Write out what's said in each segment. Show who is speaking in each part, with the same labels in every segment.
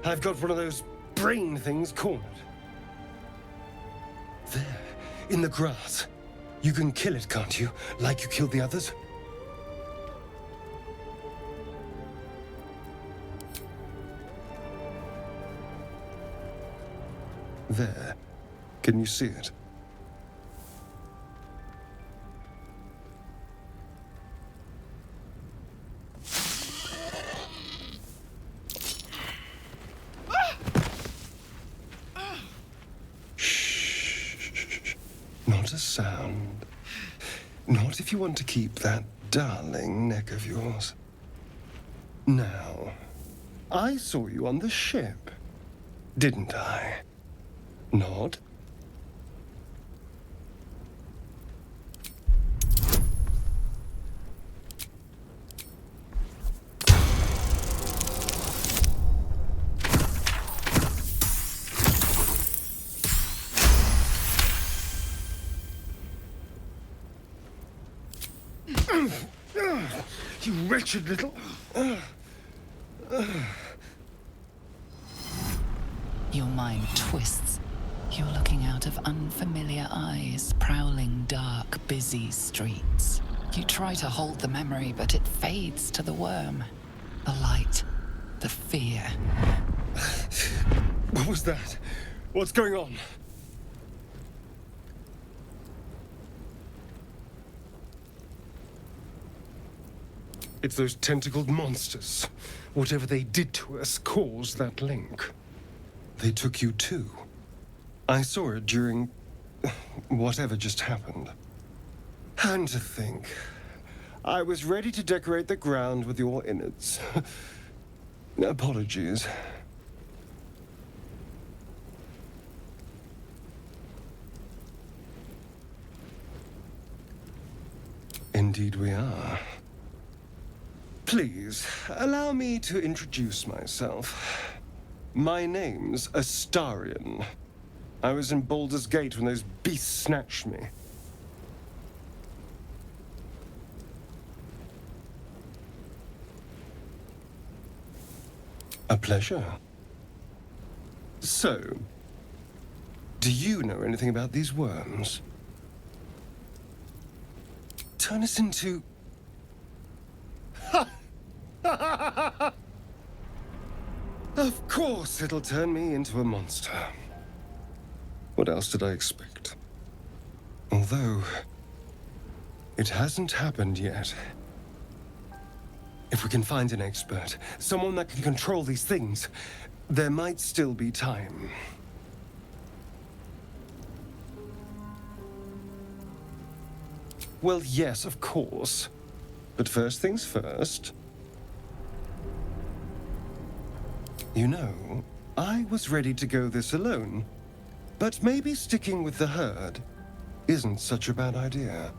Speaker 1: I've got one of those brain things cornered. There, in the grass. You can kill it, can't you? Like you killed the others? There. Can you see it? Shh. Not a sound. Not if you want to keep that darling neck of yours. Now, I saw you on the ship, didn't I? Nod. You wretched little...
Speaker 2: Your mind twists. You're looking out of unfamiliar eyes, prowling dark, busy streets. You try to hold the memory, but it fades to the worm. The light, the fear.
Speaker 1: What was that? What's going on? It's those tentacled monsters. Whatever they did to us caused that link. They took you too. I saw it during whatever just happened. And to think, I was ready to decorate the ground with your innards. Apologies. Indeed we are. Please, allow me to introduce myself. My name's Astarion. I was in Baldur's Gate when those beasts snatched me. A pleasure. So, do you know anything about these worms? Turn us into... Of course it'll turn me into a monster. What else did I expect? Although, it hasn't happened yet. If we can find an expert, someone that can control these things, there might still be time. Well, yes, of course. But first things first. You know, I was ready to go this alone. But maybe sticking with the herd isn't such a bad idea.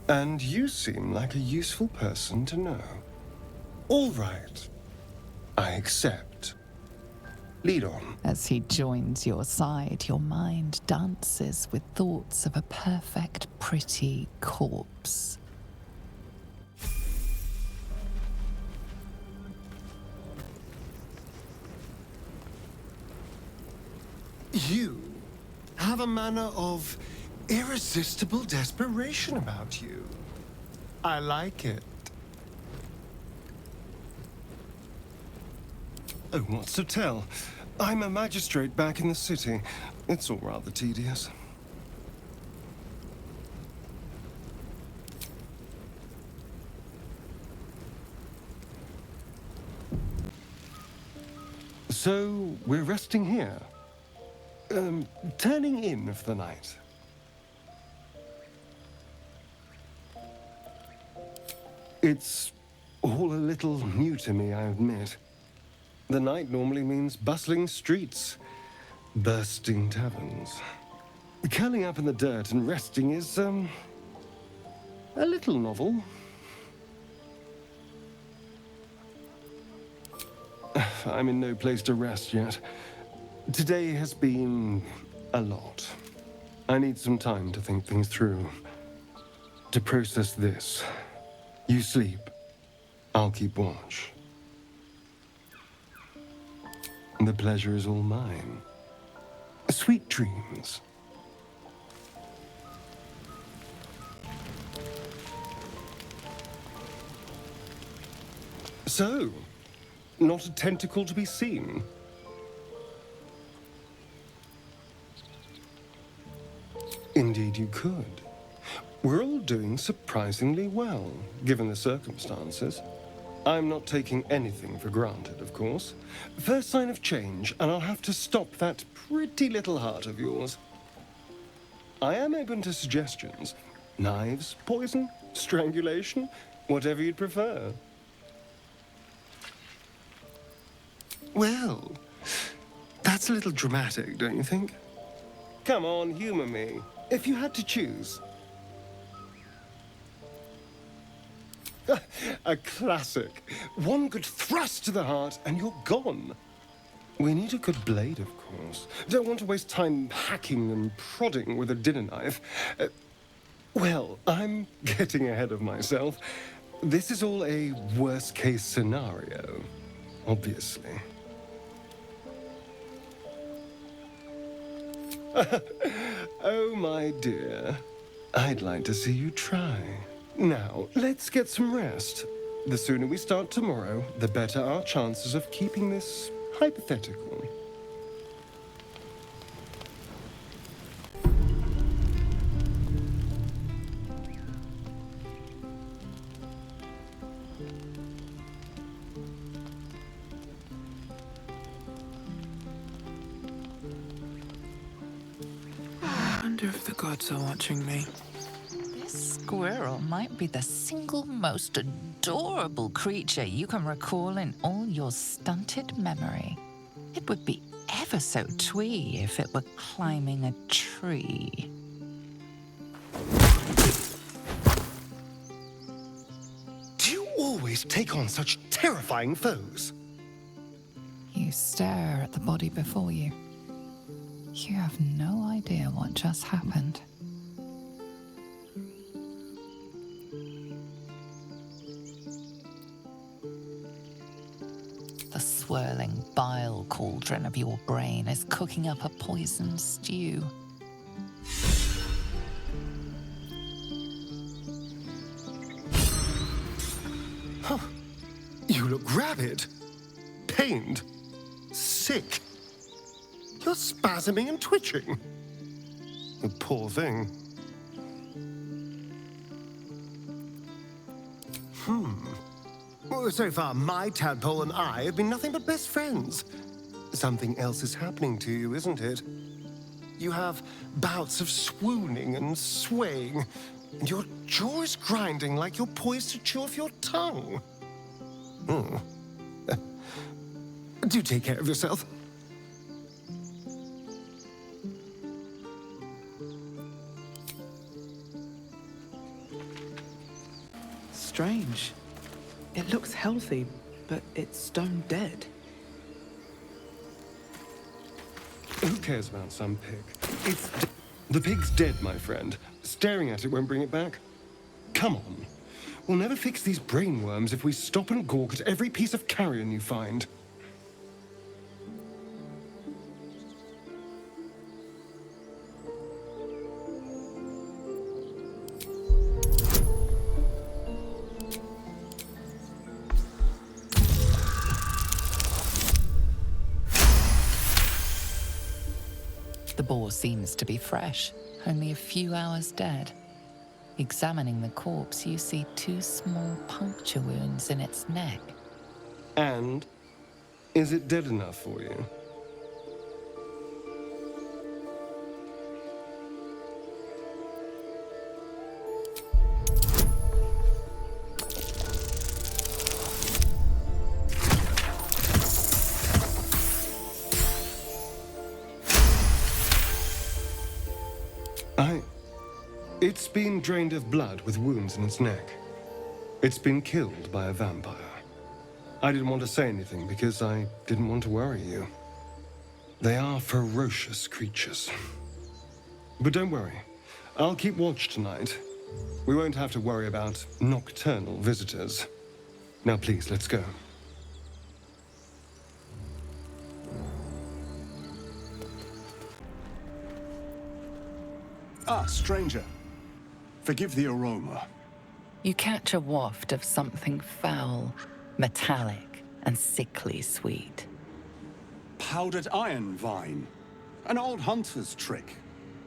Speaker 1: And you seem like a useful person to know. All right. I accept. Lead on.
Speaker 2: As he joins your side, your mind dances with thoughts of a perfect, pretty corpse.
Speaker 1: You have a manner of irresistible desperation about you. I like it. Oh, what's to tell? I'm a magistrate back in the city. It's all rather tedious. So, we're resting here. Turning in for the night. It's all a little new to me, I admit. The night normally means bustling streets, bursting taverns. Curling up in the dirt and resting is, a little novel. I'm in no place to rest yet. Today has been a lot. I need some time to think things through. To process this. You sleep. I'll keep watch. The pleasure is all mine. Sweet dreams. So, not a tentacle to be seen. Indeed you could. We're all doing surprisingly well, given the circumstances. I'm not taking anything for granted, of course. First sign of change, and I'll have to stop that pretty little heart of yours. I am open to suggestions. Knives, poison, strangulation, whatever you'd prefer. Well, that's a little dramatic, don't you think? Come on, humor me. If you had to choose. A classic. One good thrust to the heart and you're gone. We need a good blade, of course. Don't want to waste time hacking and prodding with a dinner knife. Well, I'm getting ahead of myself. This is all a worst-case scenario, obviously. Oh, my dear. I'd like to see you try. Now, let's get some rest. The sooner we start tomorrow, the better our chances of keeping this hypothetical.
Speaker 3: I wonder if the gods are watching me.
Speaker 2: This squirrel might be the single most adorable creature you can recall in all your stunted memory. It would be ever so twee if it were climbing a tree.
Speaker 1: Do you always take on such terrifying foes?
Speaker 2: You stare at the body before you. You have no idea what just happened. The swirling bile cauldron of your brain is cooking up a poisoned stew.
Speaker 1: Huh. You look rabid, pained, sick. You're spasming and twitching. The poor thing. Well, so far, my tadpole and I have been nothing but best friends. Something else is happening to you, isn't it? You have bouts of swooning and swaying, and your jaw is grinding like you're poised to chew off your tongue. Do take care of yourself.
Speaker 3: Strange. It looks healthy, but it's stone dead.
Speaker 1: Who cares about some pig? The pig's dead, my friend. Staring at it won't bring it back. Come on. We'll never fix these brainworms if we stop and gawk at every piece of carrion you find.
Speaker 2: The boar seems to be fresh, only a few hours dead. Examining the corpse, you see 2 small puncture wounds in its neck.
Speaker 1: And is it dead enough for you? It's been drained of blood with wounds in its neck. It's been killed by a vampire. I didn't want to say anything because I didn't want to worry you. They are ferocious creatures. But don't worry, I'll keep watch tonight. We won't have to worry about nocturnal visitors. Now please, let's go.
Speaker 4: Ah, stranger. Forgive the aroma.
Speaker 2: You catch a waft of something foul, metallic, and sickly sweet.
Speaker 4: Powdered iron vine. An old hunter's trick.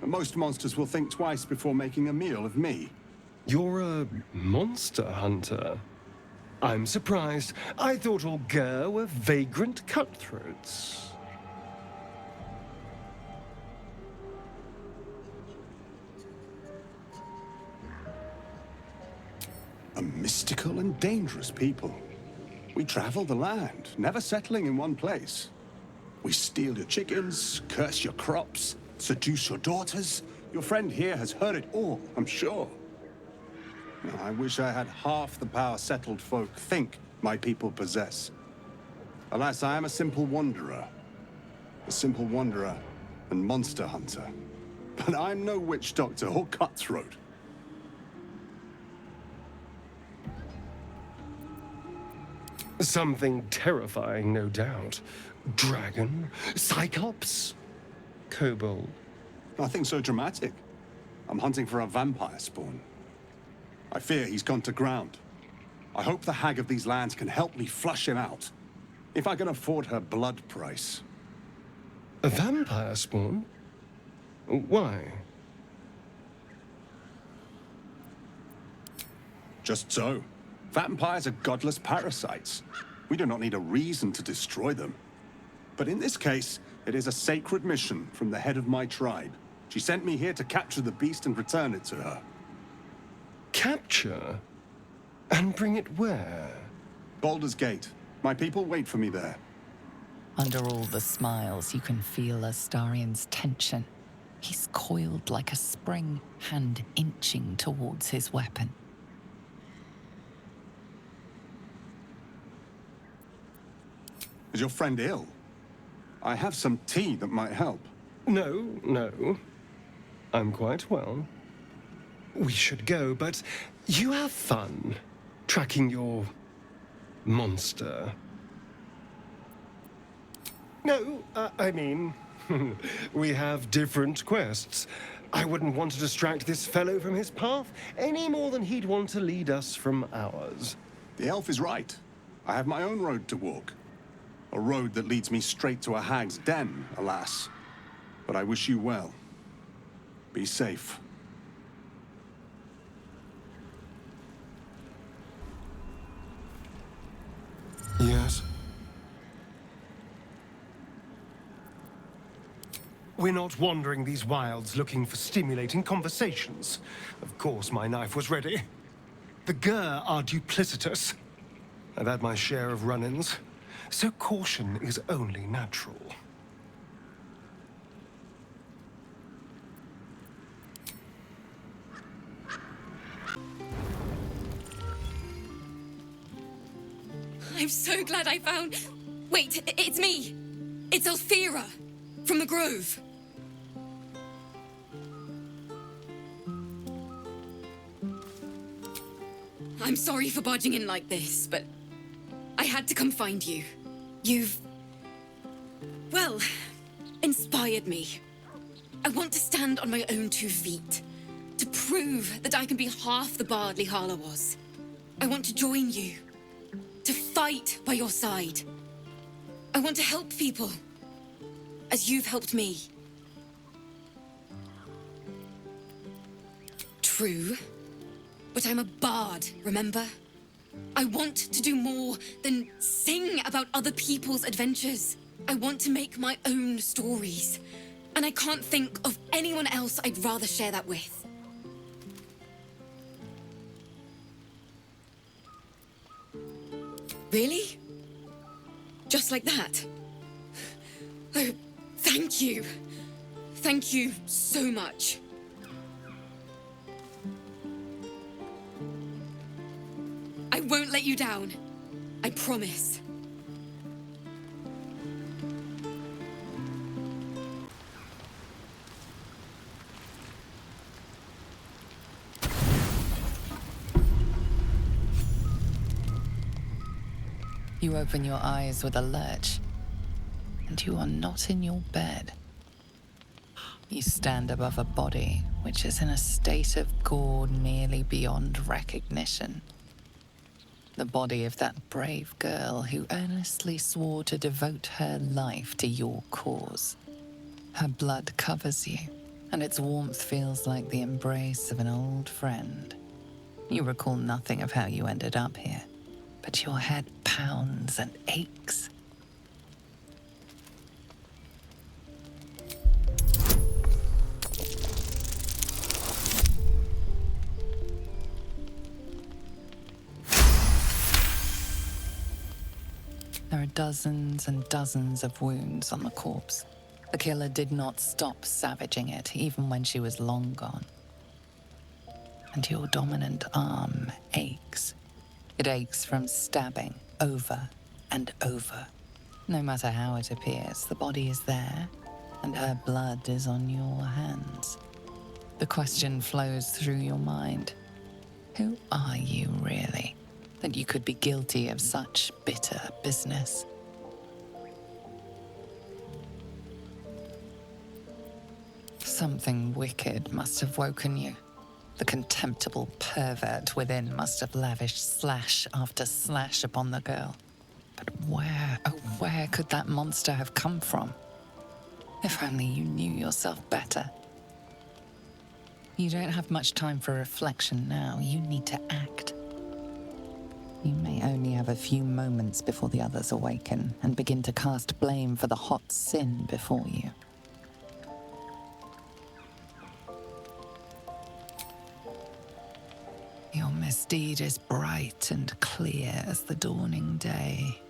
Speaker 4: Most monsters will think twice before making a meal of me.
Speaker 1: You're a monster hunter. I'm surprised. I thought all Gur were vagrant cutthroats.
Speaker 4: A mystical and dangerous people. We travel the land, never settling in one place. We steal your chickens, curse your crops, seduce your daughters. Your friend here has heard it all, I'm sure. I wish I had half the power settled folk think my people possess. Alas, I am a simple wanderer. A simple wanderer and monster hunter. But I'm no witch doctor or cutthroat.
Speaker 1: Something terrifying, no doubt. Dragon? Cyclops? Kobold?
Speaker 4: Nothing so dramatic. I'm hunting for a vampire spawn. I fear he's gone to ground. I hope the hag of these lands can help me flush him out. If I can afford her blood price.
Speaker 1: A vampire spawn? Why?
Speaker 4: Just so. Vampires are godless parasites. We do not need a reason to destroy them. But in this case, it is a sacred mission from the head of my tribe. She sent me here to capture the beast and return it to her.
Speaker 1: Capture? And bring it where?
Speaker 4: Baldur's Gate. My people wait for me there.
Speaker 2: Under all the smiles, you can feel Astarion's tension. He's coiled like a spring, hand inching towards his weapon.
Speaker 4: Is your friend ill? I have some tea that might help.
Speaker 1: No. I'm quite well. We should go, but you have fun tracking your monster. No, I mean, we have different quests. I wouldn't want to distract this fellow from his path any more than he'd want to lead us from ours.
Speaker 4: The elf is right. I have my own road to walk. A road that leads me straight to a hag's den, alas. But I wish you well. Be safe.
Speaker 1: Yes? We're not wandering these wilds looking for stimulating conversations. Of course my knife was ready. The Gur are duplicitous. I've had my share of run-ins, so caution is only natural.
Speaker 5: I'm so glad I found... Wait, it's me! It's Althera, from the Grove. I'm sorry for barging in like this, but I had to come find you. You've... well, inspired me. I want to stand on my own 2 feet, to prove that I can be half the Bardley Harla was. I want to join you, to fight by your side. I want to help people, as you've helped me. True, but I'm a bard, remember? I want to do more than sing about other people's adventures. I want to make my own stories, and I can't think of anyone else I'd rather share that with. Really? Just like that? Oh, thank you. Thank you so much. I won't let you down. I promise.
Speaker 2: You open your eyes with a lurch, and you are not in your bed. You stand above a body which is in a state of gore nearly beyond recognition. The body of that brave girl who earnestly swore to devote her life to your cause. Her blood covers you, and its warmth feels like the embrace of an old friend. You recall nothing of how you ended up here, but your head pounds and aches. There are dozens and dozens of wounds on the corpse. The killer did not stop savaging it, even when she was long gone. And your dominant arm aches. It aches from stabbing over and over. No matter how it appears, the body is there, and her blood is on your hands. The question flows through your mind. Who are you, really, that you could be guilty of such bitter business? Something wicked must have woken you. The contemptible pervert within must have lavished slash after slash upon the girl. But where, oh where could that monster have come from? If only you knew yourself better. You don't have much time for reflection now. You need to act. You may only have a few moments before the others awaken and begin to cast blame for the hot sin before you. Your misdeed is bright and clear as the dawning day.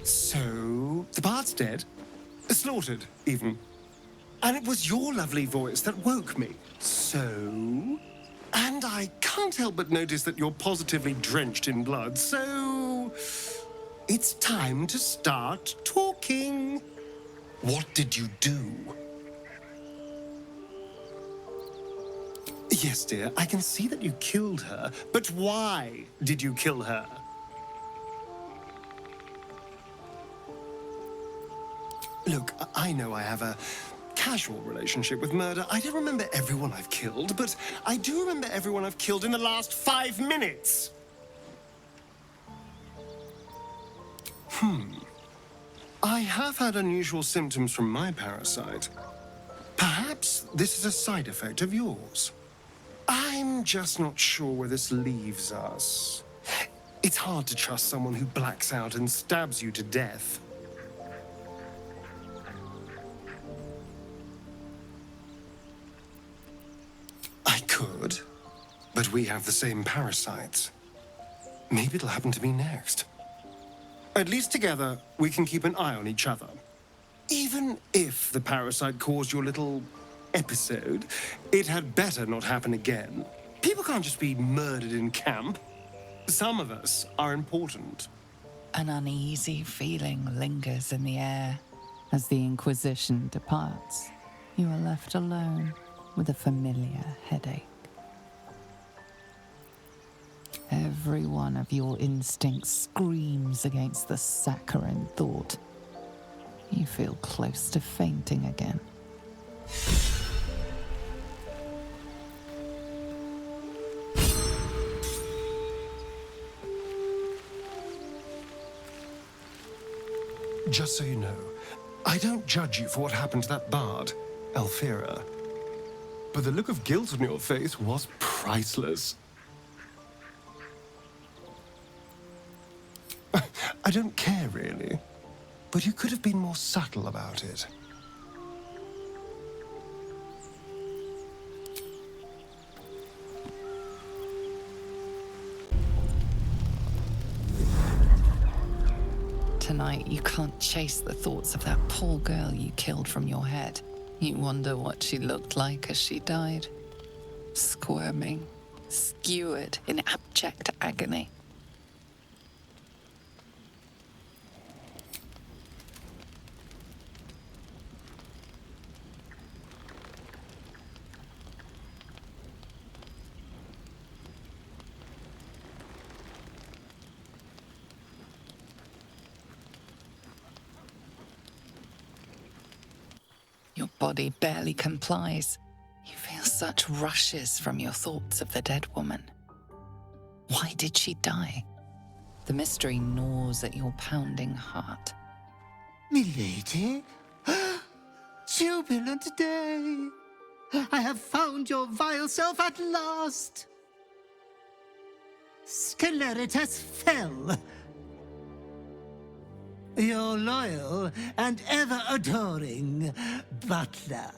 Speaker 1: So, the bard's dead? Slaughtered, even. And it was your lovely voice that woke me. So? And I can't help but notice that you're positively drenched in blood, so... It's time to start talking. What did you do? Yes, dear, I can see that you killed her, but why did you kill her? Look, I know I have a casual relationship with murder. I don't remember everyone I've killed, but I do remember everyone I've killed in the last 5 minutes. I have had unusual symptoms from my parasite. Perhaps this is a side effect of yours. I'm just not sure where this leaves us. It's hard to trust someone who blacks out and stabs you to death. I could, but we have the same parasites. Maybe it'll happen to me next. At least together, we can keep an eye on each other. Even if the parasite caused your little episode, it had better not happen again. People can't just be murdered in camp. Some of us are important.
Speaker 2: An uneasy feeling lingers in the air. As the Inquisition departs, you are left alone with a familiar headache. Every one of your instincts screams against the saccharine thought. You feel close to fainting again.
Speaker 1: Just so you know, I don't judge you for what happened to that bard, Alfira. But the look of guilt on your face was priceless. I don't care, really. But you could have been more subtle about it.
Speaker 2: Tonight, you can't chase the thoughts of that poor girl you killed from your head. You wonder what she looked like as she died. Squirming, skewered in abject agony. Your body barely complies. You feel such rushes from your thoughts of the dead woman. Why did she die? The mystery gnaws at your pounding heart.
Speaker 6: Milady? Jubilant day! I have found your vile self at last! Sceleritas fell. Your loyal and ever-adoring butler.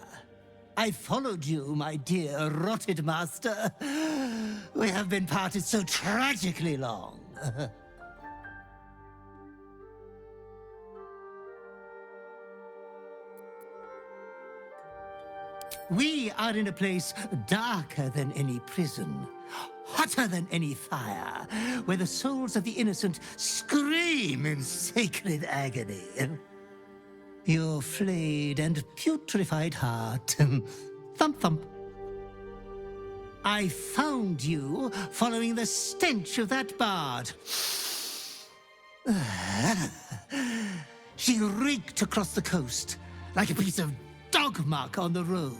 Speaker 6: I followed you, my dear rotted master. We have been parted so tragically long. We are in a place darker than any prison, hotter than any fire, where the souls of the innocent scream in sacred agony. Your flayed and putrefied heart, thump thump. I found you following the stench of that bard. She reeked across the coast like a piece of dog muck on the road.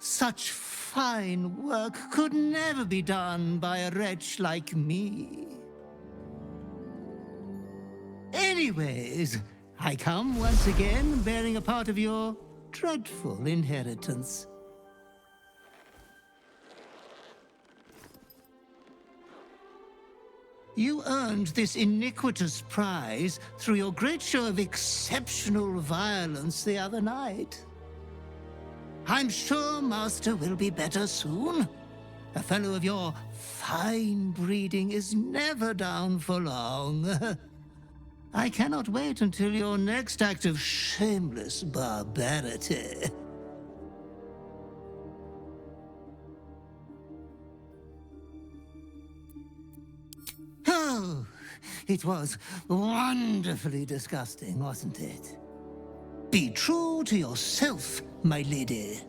Speaker 6: Such fine work could never be done by a wretch like me. Anyways, I come once again bearing a part of your dreadful inheritance. You earned this iniquitous prize through your great show of exceptional violence the other night. I'm sure Master will be better soon. A fellow of your fine breeding is never down for long. I cannot wait until your next act of shameless barbarity. Oh, it was wonderfully disgusting, wasn't it? Be true to yourself, my lady.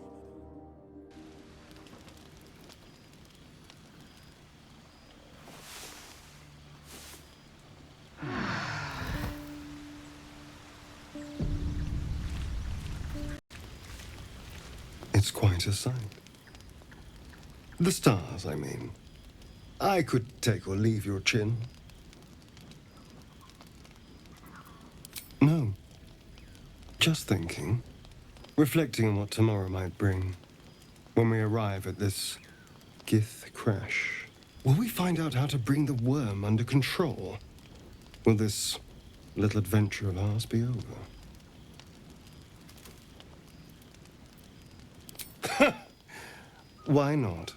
Speaker 1: It's quite a sight. The stars, I mean. I could take or leave your chin. No. Just thinking. Reflecting on what tomorrow might bring. When we arrive at this Gith crash. Will we find out how to bring the worm under control? Will this little adventure of ours be over? Why not?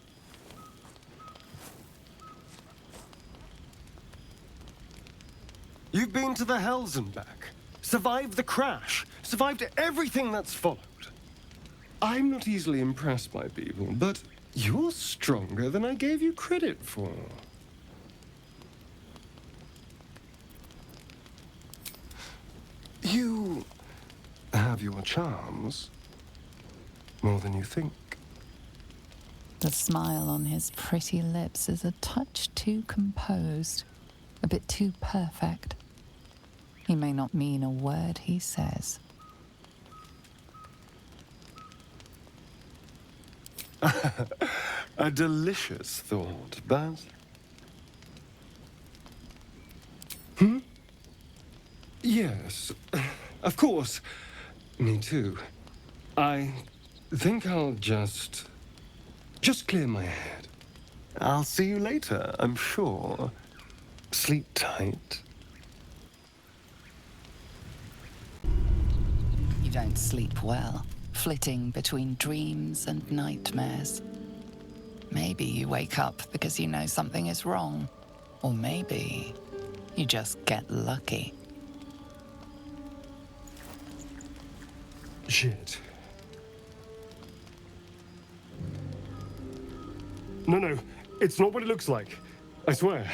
Speaker 1: You've been to the Hells and back. Survived the crash. Survived everything that's followed. I'm not easily impressed by people, but you're stronger than I gave you credit for. You have your charms. More than you think.
Speaker 2: The smile on his pretty lips is a touch too composed, a bit too perfect. He may not mean a word he says.
Speaker 1: A delicious thought, Baz. Yes, of course. Me too. I think I'll just clear my head. I'll see you later, I'm sure. Sleep tight.
Speaker 2: You don't sleep well, flitting between dreams and nightmares. Maybe you wake up because you know something is wrong. Or maybe you just get lucky.
Speaker 1: Shit. No, it's not what it looks like. I swear.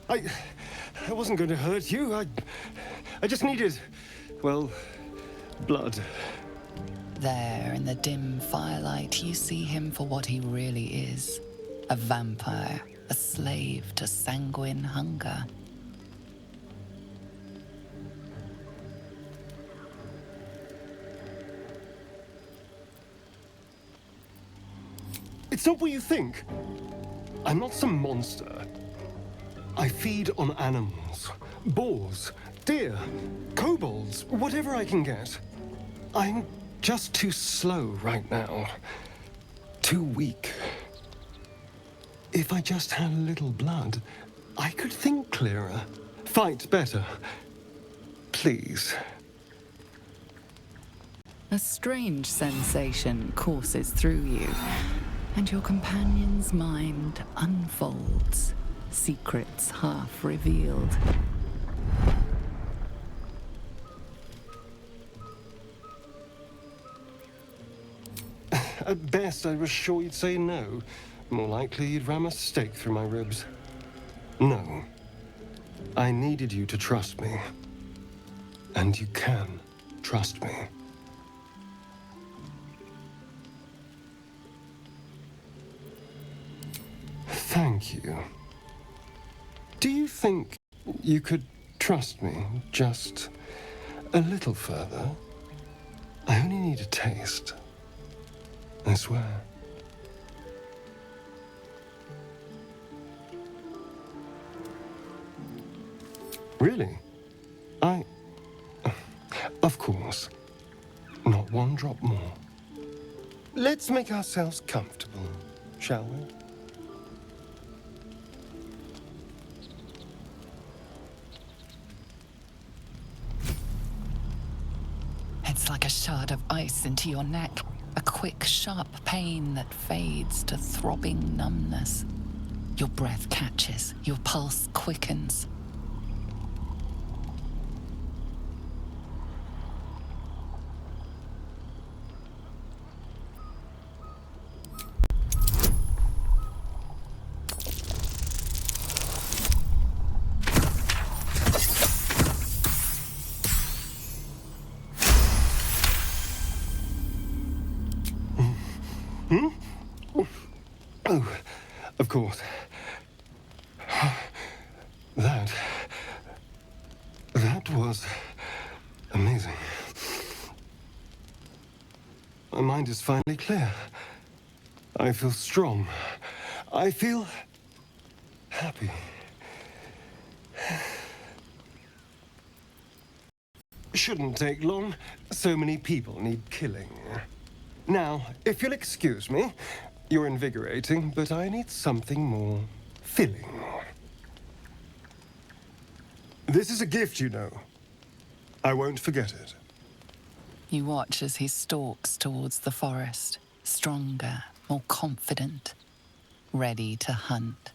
Speaker 1: I wasn't going to hurt you. I just needed, well, blood.
Speaker 2: There, in the dim firelight, you see him for what he really is. A vampire, a slave to sanguine hunger.
Speaker 1: It's not what you think. I'm not some monster. I feed on animals. Boars, deer, kobolds, whatever I can get. I'm just too slow right now. Too weak. If I just had a little blood, I could think clearer, fight better. Please.
Speaker 2: A strange sensation courses through you, and your companion's mind unfolds, secrets half revealed.
Speaker 1: At best, I was sure you'd say no. More likely, you'd ram a stake through my ribs. No. I needed you to trust me. And you can trust me. Thank you. Do you think you could trust me just a little further? I only need a taste. I swear. Really? Of course. Not one drop more. Let's make ourselves comfortable, shall we?
Speaker 2: It's like a shard of ice into your neck, a quick, sharp pain that fades to throbbing numbness. Your breath catches, your pulse quickens.
Speaker 1: Oh, of course. That was amazing. My mind is finally clear. I feel strong. I feel happy. Shouldn't take long. So many people need killing. Now, if you'll excuse me, you're invigorating, but I need something more filling. This is a gift, you know. I won't forget it.
Speaker 2: You watch as he stalks towards the forest, stronger, more confident, ready to hunt.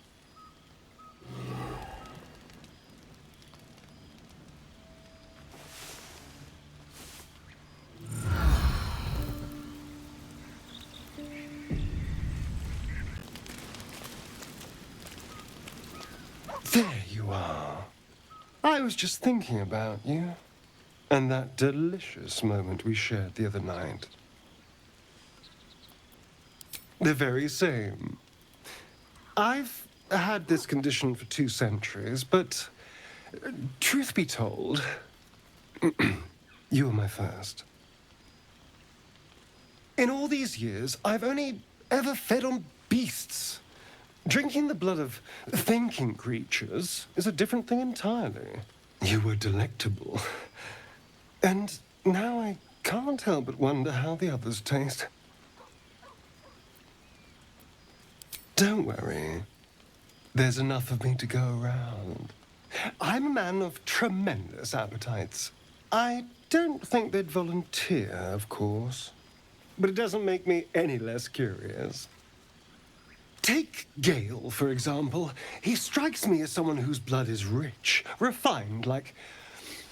Speaker 1: There you are. I was just thinking about you. And that delicious moment we shared the other night. The very same. I've had this condition for 2 centuries, but truth be told, you were my first. In all these years, I've only ever fed on beasts. Drinking the blood of thinking creatures is a different thing entirely. You were delectable. And now I can't help but wonder how the others taste. Don't worry. There's enough of me to go around. I'm a man of tremendous appetites. I don't think they'd volunteer, of course. But it doesn't make me any less curious. Take Gale, for example. He strikes me as someone whose blood is rich, refined, like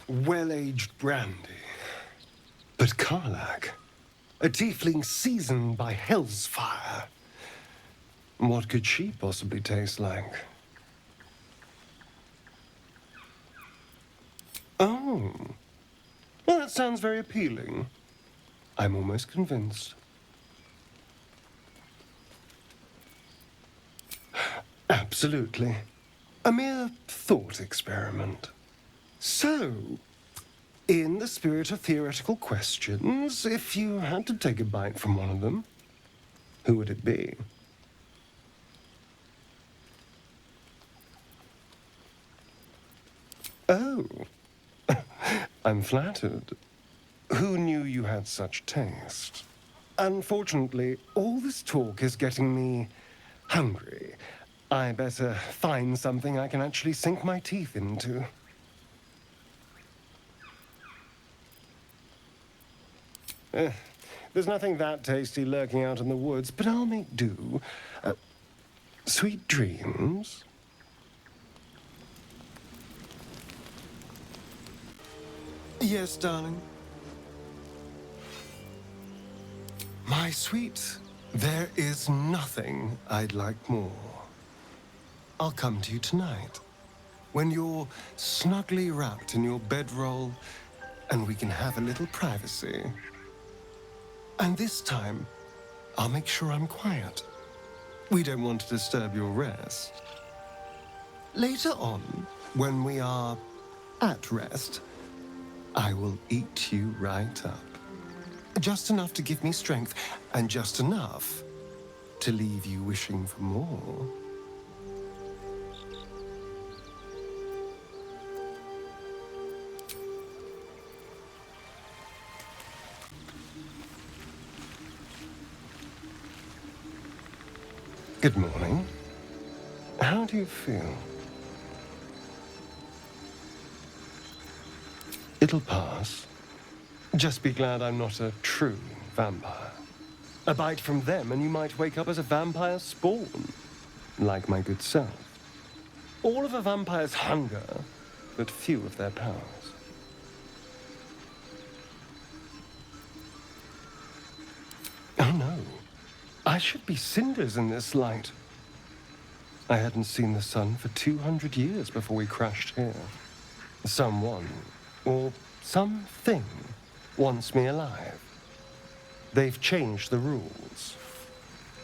Speaker 1: well-aged brandy. But Karlak, a tiefling seasoned by hell's fire. What could she possibly taste like? Oh, well, that sounds very appealing. I'm almost convinced. Absolutely. A mere thought experiment. So, in the spirit of theoretical questions, if you had to take a bite from one of them, who would it be? Oh, I'm flattered. Who knew you had such taste? Unfortunately, all this talk is getting me hungry. I better find something I can actually sink my teeth into. There's nothing that tasty lurking out in the woods, but I'll make do. Sweet dreams. Yes, darling. My sweet, there is nothing I'd like more. I'll come to you tonight, when you're snugly wrapped in your bedroll, and we can have a little privacy. And this time, I'll make sure I'm quiet. We don't want to disturb your rest. Later on, when we are at rest, I will eat you right up. Just enough to give me strength, and just enough to leave you wishing for more. Good morning. How do you feel? It'll pass. Just be glad I'm not a true vampire. A bite from them and you might wake up as a vampire spawn, like my good self. All of a vampire's hunger, but few of their powers. Oh no, I should be cinders in this light. I hadn't seen the sun for 200 years before we crashed here. Someone, or something, wants me alive. They've changed the rules.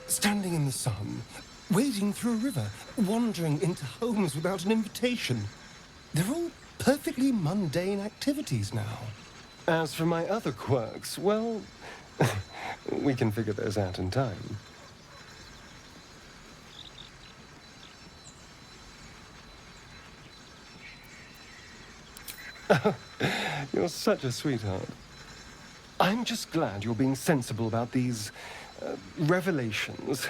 Speaker 1: Standing in the sun, wading through a river, wandering into homes without an invitation. They're all perfectly mundane activities now. As for my other quirks, well, we can figure those out in time. You're such a sweetheart. I'm just glad you're being sensible about these revelations.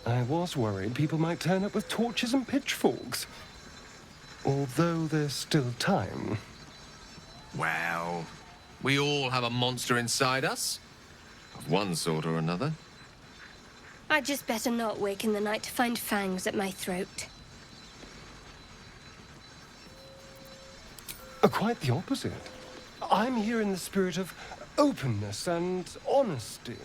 Speaker 1: I was worried people might turn up with torches and pitchforks. Although there's still time.
Speaker 7: Well, we all have a monster inside us. Of one sort or another.
Speaker 8: I'd just better not wake in the night to find fangs at my throat.
Speaker 1: Quite the opposite. I'm here in the spirit of openness and honesty,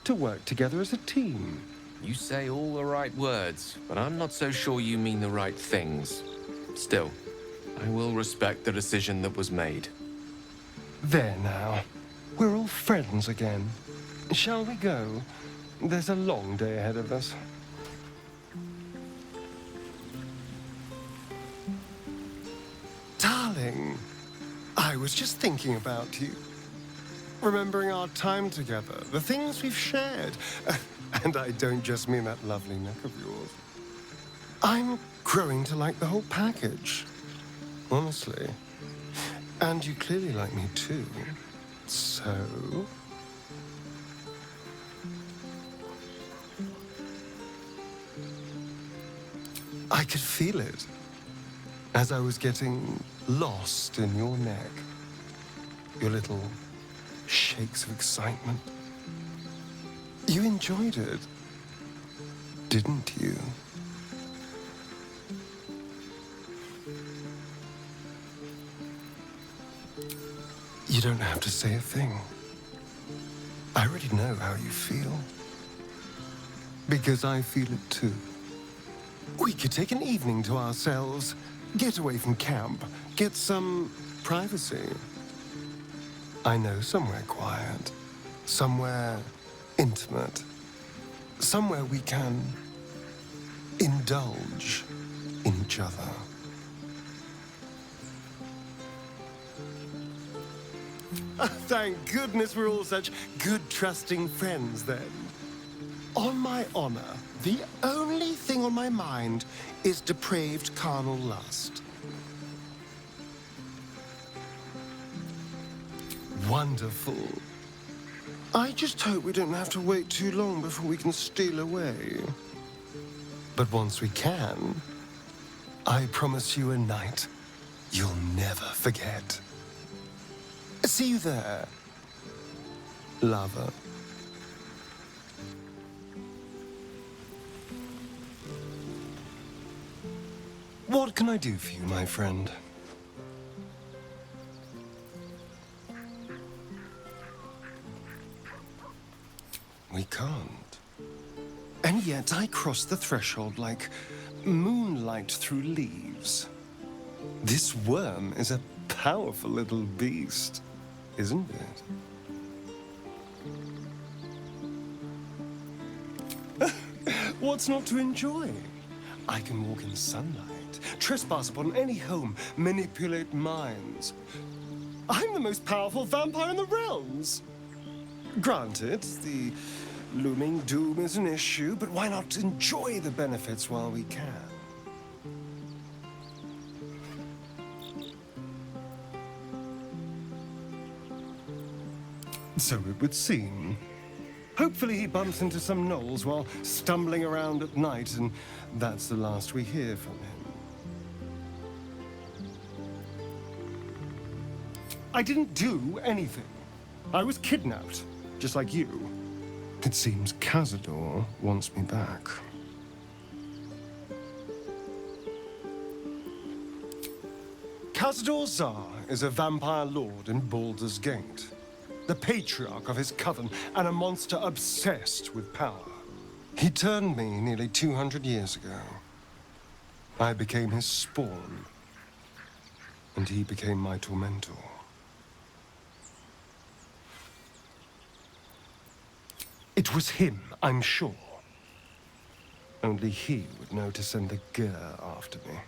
Speaker 1: to work together as a team.
Speaker 7: You say all the right words, but I'm not so sure you mean the right things. Still, I will respect the decision that was made.
Speaker 1: There now. We're all friends again. Shall we go? There's a long day ahead of us. Darling, I was just thinking about you. Remembering our time together, the things we've shared. And I don't just mean that lovely neck of yours. I'm growing to like the whole package. Honestly. And you clearly like me too. So... I could feel it as I was getting lost in your neck. Your little shakes of excitement. You enjoyed it, didn't you? You don't have to say a thing. I already know how you feel. Because I feel it too. We could take an evening to ourselves, get away from camp, get some privacy. I know somewhere quiet, somewhere intimate, somewhere we can indulge. each other. Thank goodness we're all such good, trusting friends, then. On my honor, the only thing on my mind is depraved carnal lust. Wonderful. I just hope we don't have to wait too long before we can steal away. But once we can, I promise you a night you'll never forget. See you there, lover. What can I do for you, my friend? We can't. And yet I cross the threshold like moonlight through leaves. This worm is a powerful little beast, isn't it? What's not to enjoy? I can walk in sunlight, trespass upon any home, manipulate minds. I'm the most powerful vampire in the realms. Granted, the looming doom is an issue, but why not enjoy the benefits while we can? So it would seem. Hopefully he bumps into some gnolls while stumbling around at night, and that's the last we hear from him. I didn't do anything. I was kidnapped, just like you. It seems Cazador wants me back. Cazador Czar is a vampire lord in Baldur's Gate, the patriarch of his coven, and a monster obsessed with power. He turned me nearly 200 years ago. I became his spawn, and he became my tormentor. It was him, I'm sure. Only he would know to send the Gur after me.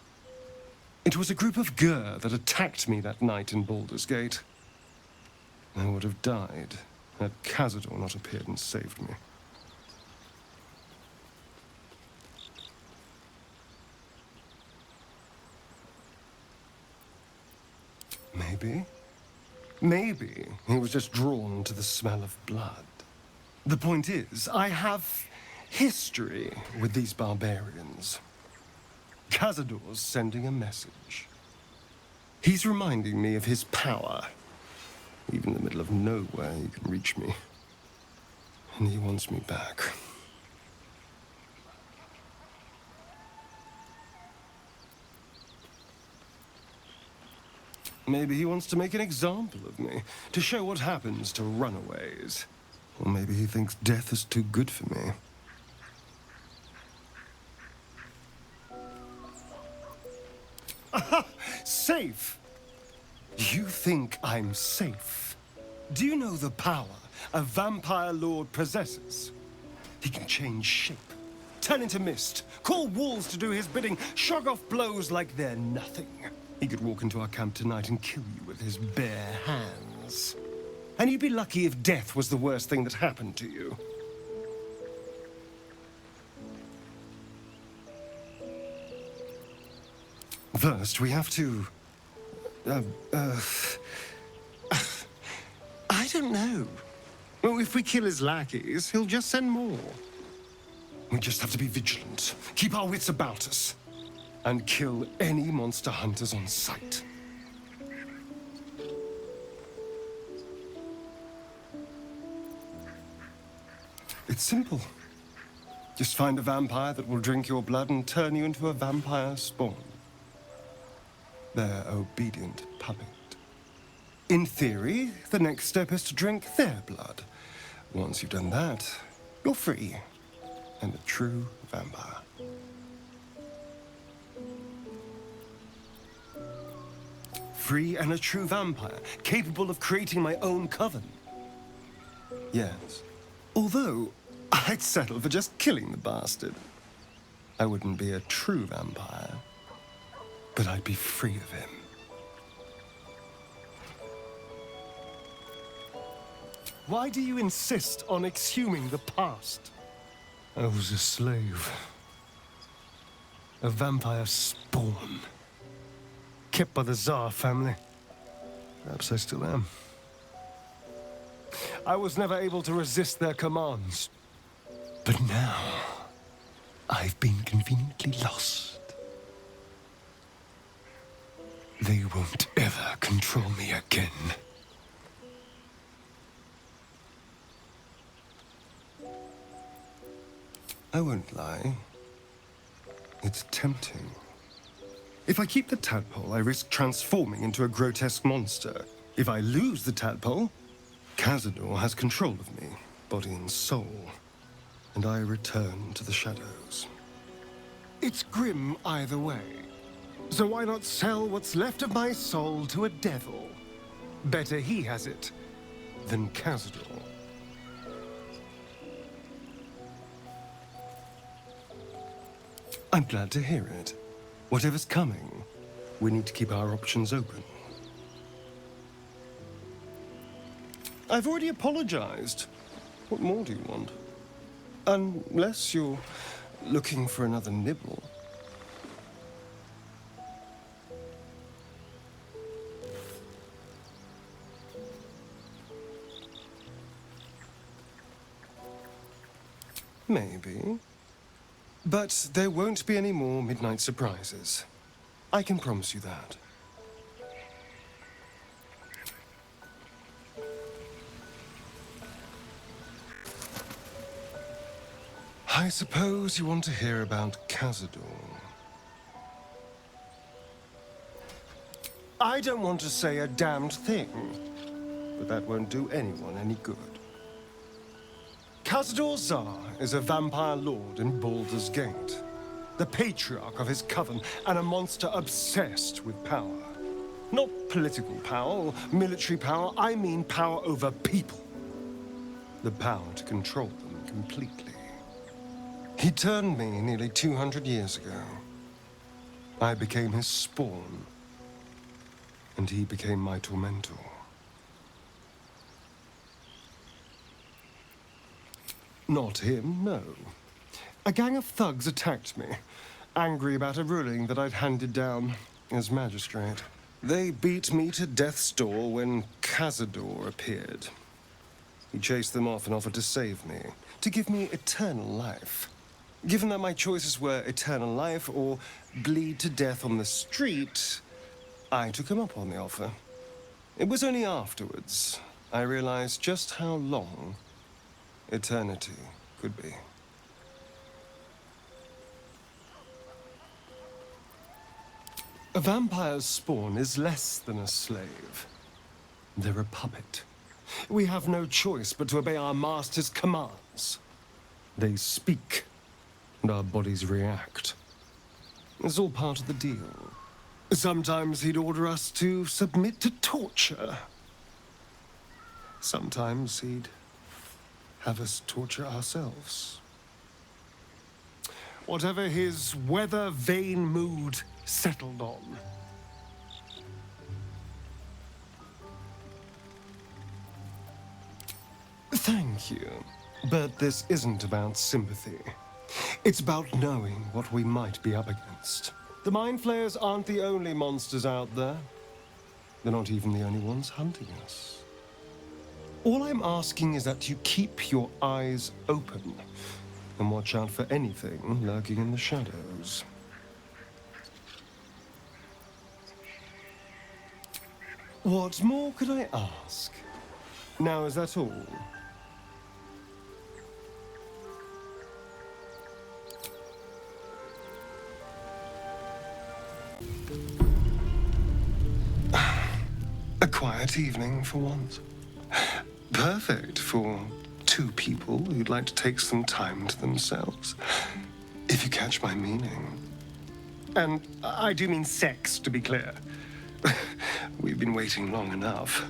Speaker 1: It was a group of Gur that attacked me that night in Baldur's Gate. I would have died had Cazador not appeared and saved me. Maybe he was just drawn to the smell of blood. The point is, I have history with these barbarians. Cazador's sending a message. He's reminding me of his power. Even in the middle of nowhere, he can reach me. And he wants me back. Maybe he wants to make an example of me, to show what happens to runaways. Or maybe he thinks death is too good for me. Aha! Safe! You think I'm safe? Do you know the power a vampire lord possesses? He can change shape, turn into mist, call walls to do his bidding, shrug off blows like they're nothing. He could walk into our camp tonight and kill you with his bare hands. And you'd be lucky if death was the worst thing that happened to you. First, we have to... I don't know. Well, if we kill his lackeys, he'll just send more. We just have to be vigilant, keep our wits about us, and kill any monster hunters on sight. It's simple. Just find a vampire that will drink your blood and turn you into a vampire spawn. Their obedient puppet. In theory, the next step is to drink their blood. Once you've done that, you're free and a true vampire. Free and a true vampire, capable of creating my own coven. Yes. Although, I'd settle for just killing the bastard. I wouldn't be a true vampire. but I'd be free of him. Why do you insist on exhuming the past? I was a slave. A vampire spawn. Kept by the Tsar family. Perhaps I still am. I was never able to resist their commands. But now, I've been conveniently lost. They won't ever control me again. I won't lie. It's tempting. If I keep the tadpole, I risk transforming into a grotesque monster. If I lose the tadpole, Cazador has control of me, body and soul, and I return to the shadows. It's grim either way. So why not sell what's left of my soul to a devil? Better he has it than Cazador. I'm glad to hear it. Whatever's coming, we need to keep our options open. I've already apologized. What more do you want? Unless you're looking for another nibble. Maybe. But there won't be any more midnight surprises. I can promise you that. I suppose you want to hear about Cazador. I don't want to say a damned thing, but that won't do anyone any good. Cazador Tsar is a vampire lord in Baldur's Gate, the patriarch of his coven, and a monster obsessed with power. Not political power or military power, I mean power over people. The power to control them completely. He turned me nearly 200 years ago. I became his spawn, and he became my tormentor. Not him, no. A gang of thugs attacked me, angry about a ruling that I'd handed down as magistrate. They beat me to death's door when Cazador appeared. He chased them off and offered to save me, to give me eternal life. Given that my choices were eternal life or bleed to death on the street, I took him up on the offer. It was only afterwards I realized just how long eternity could be. A vampire's spawn is less than a slave. They're a puppet. We have no choice but to obey our master's commands. They speak, and our bodies react. It's all part of the deal. Sometimes he'd order us to submit to torture. Sometimes he'd have us torture ourselves. Whatever his weather-vane mood settled on. Thank you, but this isn't about sympathy. It's about knowing what we might be up against. The Mind Flayers aren't the only monsters out there. They're not even the only ones hunting us. All I'm asking is that you keep your eyes open and watch out for anything lurking in the shadows. What more could I ask? Now, is that all? A quiet evening for once. Perfect for two people who'd like to take some time to themselves. If you catch my meaning. And I do mean sex, to be clear. We've been waiting long enough.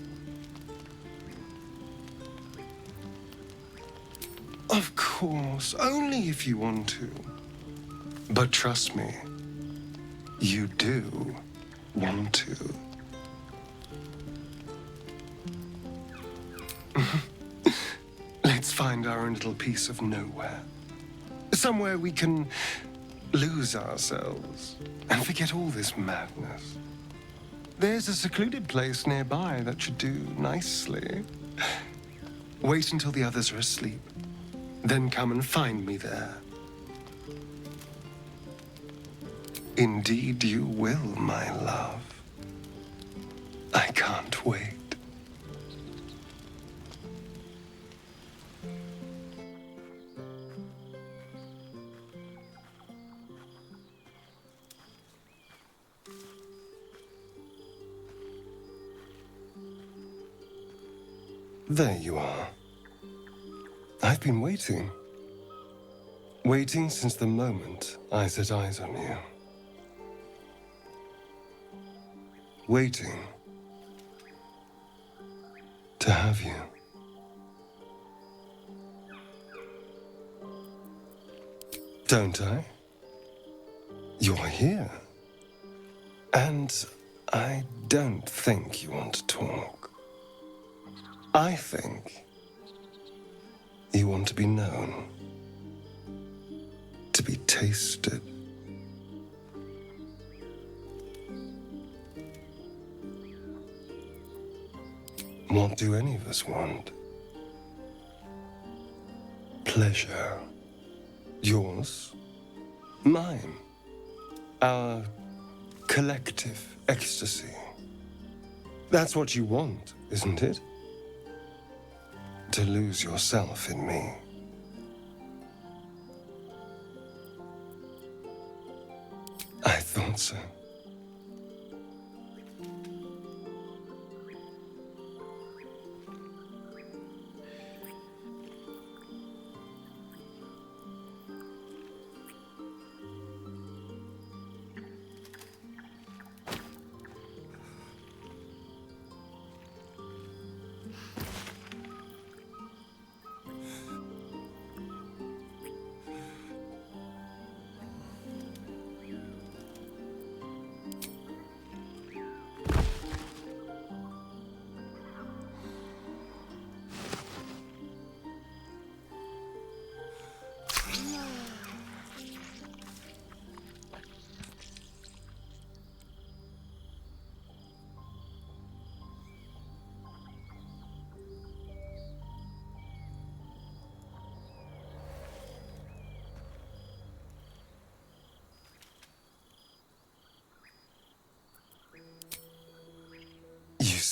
Speaker 1: Of course, only if you want to. But trust me, You do want to. Let's find our own little piece of nowhere. Somewhere we can lose ourselves and forget all this madness. There's a secluded place nearby that should do nicely. Wait until the others are asleep, then come and find me there. Indeed you will, my love. I can't wait. There you are. I've been waiting. Waiting since the moment I set eyes on you. Waiting to have you. Don't I? You're here. And I don't think you want to talk. I think you want to be known, to be tasted. What do any of us want? Pleasure. Yours, mine, our collective ecstasy. That's what you want, isn't it? To lose yourself in me. I thought so.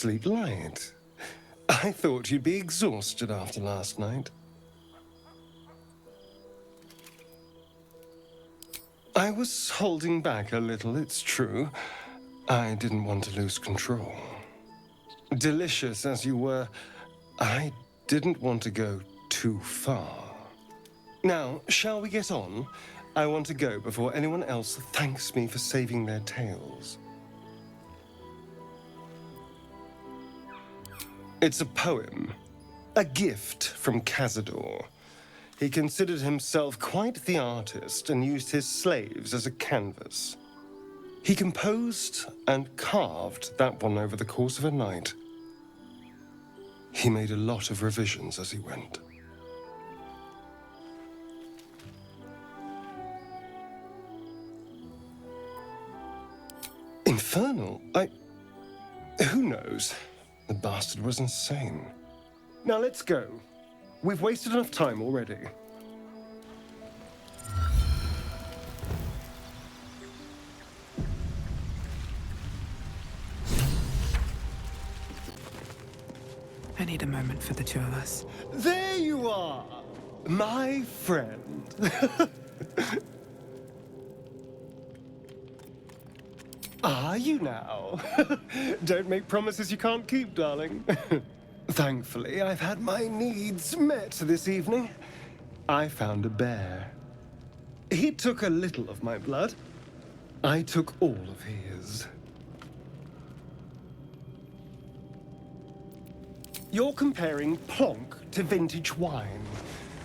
Speaker 1: Sleep light. I thought you'd be exhausted after last night. I was holding back a little, it's true. I didn't want to lose control. Delicious as you were, I didn't want to go too far. Now, shall we get on? I want to go before anyone else thanks me for saving their tails. It's a poem, a gift from Cazador. He considered himself quite the artist and used his slaves as a canvas. He composed and carved that one over the course of a night. He made a lot of revisions as he went. Infernal? Who knows? The bastard was insane. Now let's go. We've wasted enough time already.
Speaker 3: I need a moment for the two of us.
Speaker 1: There you are, my friend. Are you now? Don't make promises you can't keep, darling. Thankfully, I've had my needs met this evening. I found a bear. He took a little of my blood. I took all of his. You're comparing plonk to vintage wine.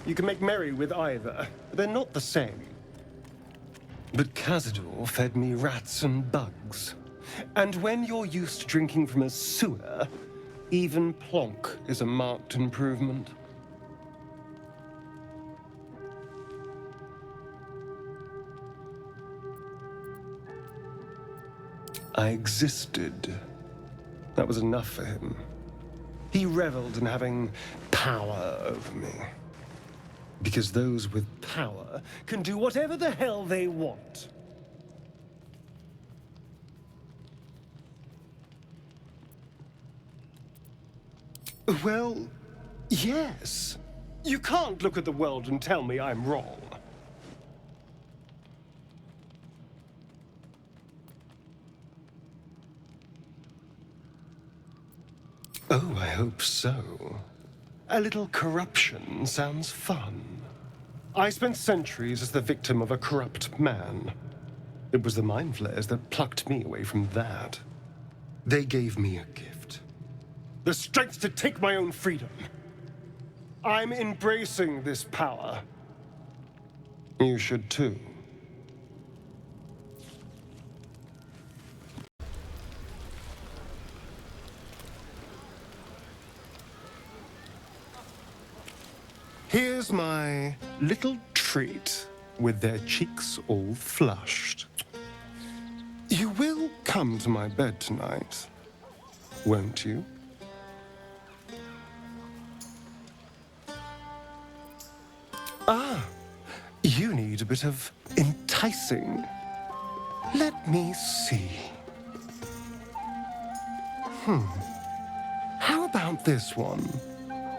Speaker 1: You can make merry with either, but they're not the same. But Cazador fed me rats and bugs. And when you're used to drinking from a sewer, even plonk is a marked improvement. I existed. That was enough for him. He reveled in having power over me. Because those with power can do whatever the hell they want. Well, yes. You can't look at the world and tell me I'm wrong. Oh, I hope so. A little corruption sounds fun. I spent centuries as the victim of a corrupt man. It was the mind flayers that plucked me away from that. They gave me a gift. The strength to take my own freedom. I'm embracing this power. You should too. Here's my little treat with their cheeks all flushed. You will come to my bed tonight, won't you? Ah, you need a bit of enticing. Let me see. How about this one?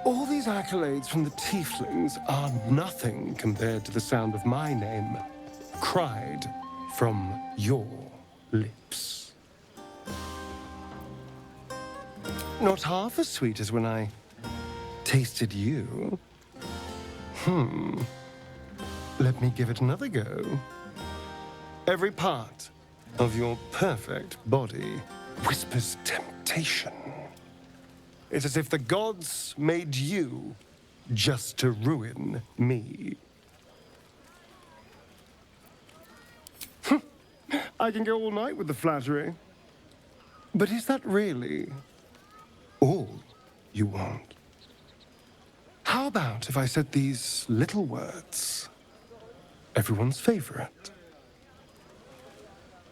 Speaker 1: All these accolades from the Tieflings are nothing compared to the sound of my name, cried from your lips. Not half as sweet as when I tasted you. Let me give it another go. Every part of your perfect body whispers temptation. It's as if the gods made you just to ruin me. I can go all night with the flattery. But is that really all you want? How about if I said these little words? Everyone's favorite.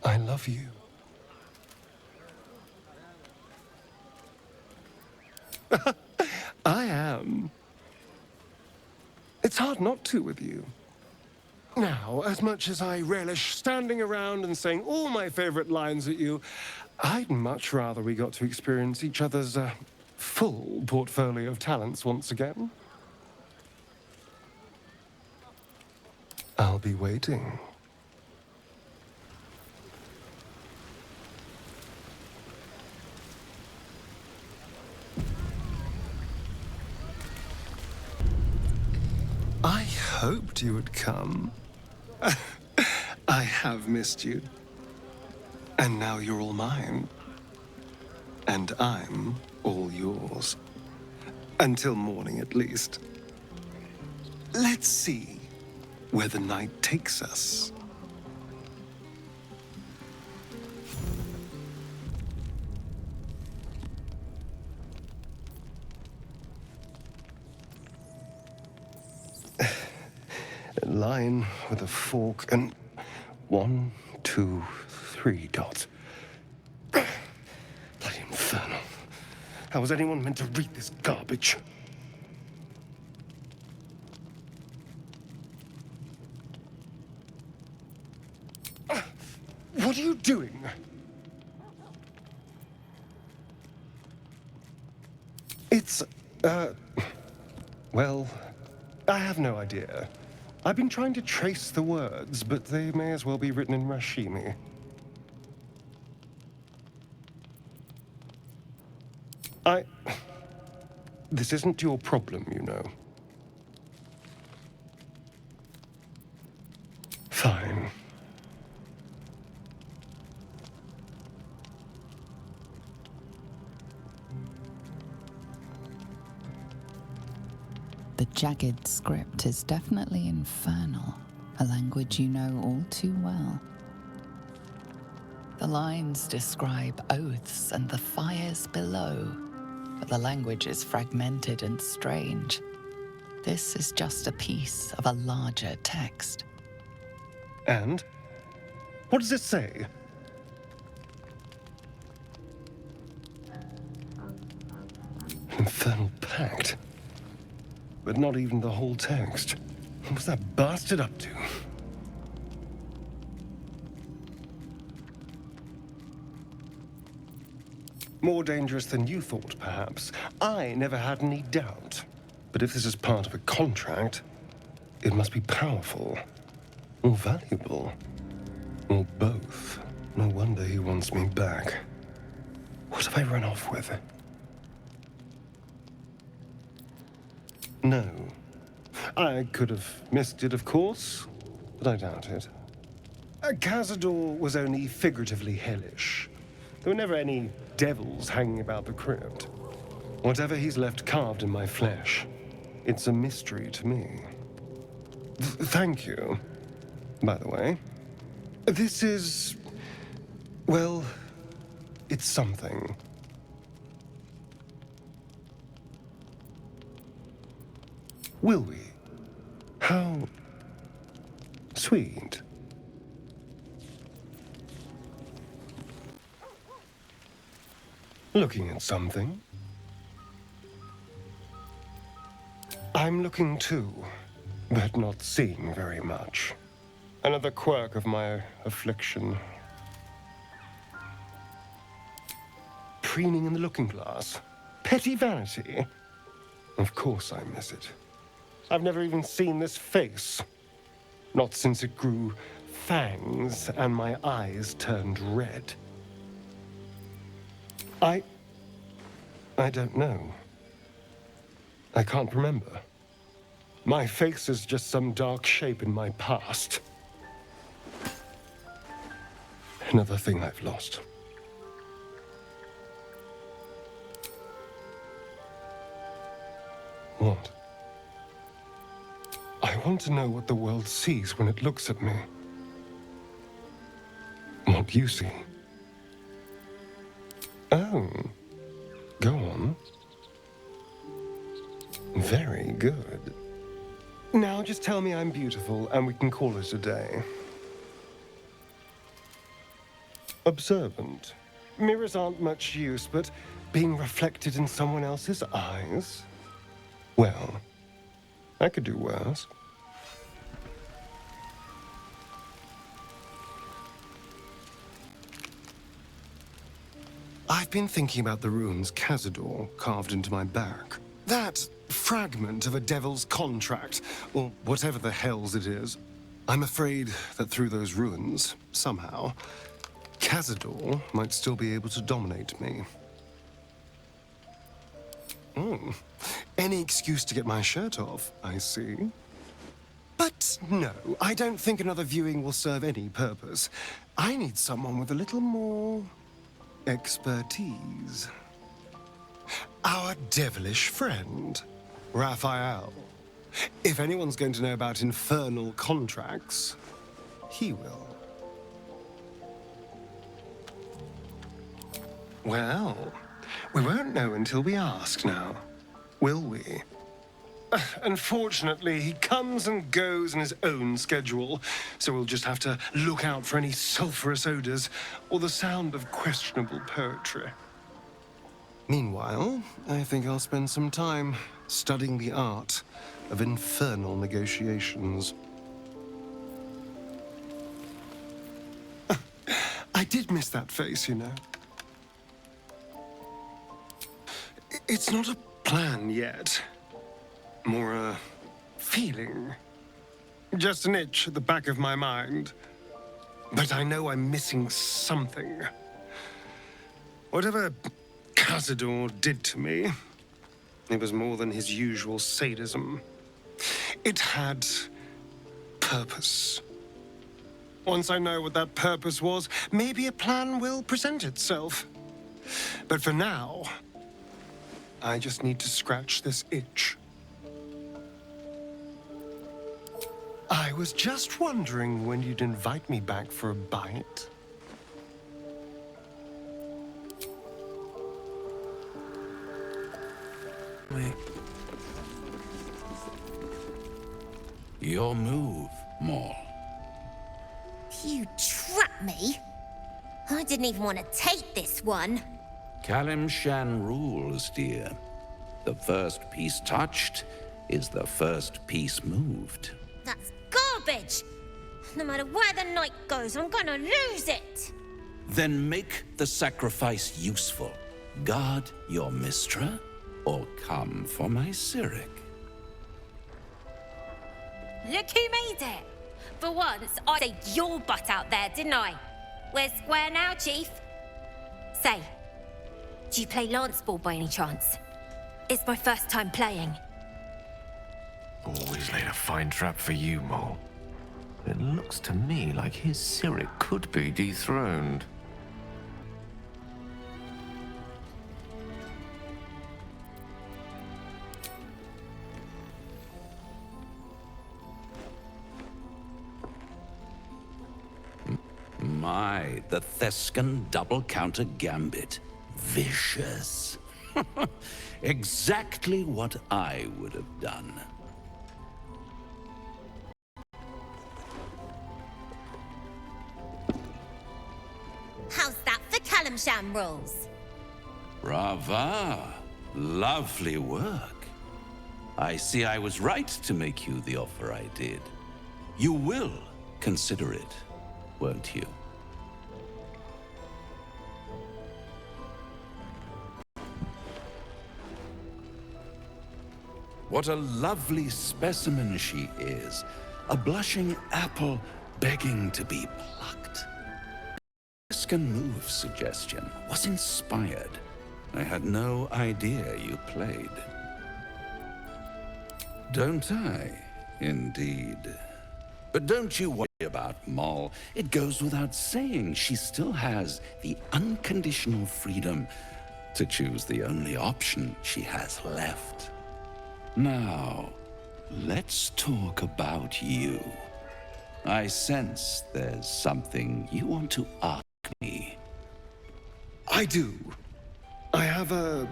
Speaker 1: I love you. I am. It's hard not to with you. Now, as much as I relish standing around and saying all my favorite lines at you, I'd much rather we got to experience each other's full portfolio of talents once again. I'll be waiting. I hoped you would come. I have missed you. And now you're all mine. And I'm all yours. Until morning, at least. Let's see where the night takes us. A line with a fork and 1, 2, 3 dots. Bloody infernal. How was anyone meant to read this garbage? What are you doing? It's, well, I have no idea. I've been trying to trace the words, but they may as well be written in Rashimi. This isn't your problem, you know. Fine.
Speaker 2: The jagged script is definitely infernal. a language you know all too well. The lines describe oaths and the fires below, but the language is fragmented and strange. This is just a piece of a larger text.
Speaker 1: And? What does it say? Infernal pact. But not even the whole text. What was that bastard up to? More dangerous than you thought, perhaps. I never had any doubt. But if this is part of a contract, it must be powerful. Or valuable. Or both. No wonder he wants me back. What have I run off with? No. I could have missed it, of course, but I doubt it. Cazador was only figuratively hellish. There were never any devils hanging about the crypt. Whatever he's left carved in my flesh, it's a mystery to me. Thank you, by the way. This is... well, it's something. Will we? How sweet. Looking at something? I'm looking too, but not seeing very much. Another quirk of my affliction. Preening in the looking glass? Petty vanity? Of course I miss it. I've never even seen this face. Not since it grew fangs and my eyes turned red. I don't know. I can't remember. My face is just some dark shape in my past. Another thing I've lost. What? I want to know what the world sees when it looks at me. What you see. Oh. Go on. Very good. Now just tell me I'm beautiful and we can call it a day. Observant. Mirrors aren't much use, but being reflected in someone else's eyes? Well, I could do worse. I've been thinking about the runes Cazador carved into my back. That fragment of a devil's contract, or whatever the hells it is. I'm afraid that through those runes, somehow, Cazador might still be able to dominate me. Any excuse to get my shirt off, I see. But no, I don't think another viewing will serve any purpose. I need someone with a little more expertise. Our devilish friend, Rafael. If anyone's going to know about infernal contracts, he will. Well, we won't know until we ask now, will we? Unfortunately, he comes and goes in his own schedule, so we'll just have to look out for any sulphurous odors or the sound of questionable poetry. Meanwhile, I think I'll spend some time studying the art of infernal negotiations. I did miss that face, you know. It's not a plan yet. More a feeling. Just an itch at the back of my mind. But I know I'm missing something. Whatever Cazador did to me, it was more than his usual sadism. It had purpose. Once I know what that purpose was, maybe a plan will present itself. But for now, I just need to scratch this itch. I was just wondering when you'd invite me back for a bite.
Speaker 3: Wait.
Speaker 9: Your move, Maul.
Speaker 10: You trapped me? I didn't even want to take this one.
Speaker 9: Kalimshan rules, dear. The first piece touched is the first piece moved.
Speaker 10: That's garbage! No matter where the night goes, I'm gonna lose it!
Speaker 9: Then make the sacrifice useful. Guard your Mistra, or come for my Cyric.
Speaker 10: Look who made it! For once, I saved your butt out there, didn't I? We're square now, Chief. Say, do you play lance ball by any chance? It's my first time playing.
Speaker 7: Always laid a fine trap for you, Mole. It looks to me like his Cyric could be dethroned.
Speaker 9: My, the Thescan double counter gambit. Vicious. Exactly what I would have done.
Speaker 10: How's that for Kalimshan rules?
Speaker 9: Brava. Lovely work. I see I was right to make you the offer I did. You will consider it, won't you? What a lovely specimen she is. A blushing apple begging to be plucked. Thescan move suggestion was inspired. I had no idea you played. Don't I? Indeed. But don't you worry about Moll. It goes without saying she still has the unconditional freedom to choose the only option she has left. Now, let's talk about you. I sense there's something you want to ask me.
Speaker 1: I do. I have a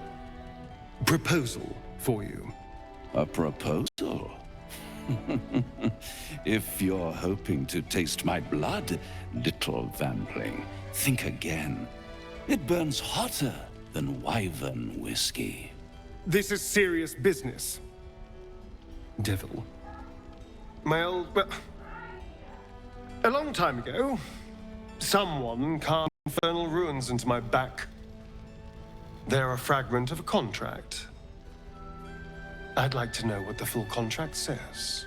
Speaker 1: proposal for you.
Speaker 9: A proposal? If you're hoping to taste my blood, little vampling, think again. It burns hotter than wyvern whiskey.
Speaker 1: This is serious business. Devil. Well, a long time ago, someone carved infernal runes into my back. They're a fragment of a contract. I'd like to know what the full contract says.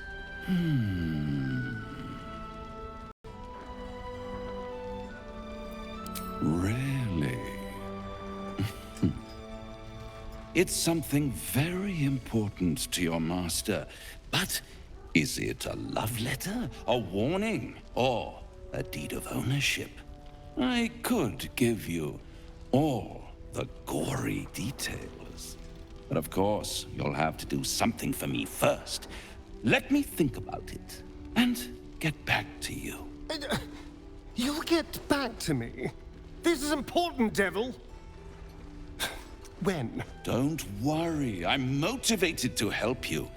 Speaker 9: Really? It's something very important to your master. But is it a love letter, a warning, or a deed of ownership? I could give you all the gory details. But of course, you'll have to do something for me first. Let me think about it and get back to you.
Speaker 1: You'll get back to me. This is important, Devil. When?
Speaker 9: Don't worry, I'm motivated to help you.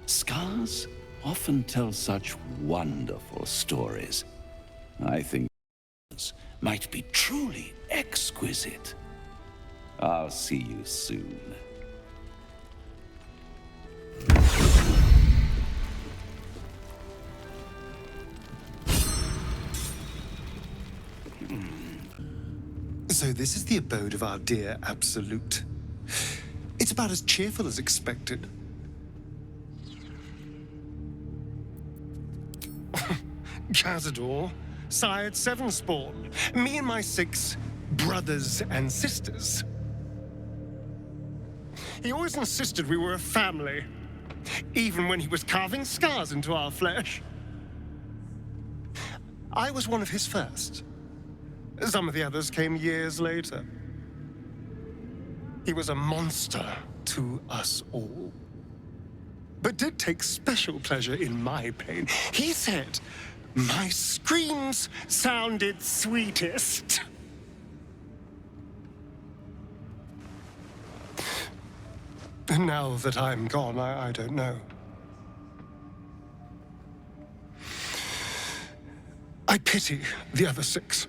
Speaker 9: Scars often tell such wonderful stories. I think yours might be truly exquisite. I'll see you soon.
Speaker 1: So this is the abode of our dear Absolute. It's about as cheerful as expected. Cazador sired 7 spawn. Me and my 6 brothers and sisters. He always insisted we were a family, even when he was carving scars into our flesh. I was one of his first. Some of the others came years later. He was a monster to us all. but did take special pleasure in my pain. He said my screams sounded sweetest. And now that I'm gone, I don't know. I pity the other 6.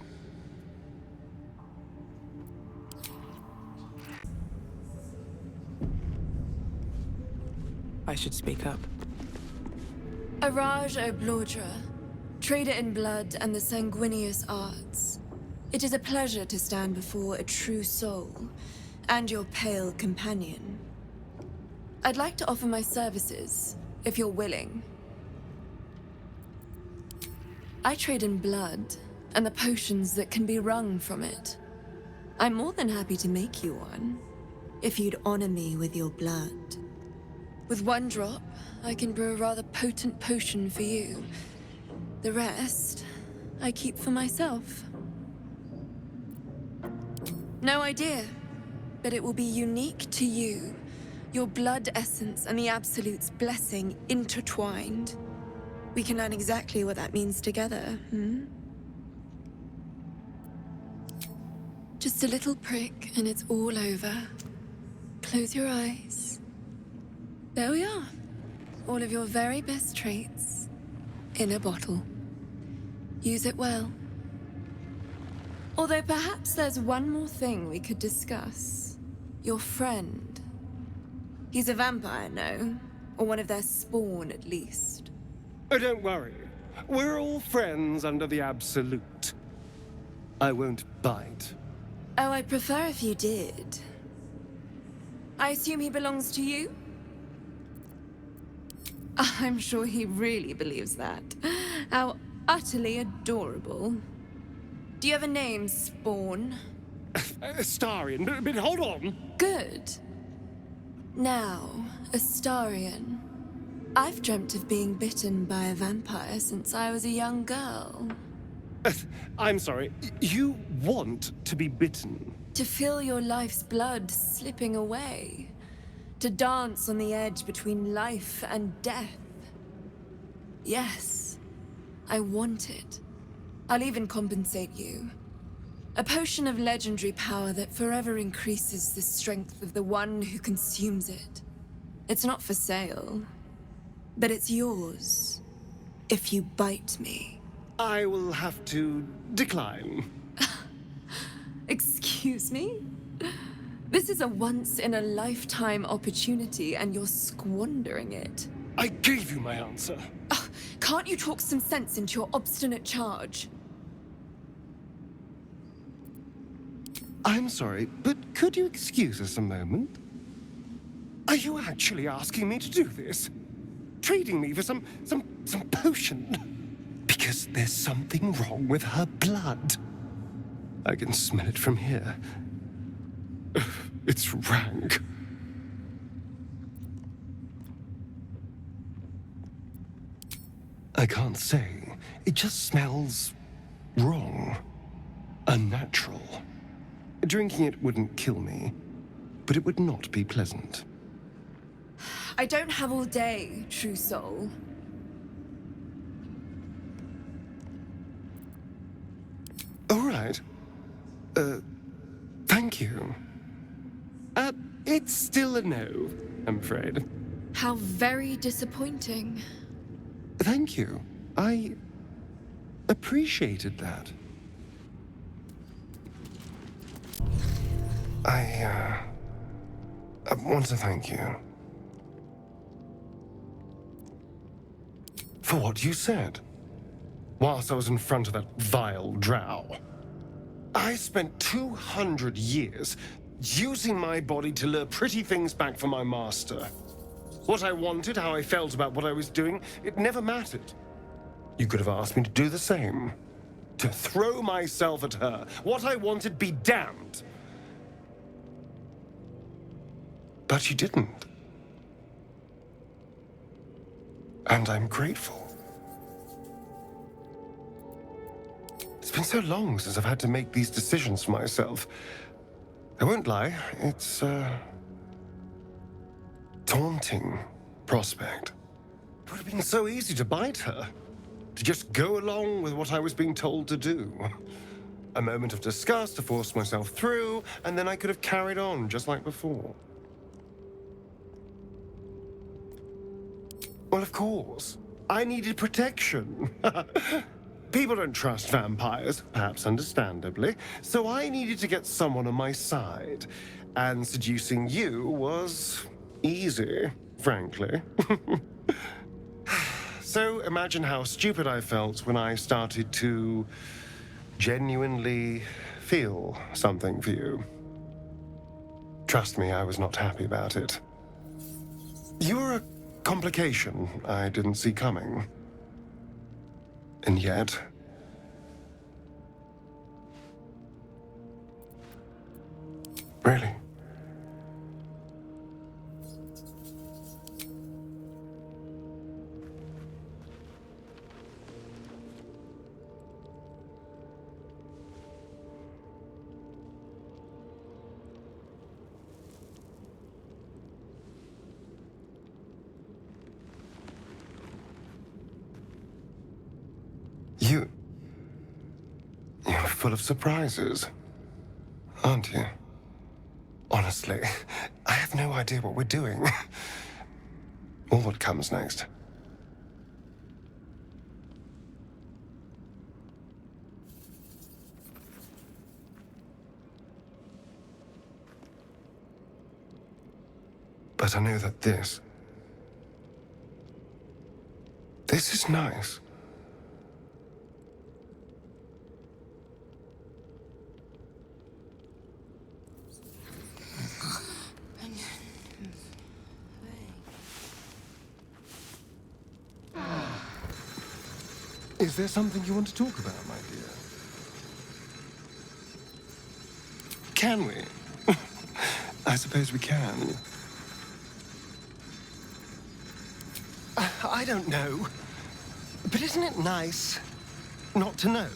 Speaker 3: I should speak up.
Speaker 11: Araj Oblodra, trader in blood and the sanguineous arts. It is a pleasure to stand before a true soul, and your pale companion. I'd like to offer my services, if you're willing. I trade in blood, and the potions that can be wrung from it. I'm more than happy to make you one, if you'd honor me with your blood. With 1 drop, I can brew a rather potent potion for you. The rest, I keep for myself. No idea, but it will be unique to you. Your blood essence and the Absolute's blessing intertwined. We can learn exactly what that means together, Just a little prick and it's all over. Close your eyes. There we are. All of your very best traits in a bottle. Use it well. Although perhaps there's one more thing we could discuss. Your friend. He's a vampire, no? Or one of their spawn, at least.
Speaker 1: Oh, don't worry. We're all friends under the Absolute. I won't bite.
Speaker 11: Oh, I'd prefer if you did. I assume he belongs to you? I'm sure he really believes that. How utterly adorable. Do you have a name, Spawn?
Speaker 1: Astarion, but hold on.
Speaker 11: Good. Now, Astarion. I've dreamt of being bitten by a vampire since I was a young girl.
Speaker 1: I'm sorry, you want to be bitten?
Speaker 11: To feel your life's blood slipping away. To dance on the edge between life and death. Yes, I want it. I'll even compensate you. A potion of legendary power that forever increases the strength of the one who consumes it. It's not for sale, but it's yours if you bite me.
Speaker 1: I will have to decline.
Speaker 11: Excuse me? This is a once-in-a-lifetime opportunity, and you're squandering it.
Speaker 1: I gave you my answer.
Speaker 11: Can't you talk some sense into your obstinate charge?
Speaker 1: I'm sorry, but could you excuse us a moment? Are you actually asking me to do this? Trading me for some potion? Because there's something wrong with her blood. I can smell it from here. It's rank. I can't say. It just smells wrong. Unnatural. Drinking it wouldn't kill me, but it would not be pleasant.
Speaker 11: I don't have all day, true soul.
Speaker 1: All right. Thank you. It's still a no, I'm afraid.
Speaker 11: How very disappointing.
Speaker 1: Thank you. I appreciated that. I want to thank you for what you said whilst I was in front of that vile drow. I spent 200 years using my body to lure pretty things back for my master. What I wanted, how I felt about what I was doing, it never mattered. You could have asked me to do the same. To throw myself at her. What I wanted, be damned. But you didn't. And I'm grateful. It's been so long since I've had to make these decisions for myself. I won't lie, it's a daunting prospect. It would have been so easy to bite her. To just go along with what I was being told to do. A moment of disgust to force myself through, and then I could have carried on just like before. Well, of course. I needed protection. People don't trust vampires, perhaps understandably, so I needed to get someone on my side. And seducing you was easy, frankly. So imagine how stupid I felt when I started to genuinely feel something for you. Trust me, I was not happy about it. You were a complication I didn't see coming. And yet... Really? You're full of surprises, aren't you? Honestly, I have no idea what we're doing. Or what comes next. But I know that this is nice. Is there something you want to talk about, my dear? Can we? I suppose we can. I don't know. But isn't it nice not to know?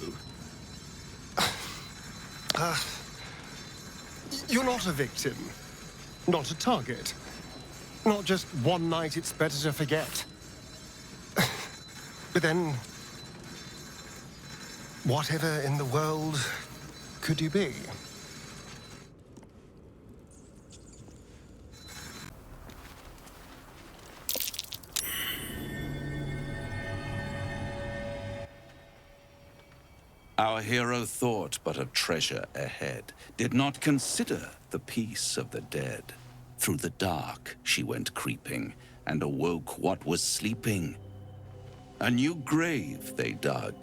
Speaker 1: You're not a victim. Not a target. Not just one night it's better to forget. But then... whatever in the world could you be?
Speaker 9: Our hero thought but of treasure ahead, did not consider the peace of the dead. Through the dark she went creeping, and awoke what was sleeping. A new grave they dug,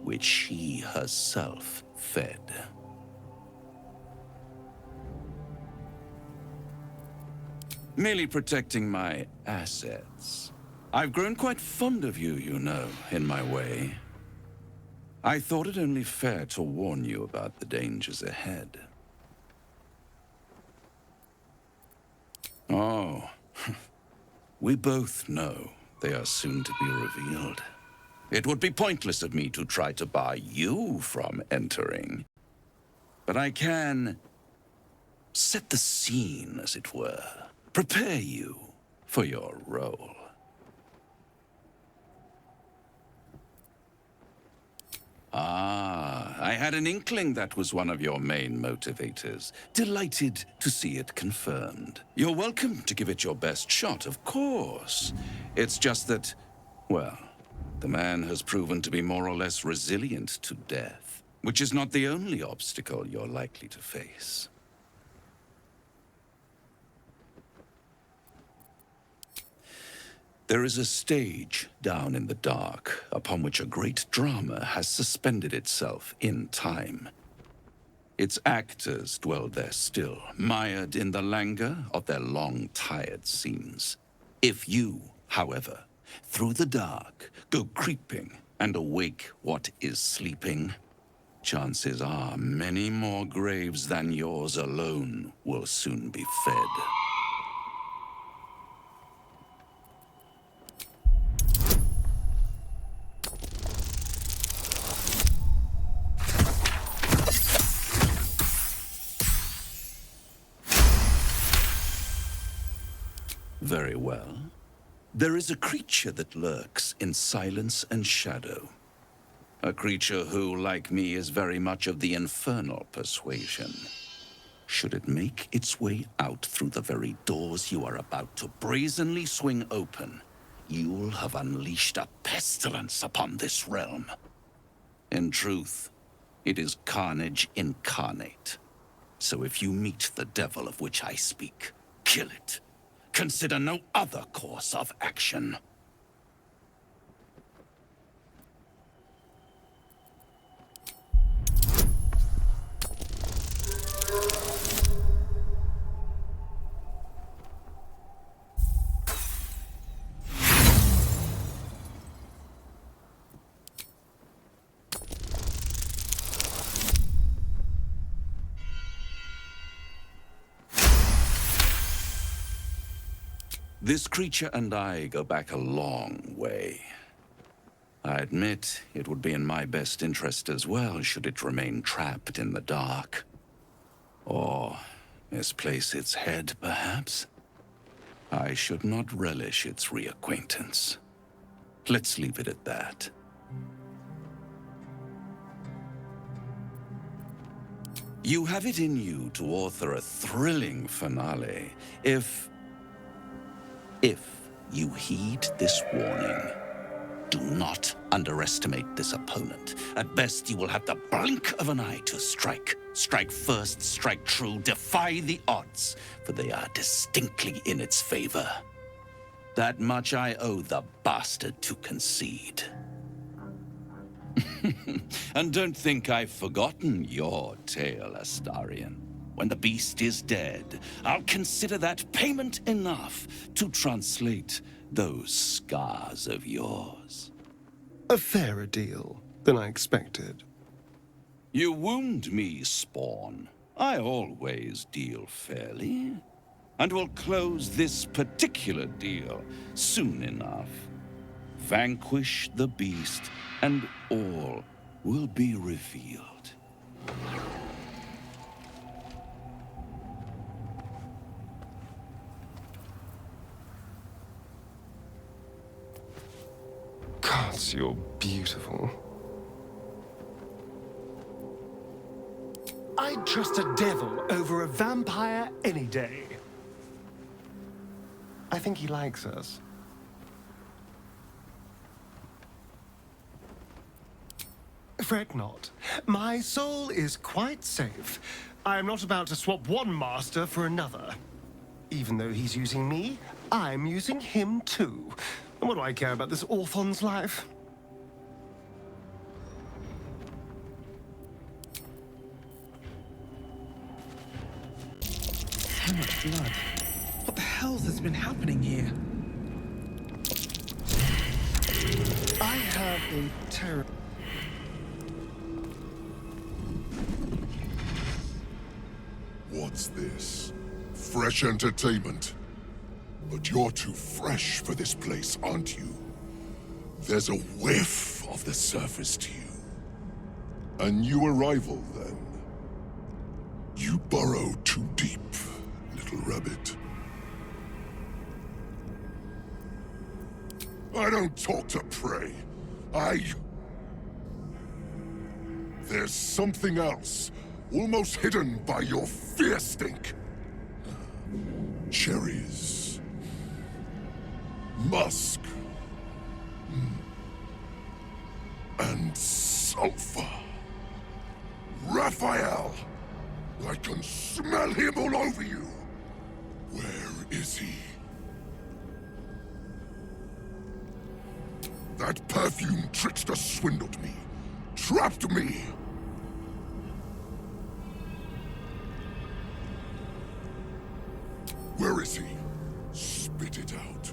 Speaker 9: which she herself fed. Merely protecting my assets. I've grown quite fond of you, you know, in my way. I thought it only fair to warn you about the dangers ahead. Oh, we both know they are soon to be revealed. It would be pointless of me to try to bar you from entering. But I can set the scene, as it were. Prepare you for your role. Ah, I had an inkling that was one of your main motivators. Delighted to see it confirmed. You're welcome to give it your best shot, of course. It's just that, well, the man has proven to be more or less resilient to death, which is not the only obstacle you're likely to face. There is a stage down in the dark upon which a great drama has suspended itself in time. Its actors dwell there still, mired in the languor of their long, tired scenes. If you, however, through the dark, go creeping and awake what is sleeping, chances are many more graves than yours alone will soon be fed. Very well. There is a creature that lurks in silence and shadow. A creature who, like me, is very much of the infernal persuasion. Should it make its way out through the very doors you are about to brazenly swing open, you'll have unleashed a pestilence upon this realm. In truth, it is carnage incarnate. So if you meet the devil of which I speak, kill it. Consider no other course of action. This creature and I go back a long way. I admit it would be in my best interest as well should it remain trapped in the dark. Or misplace its head, perhaps? I should not relish its reacquaintance. Let's leave it at that. You have it in you to author a thrilling finale if you heed this warning. Do not underestimate this opponent. At best, you will have the blink of an eye to strike. Strike first, strike true, defy the odds, for they are distinctly in its favor. That much I owe the bastard to concede. And don't think I've forgotten your tale, Astarion. When the beast is dead, I'll consider that payment enough to translate those scars of yours.
Speaker 1: A fairer deal than I expected.
Speaker 9: You wound me, Spawn. I always deal fairly. And will close this particular deal soon enough. Vanquish the beast, and all will be revealed.
Speaker 1: Gods, you're beautiful. I'd trust a devil over a vampire any day. I think he likes us. Fret not. My soul is quite safe. I am not about to swap one master for another. Even though he's using me, I'm using him too. And what do I care about this orphan's life?
Speaker 3: So much blood. What the hell has been happening here?
Speaker 1: I have a terror.
Speaker 12: What's this? Fresh entertainment? But you're too fresh for this place, aren't you? There's a whiff of the surface to you. A new arrival, then. You burrow too deep, little rabbit. I don't talk to prey. There's something else, almost hidden by your fear stink. Cherries. Musk. And sulfur. Rafael! I can smell him all over you! Where is he? That perfume trickster swindled me. Trapped me! Where is he? Spit it out.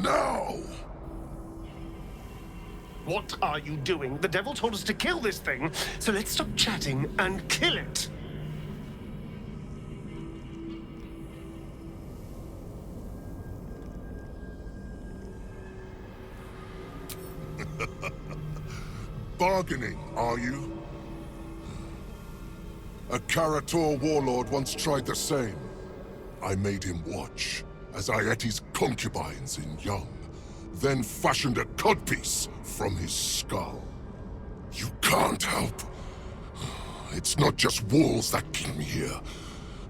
Speaker 12: Now!
Speaker 1: What are you doing? The devil told us to kill this thing, so let's stop chatting and kill it!
Speaker 12: Bargaining, are you? A Karator warlord once tried the same. I made him watch, as I ate his concubines in young, then fashioned a codpiece from his skull. You can't help. It's not just walls that keep me here.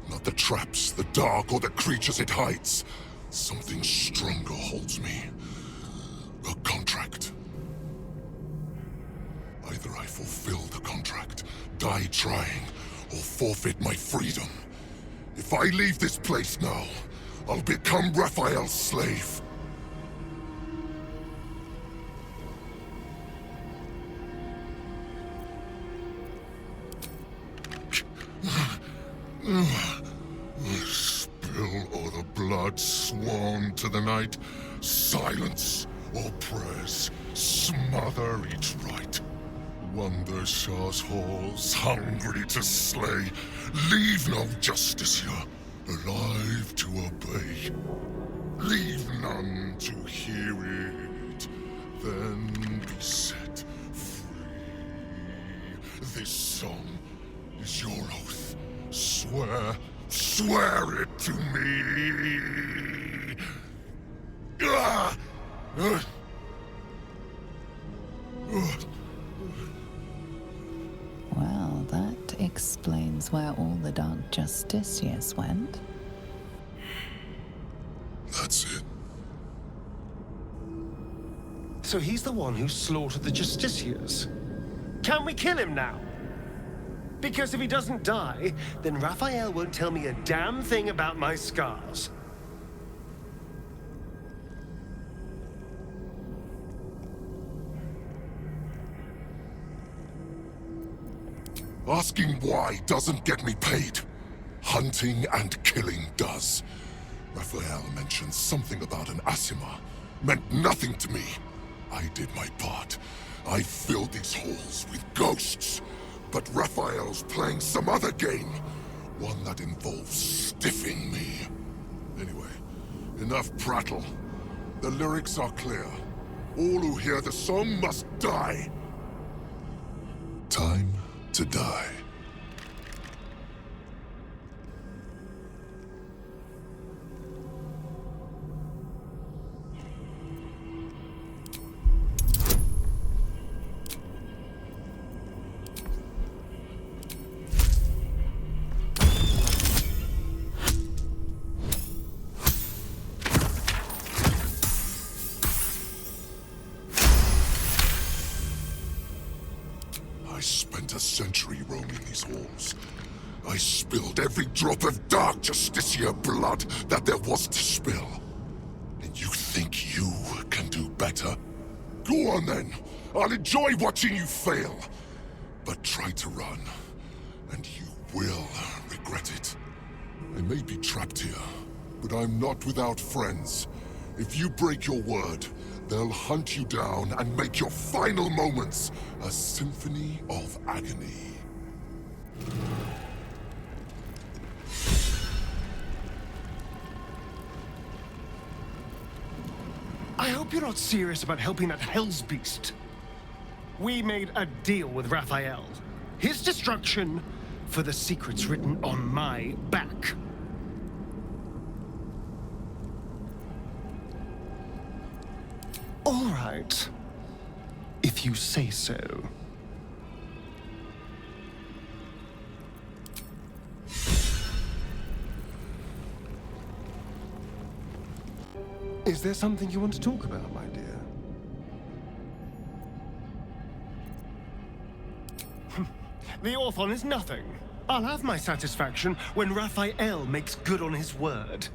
Speaker 12: Not the traps, the dark, or the creatures it hides. Something stronger holds me. A contract. Either I fulfill the contract, die trying, or forfeit my freedom. If I leave this place now, I'll become Rafael's slave. Spill all the blood sworn to the night. Silence all prayers. Smother each rite. Wander Shah's halls, hungry to slay. Leave no justice here, alive to obey. Leave none to hear it, then be set free. This song is your oath. Swear it to me. Ah!
Speaker 2: Well, that explains where all the Dark Justiciars went.
Speaker 12: That's it.
Speaker 1: So he's the one who slaughtered the Justiciars. Can we kill him now? Because if he doesn't die, then Rafael won't tell me a damn thing about my scars.
Speaker 12: Asking why doesn't get me paid. Hunting and killing does. Rafael mentioned something about an Asima. Meant nothing to me. I did my part. I filled these halls with ghosts. But Rafael's playing some other game. One that involves stiffing me. Anyway, enough prattle. The lyrics are clear. All who hear the song must die. Time to die. A century roaming these halls. I spilled every drop of Dark Justiciar blood that there was to spill. And you think you can do better? Go on then. I'll enjoy watching you fail. But try to run, and you will regret it. I may be trapped here, but I'm not without friends. If you break your word, they'll hunt you down and make your final moments a symphony of agony.
Speaker 1: I hope you're not serious about helping that Hell's Beast. We made a deal with Rafael. His destruction for the secrets written on my back. All right. If you say so. Is there something you want to talk about, my dear? The Orthon is nothing. I'll have my satisfaction when Rafael makes good on his word.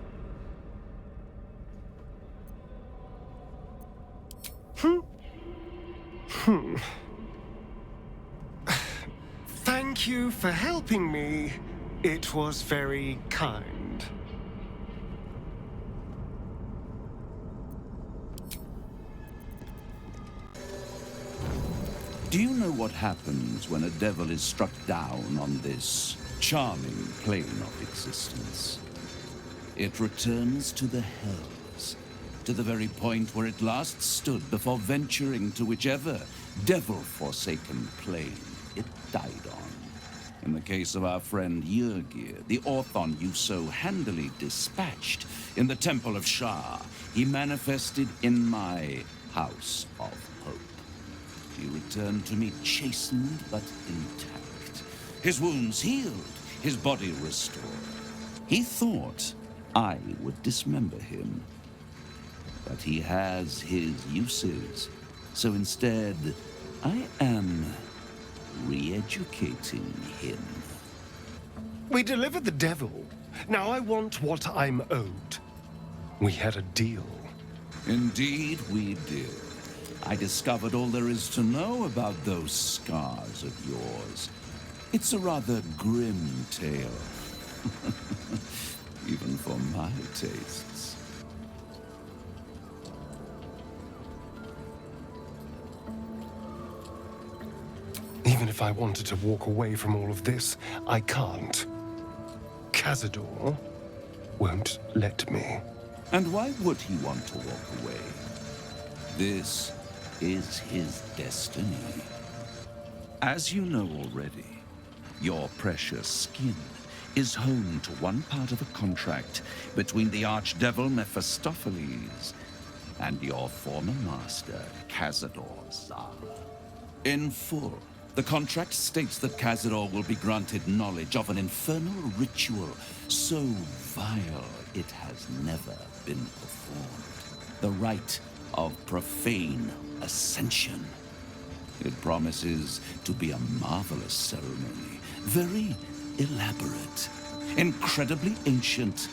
Speaker 1: Thank you for helping me. It was very kind.
Speaker 9: Do you know what happens when a devil is struck down on this charming plane of existence? It returns to the hells, to the very point where it last stood before venturing to whichever devil-forsaken plane it died on. In the case of our friend Yrgir, the Orthon you so handily dispatched in the Temple of Shar, he manifested in my House of Hope. He returned to me chastened but intact. His wounds healed, his body restored. He thought I would dismember him. But he has his uses, so instead, I am re-educating him.
Speaker 1: We delivered the devil. Now I want what I'm owed. We had a deal.
Speaker 9: Indeed we did. I discovered all there is to know about those scars of yours. It's a rather grim tale. Even for my tastes.
Speaker 1: Even if I wanted to walk away from all of this, I can't. Cazador won't let me.
Speaker 9: And why would he want to walk away? This is his destiny. As you know already, your precious skin is home to one part of a contract between the archdevil Mephistopheles and your former master, Cazador Zar. In full, the contract states that Cazador will be granted knowledge of an infernal ritual so vile it has never been performed. The rite of profane ascension. It promises to be a marvelous ceremony, very elaborate, incredibly ancient,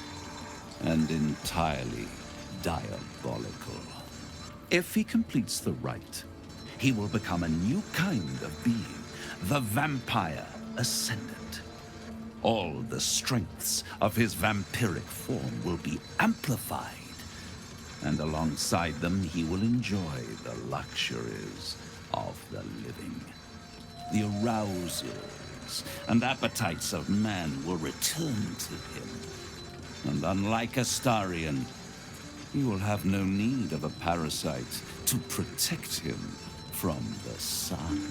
Speaker 9: and entirely diabolical. If he completes the rite, he will become a new kind of being, the Vampire Ascendant. All the strengths of his vampiric form will be amplified, and alongside them he will enjoy the luxuries of the living. The arousals and appetites of man will return to him. And unlike Astarion, he will have no need of a parasite to protect him from the sun.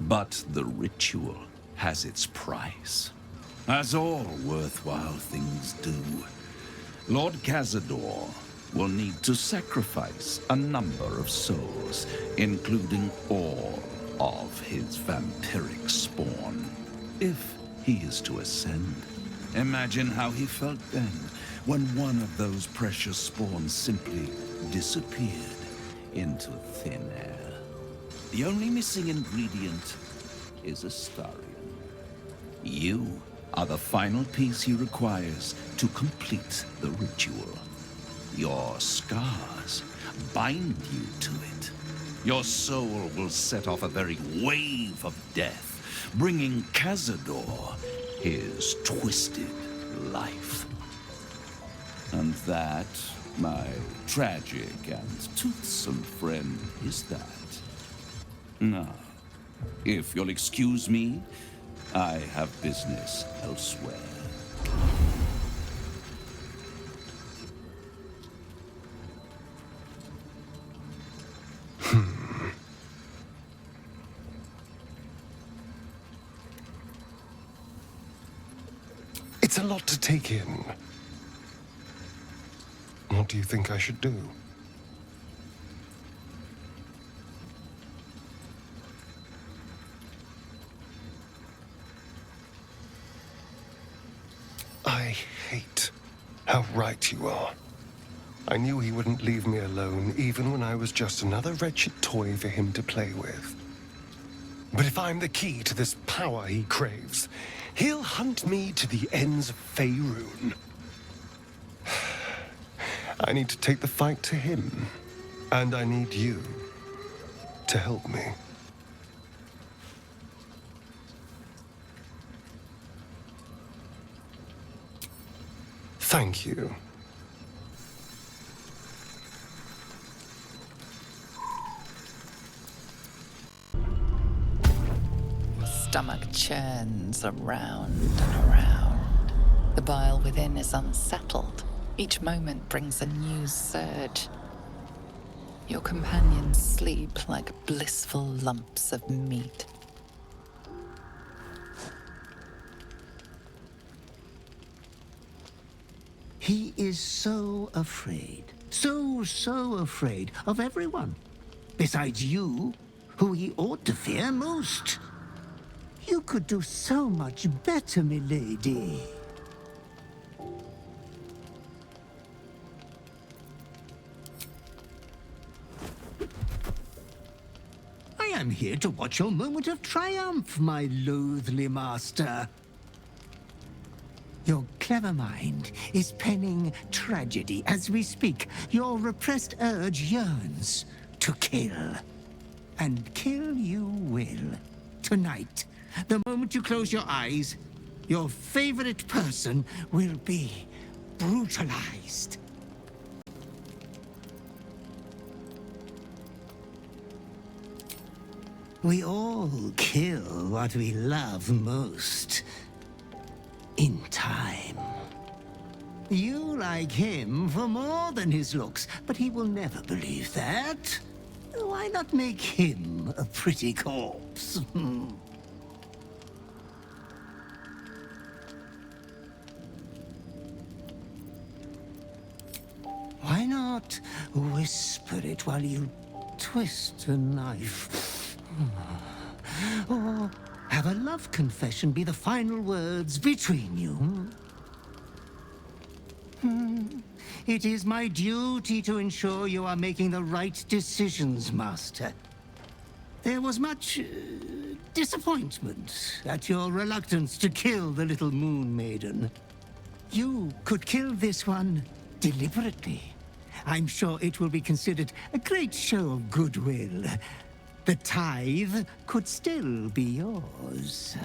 Speaker 9: But the ritual has its price, as all worthwhile things do. Lord Cazador will need to sacrifice a number of souls, including all of his vampiric spawn, if he is to ascend. Imagine how he felt then, when one of those precious spawns simply disappeared into thin air. The only missing ingredient is Astarion. You are the final piece he requires to complete the ritual. Your scars bind you to it. Your soul will set off a very wave of death, bringing Cazador his twisted life. And that, my tragic and toothsome friend, is that. Now, if you'll excuse me, I have business elsewhere.
Speaker 1: It's a lot to take in. What do you think I should do? I hate how right you are. I knew he wouldn't leave me alone, even when I was just another wretched toy for him to play with. But if I'm the key to this power he craves, he'll hunt me to the ends of Faerun. I need to take the fight to him, and I need you to help me. Thank you.
Speaker 2: Your stomach churns around and around. The bile within is unsettled. Each moment brings a new surge. Your companions sleep like blissful lumps of meat.
Speaker 6: He is so afraid, so afraid of everyone. Besides you, who he ought to fear most. You could do so much better, milady. I am here to watch your moment of triumph, my loathly master. Your clever mind is penning tragedy as we speak. Your repressed urge yearns to kill. And kill you will. Tonight, the moment you close your eyes, your favorite person will be brutalized. We all kill what we love most. In time. You like him for more than his looks, but he will never believe that. Why not make him a pretty corpse? Why not whisper it while you twist a knife? Or have a love confession be the final words between you? It is my duty to ensure you are making the right decisions, Master. There was much disappointment at your reluctance to kill the little moon maiden. You could kill this one deliberately. I'm sure it will be considered a great show of goodwill. The tithe could still be yours.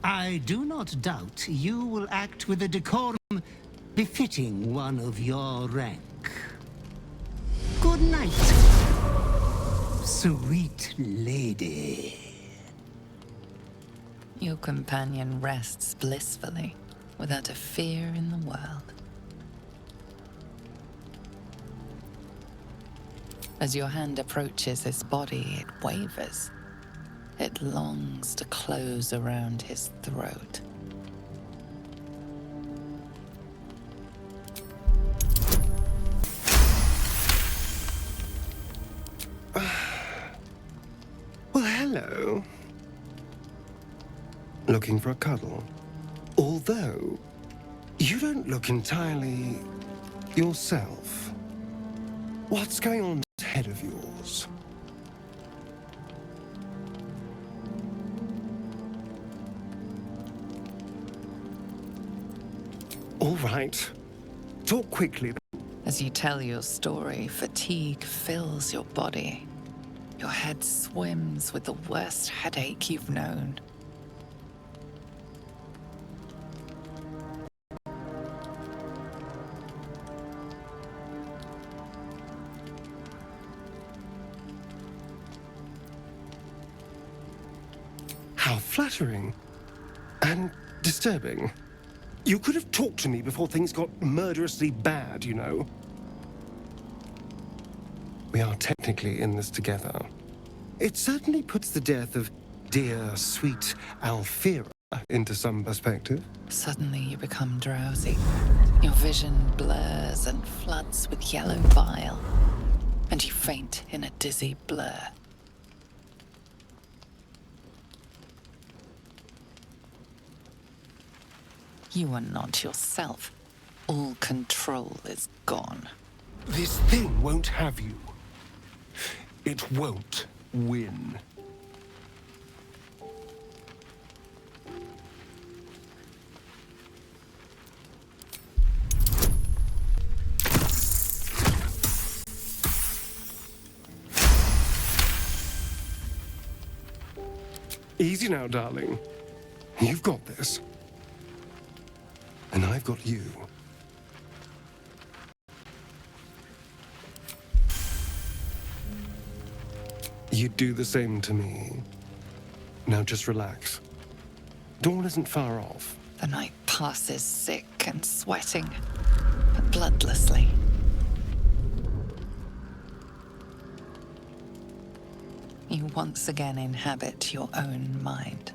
Speaker 6: I do not doubt you will act with a decorum befitting one of your rank. Good night, sweet lady.
Speaker 2: Your companion rests blissfully, without a fear in the world. As your hand approaches his body, it wavers. It longs to close around his throat.
Speaker 1: Well, hello. Looking for a cuddle? Although, you don't look entirely yourself. What's going on in this head of yours? All right. Talk quickly.
Speaker 2: As you tell your story, fatigue fills your body. Your head swims with the worst headache you've known.
Speaker 1: How flattering. And disturbing. You could have talked to me before things got murderously bad, you know. We are technically in this together. It certainly puts the death of dear, sweet Alfira into some perspective.
Speaker 2: Suddenly you become drowsy. Your vision blurs and floods with yellow bile, and you faint in a dizzy blur. You are not yourself. All control is gone.
Speaker 1: This thing won't have you. It won't win. Easy now, darling. You've got this. And I've got you. You'd do the same to me. Now just relax. Dawn isn't far off.
Speaker 2: The night passes sick and sweating, but bloodlessly. You once again inhabit your own mind.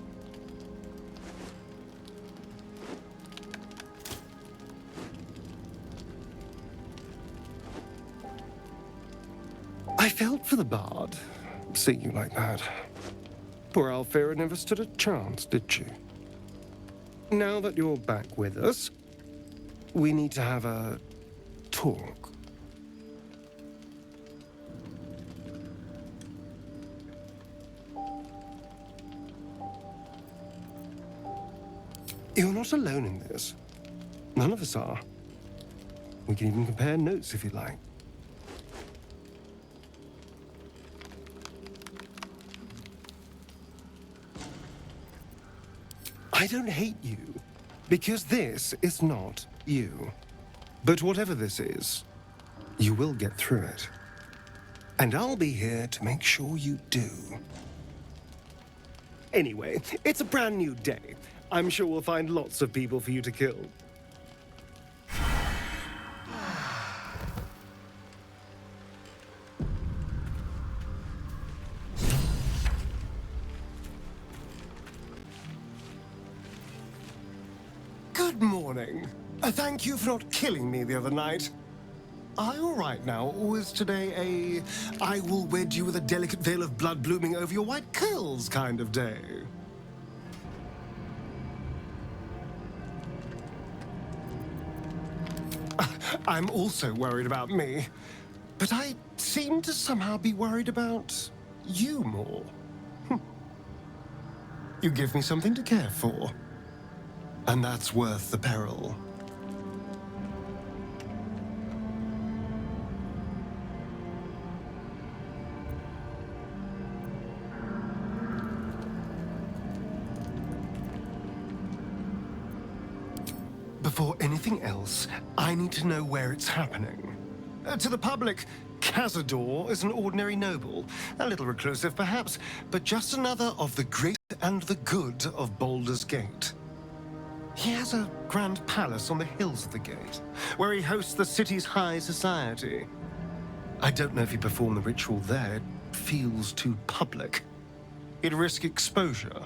Speaker 1: felt for the bard, seeing you like that. Poor Alfera never stood a chance, did she? Now that you're back with us, we need to have a talk. You're not alone in this. None of us are. We can even compare notes if you like. I don't hate you, because this is not you. But whatever this is, you will get through it. And I'll be here to make sure you do. Anyway, it's a brand new day. I'm sure we'll find lots of people for you to kill. Good morning. Thank you for not killing me the other night. Are you all right now, or is today a I will wed you with a delicate veil of blood blooming over your white curls kind of day? I'm also worried about me, but I seem to somehow be worried about you more. You give me something to care for, and that's worth the peril. Before anything else, I need to know where it's happening. To the public, Cazador is an ordinary noble. A little reclusive, perhaps, but just another of the great and the good of Baldur's Gate. He has a grand palace on the hills of the gate, where he hosts the city's high society. I don't know if he performed the ritual there. It feels too public. It'd risk exposure.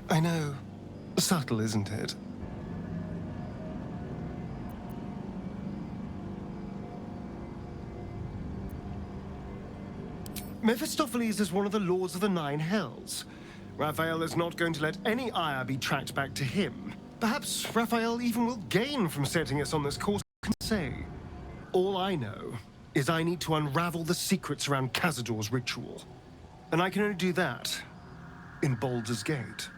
Speaker 1: I know. Subtle, isn't it? Mephistopheles is one of the lords of the Nine Hells. Rafael is not going to let any ire be tracked back to him. Perhaps Rafael even will gain from setting us on this course. I can say. All I know is I need to unravel the secrets around Cazador's ritual. And I can only do that in Baldur's Gate.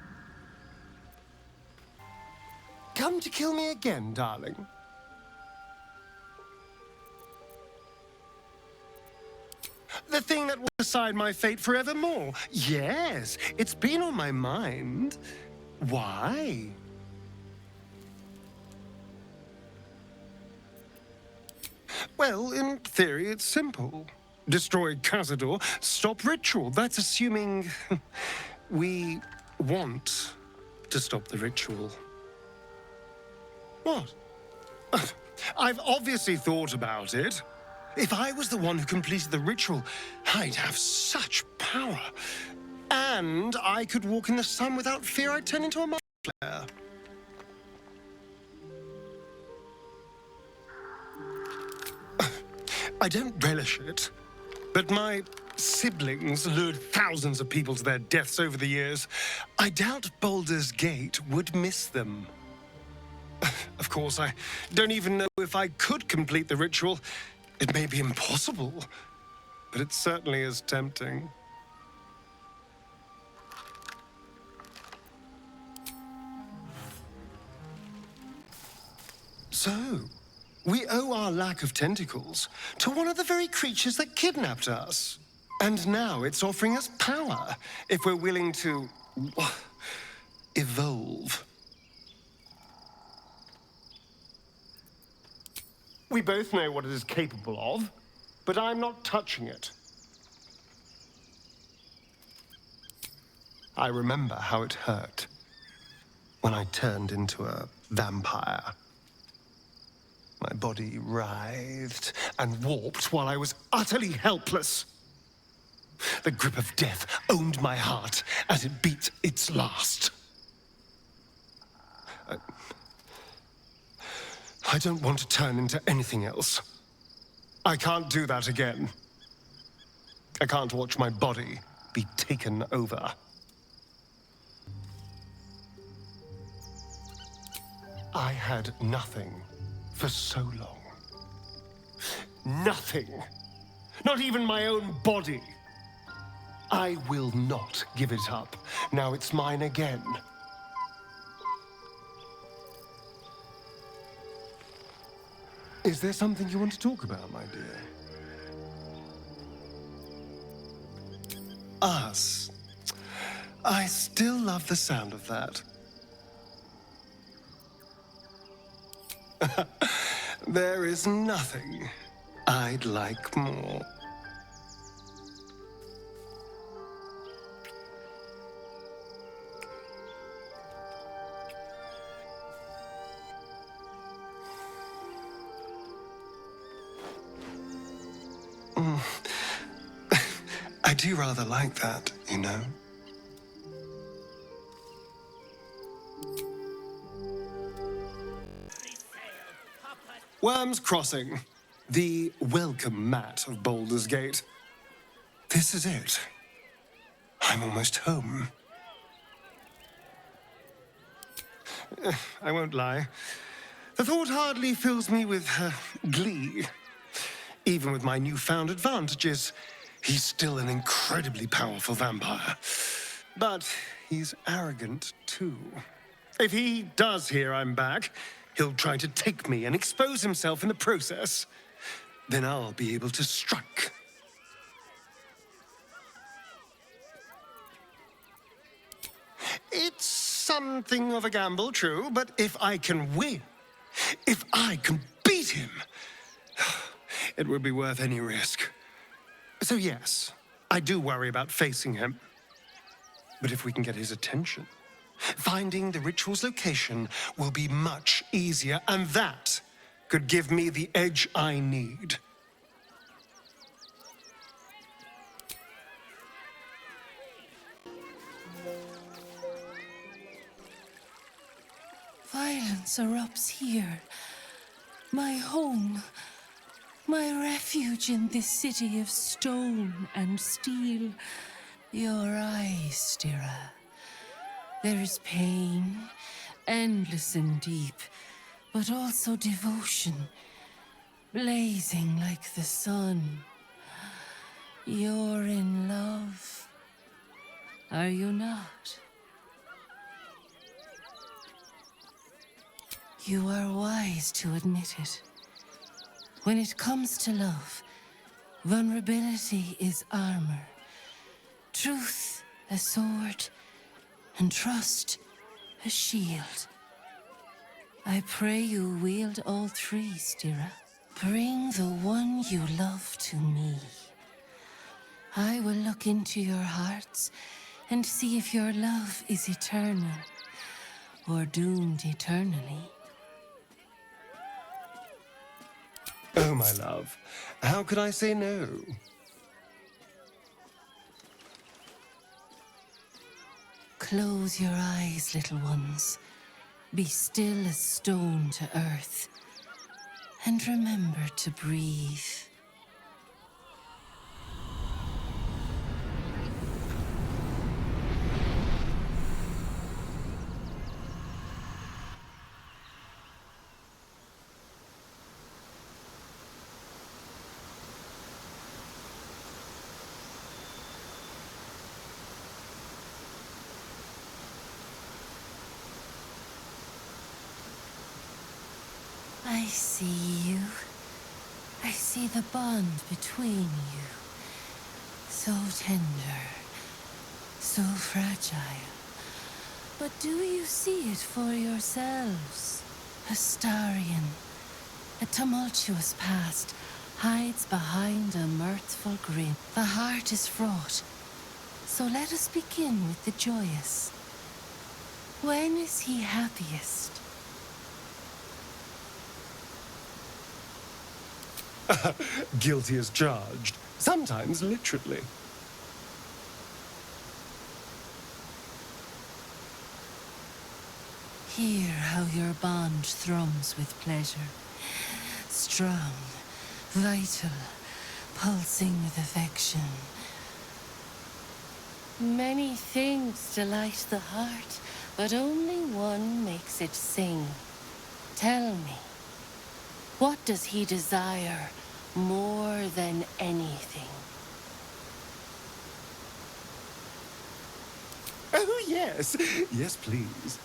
Speaker 1: Come to kill me again, darling. The thing that will decide my fate forevermore. Yes, it's been on my mind. Why? Well, in theory, it's simple. Destroy Cazador, stop ritual. That's assuming we want to stop the ritual. What? I've obviously thought about it. If I was the one who completed the ritual, I'd have such power. And I could walk in the sun without fear I'd turn into a mind flayer. I don't relish it, but my siblings lured thousands of people to their deaths over the years. I doubt Baldur's Gate would miss them. Of course, I don't even know if I could complete the ritual. It may be impossible, but it certainly is tempting. So, we owe our lack of tentacles to one of the very creatures that kidnapped us. And now it's offering us power if we're willing to evolve. We both know what it is capable of, but I'm not touching it. I remember how it hurt when I turned into a vampire. My body writhed and warped while I was utterly helpless. The grip of death owned my heart as it beat its last. I don't want to turn into anything else. I can't do that again. I can't watch my body be taken over. I had nothing for so long. Nothing. Not even my own body. I will not give it up. Now it's mine again. Is there something you want to talk about, my dear? Us. I still love the sound of that. There is nothing I'd like more. I do rather like that, you know? Worm's Crossing, the welcome mat of Baldur's Gate. This is it. I'm almost home. I won't lie. The thought hardly fills me with glee. Even with my newfound advantages, he's still an incredibly powerful vampire. But he's arrogant, too. If he does hear I'm back, he'll try to take me and expose himself in the process. Then I'll be able to strike. It's something of a gamble, true, but if I can win, if I can beat him, it would be worth any risk. So yes, I do worry about facing him. But if we can get his attention, finding the ritual's location will be much easier, and that could give me the edge I need.
Speaker 13: Violence erupts here. My home. My refuge in this city of stone and steel. Your eyes, Stira. There is pain, endless and deep, but also devotion, blazing like the sun. You're in love, are you not? You are wise to admit it. When it comes to love, vulnerability is armor, truth a sword, and trust a shield. I pray you wield all three, Stira. Bring the one you love to me. I will look into your hearts and see if your love is eternal or doomed eternally.
Speaker 1: Oh, my love, how could I say no?
Speaker 13: Close your eyes, little ones. Be still as stone to earth. And remember to breathe. I see you. I see the bond between you. So tender, so fragile. But do you see it for yourselves? Astarion, a tumultuous past, hides behind a mirthful grin. The heart is fraught, so let us begin with the joyous. When is he happiest?
Speaker 1: Guilty as charged, sometimes literally.
Speaker 13: Hear how your bond thrums with pleasure. Strong, vital, pulsing with affection. Many things delight the heart, but only one makes it sing. Tell me, what does he desire more than anything?
Speaker 1: Oh, yes. Yes, please.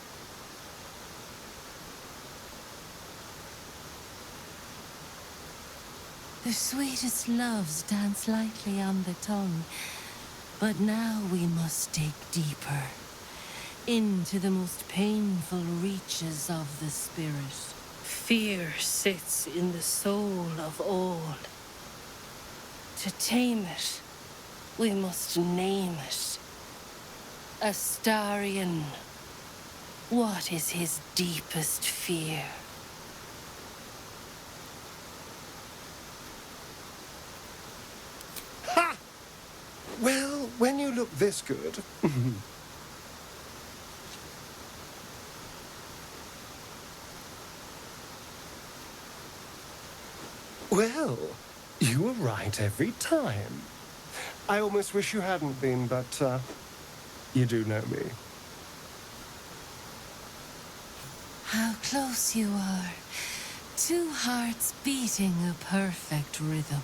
Speaker 13: The sweetest loves dance lightly on the tongue, but now we must dig deeper, into the most painful reaches of the spirit. Fear sits in the soul of all. To tame it, we must name it. Astarion, what is his deepest fear?
Speaker 1: Ha! Well, when you look this good... Well, you were right every time. I almost wish you hadn't been, but, you do know me.
Speaker 13: How close you are. Two hearts beating a perfect rhythm.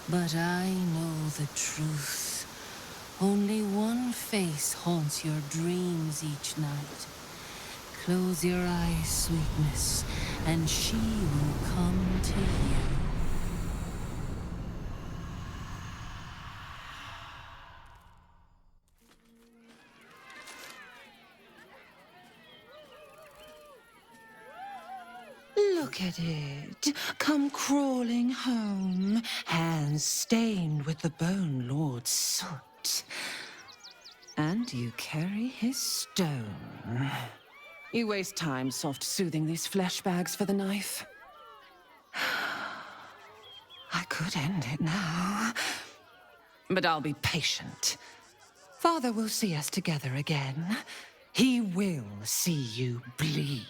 Speaker 13: But I know the truth. Only one face haunts your dreams each night. Close your eyes, sweetness, and she will come to you.
Speaker 14: Look at it, come crawling home, hands stained with the Bone Lord's soot. And you carry his stone. You waste time soft-soothing these flesh bags for the knife. I could end it now, but I'll be patient. Father will see us together again. He will see you bleed.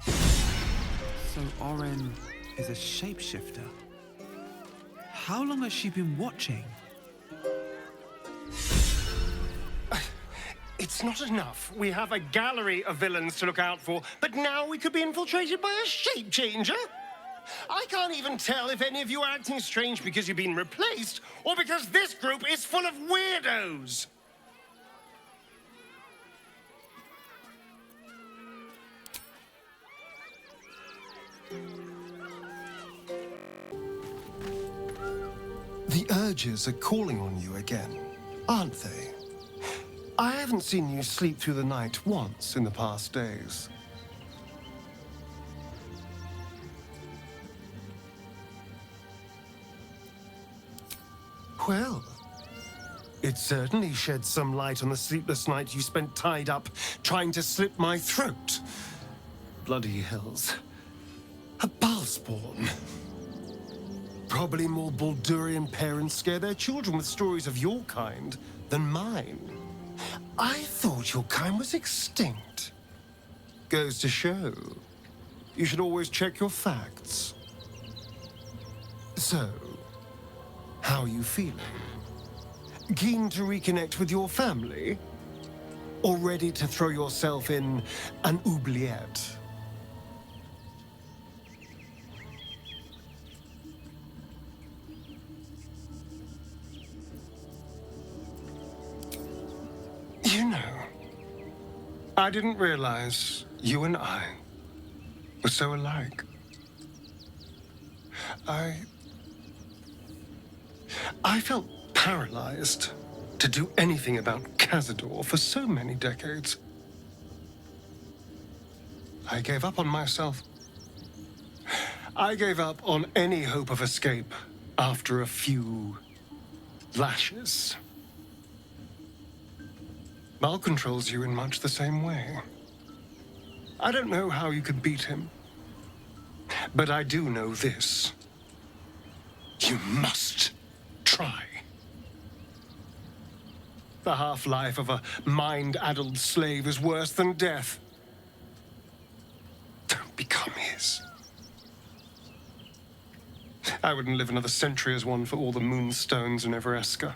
Speaker 3: So Oren is a shapeshifter. How long has she been watching?
Speaker 1: It's not enough. We have a gallery of villains to look out for, but now we could be infiltrated by a shape changer? I can't even tell if any of you are acting strange because you've been replaced, or because this group is full of weirdos. The urges are calling on you again, aren't they? I haven't seen you sleep through the night once in the past days. Well, it certainly sheds some light on the sleepless night you spent tied up trying to slit my throat. Bloody hells. A Balspawn. Probably more Baldurian parents scare their children with stories of your kind than mine. I thought your kind was extinct. Goes to show. You should always check your facts. So, how are you feeling? Keen to reconnect with your family? Or ready to throw yourself in an oubliette? You know, I didn't realize you and I were so alike. I felt paralyzed to do anything about Cazador for so many decades. I gave up on myself. I gave up on any hope of escape after a few lashes. Mal controls you in much the same way. I don't know how you could beat him, but I do know this. You must try. The half-life of a mind-addled slave is worse than death. Don't become his. I wouldn't live another century as one for all the moonstones in Evereska.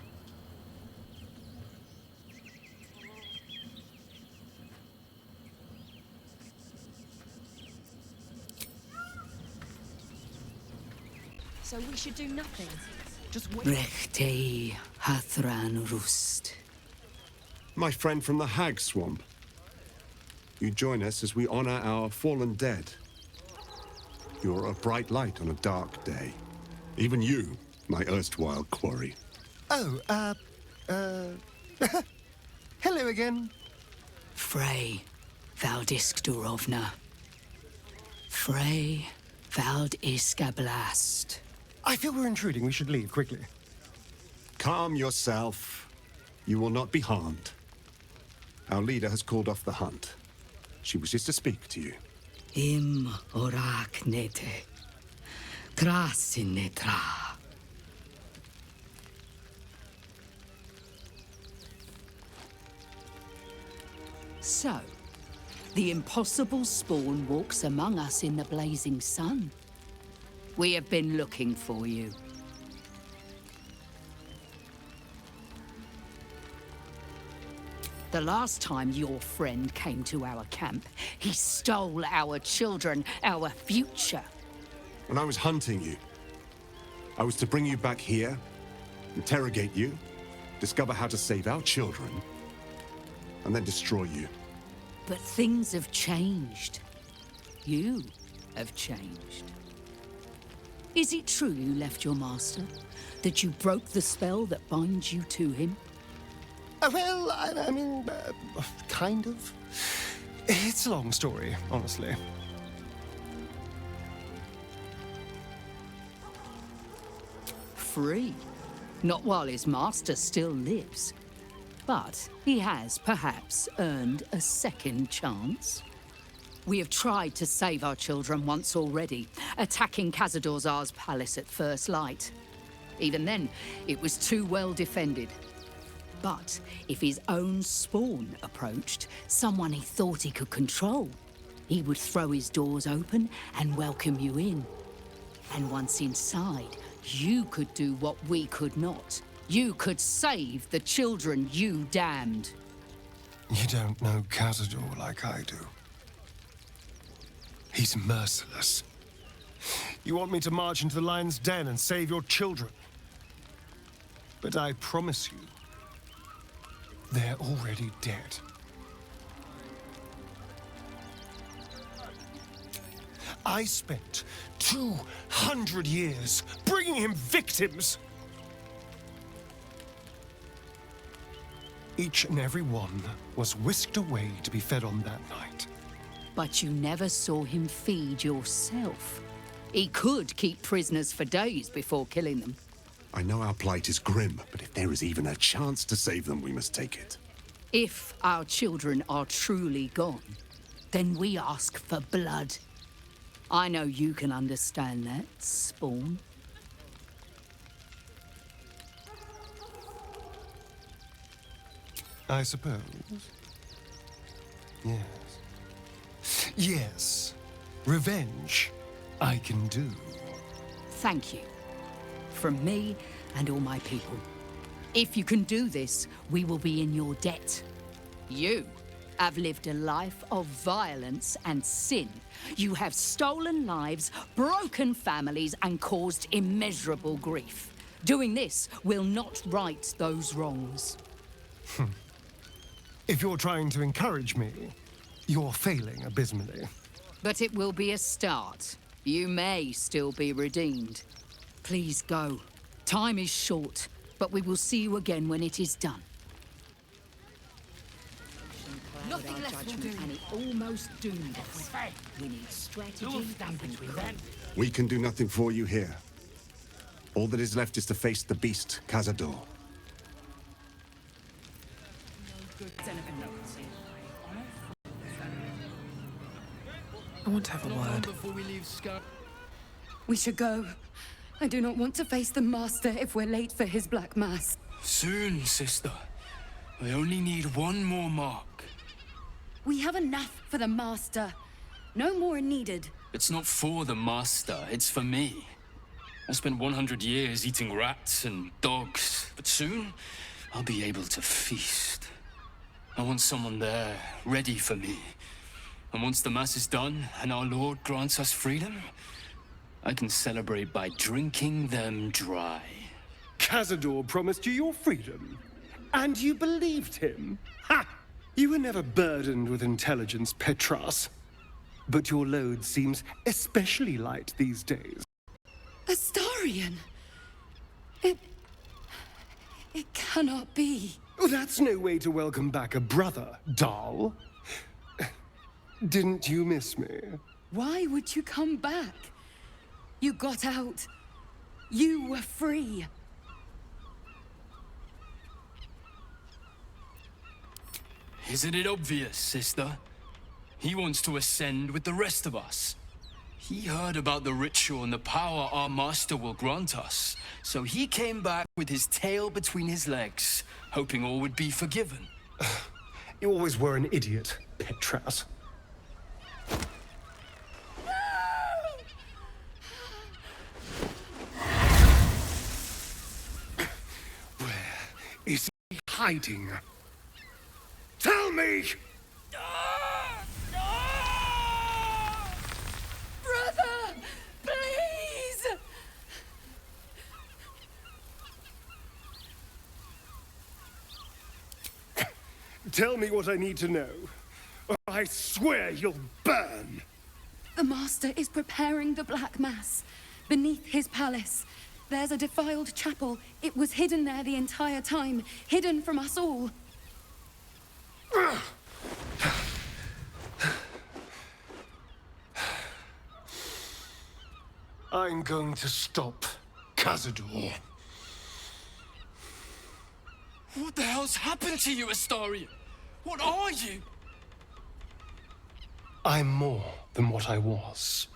Speaker 15: So we should do nothing. Just wait.
Speaker 2: Rechtei Hathran Rust.
Speaker 4: My friend from the Hag Swamp. You join us as we honor our fallen dead. You're a bright light on a dark day. Even you, my erstwhile quarry.
Speaker 1: Oh, hello again.
Speaker 2: Frey Valdiskdurovna. Frey Valdiskablast.
Speaker 1: I feel we're intruding. We should leave quickly.
Speaker 4: Calm yourself. You will not be harmed. Our leader has called off the hunt. She wishes to speak to you.
Speaker 2: Im orak nete. Trasinetra. So, the impossible spawn walks among us in the blazing sun. We have been looking for you. The last time your friend came to our camp, he stole our children, our future.
Speaker 4: When I was hunting you, I was to bring you back here, interrogate you, discover how to save our children, and then destroy you.
Speaker 2: But things have changed. You have changed. Is it true you left your master? That you broke the spell that binds you to him?
Speaker 1: Well, I mean, kind of. It's a long story, honestly.
Speaker 2: Free. Not while his master still lives. But he has, perhaps, earned a second chance. We have tried to save our children once already, attacking Cazador's palace at first light. Even then, it was too well defended. But if his own spawn approached, someone he thought he could control, he would throw his doors open and welcome you in. And once inside, you could do what we could not. You could save the children you damned.
Speaker 1: You don't know Cazador like I do. He's merciless. You want me to march into the lion's den and save your children? But I promise you, they're already dead. I spent 200 years bringing him victims. Each and every one was whisked away to be fed on that night.
Speaker 2: But you never saw him feed yourself. He could keep prisoners for days before killing them.
Speaker 4: I know our plight is grim, but if there is even a chance to save them, we must take it.
Speaker 2: If our children are truly gone, then we ask for blood. I know you can understand that, Spawn.
Speaker 1: I suppose. Yes. Yes. Revenge, I can do.
Speaker 2: Thank you. From me and all my people. If you can do this, we will be in your debt. You have lived a life of violence and sin. You have stolen lives, broken families, and caused immeasurable grief. Doing this will not right those wrongs.
Speaker 1: If you're trying to encourage me, you're failing abysmally.
Speaker 2: But it will be a start. You may still be redeemed. Please go. Time is short, but we will see you again when it is done. Nothing left will do. And it almost doomed us. We need strategy and
Speaker 4: We can do nothing for you here. All that is left is to face the beast, Cazador.
Speaker 3: I want to have a word.
Speaker 5: We should go. I do not want to face the Master if we're late for his Black Mass.
Speaker 16: Soon, sister. I only need one more mark.
Speaker 5: We have enough for the Master. No more needed.
Speaker 16: It's not for the Master, it's for me. I spent 100 years eating rats and dogs, but soon I'll be able to feast. I want someone there, ready for me. And once the Mass is done and our Lord grants us freedom, I can celebrate by drinking them dry.
Speaker 1: Cazador promised you your freedom, and you believed him? Ha! You were never burdened with intelligence, Petras. But your load seems especially light these days.
Speaker 15: Astarion! It cannot be.
Speaker 1: Oh, that's no way to welcome back a brother, doll. Didn't you miss me?
Speaker 15: Why would you come back? You got out. You were free.
Speaker 16: Isn't it obvious, sister? He wants to ascend with the rest of us. He heard about the ritual and the power our master will grant us, so he came back with his tail between his legs, hoping all would be forgiven.
Speaker 1: You always were an idiot, Petras. Where is he hiding? Tell me!
Speaker 15: Brother! Please!
Speaker 1: Tell me what I need to know, or I swear you'll burn!
Speaker 15: The Master is preparing the Black Mass. Beneath his palace, there's a defiled chapel. It was hidden there the entire time, hidden from us all.
Speaker 1: I'm going to stop Cazador.
Speaker 16: What the hell's happened to you, Astarion? What are you?
Speaker 1: I'm more than what I was.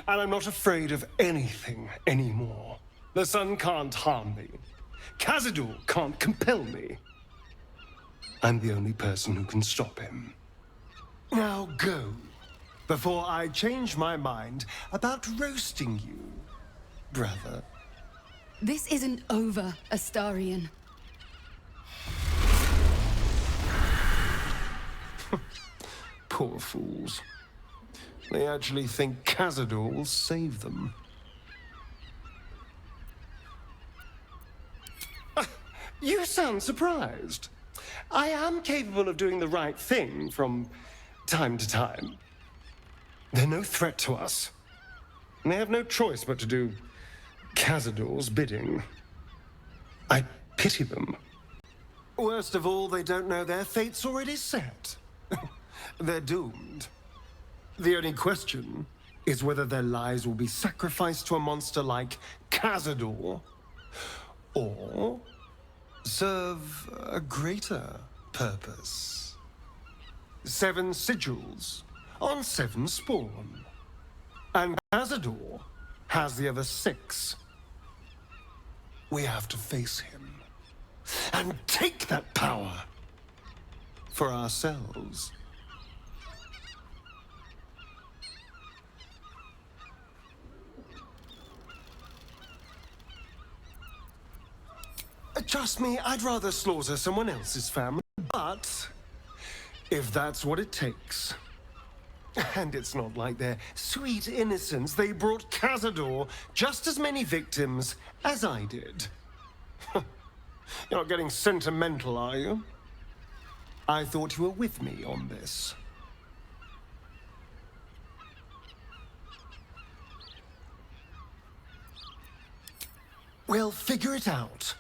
Speaker 1: And I'm not afraid of anything anymore. The sun can't harm me. Cazador can't compel me. I'm the only person who can stop him. Now go, before I change my mind about roasting you, brother.
Speaker 15: This isn't over, Astarion.
Speaker 1: Poor fools. They actually think Cazador will save them. You sound surprised. I am capable of doing the right thing from time to time. They're no threat to us. And they have no choice but to do Cazador's bidding. I pity them. Worst of all, they don't know their fate's already set. They're doomed. The only question is whether their lives will be sacrificed to a monster like Cazador, or serve a greater purpose. 7 sigils on 7 spawn. And Cazador has the other 6. We have to face him and take that power for ourselves. Trust me, I'd rather slaughter someone else's family, but if that's what it takes. And it's not like their sweet innocence. They brought Cazador just as many victims as I did. You're not getting sentimental, are you? I thought you were with me on this. Well, figure it out.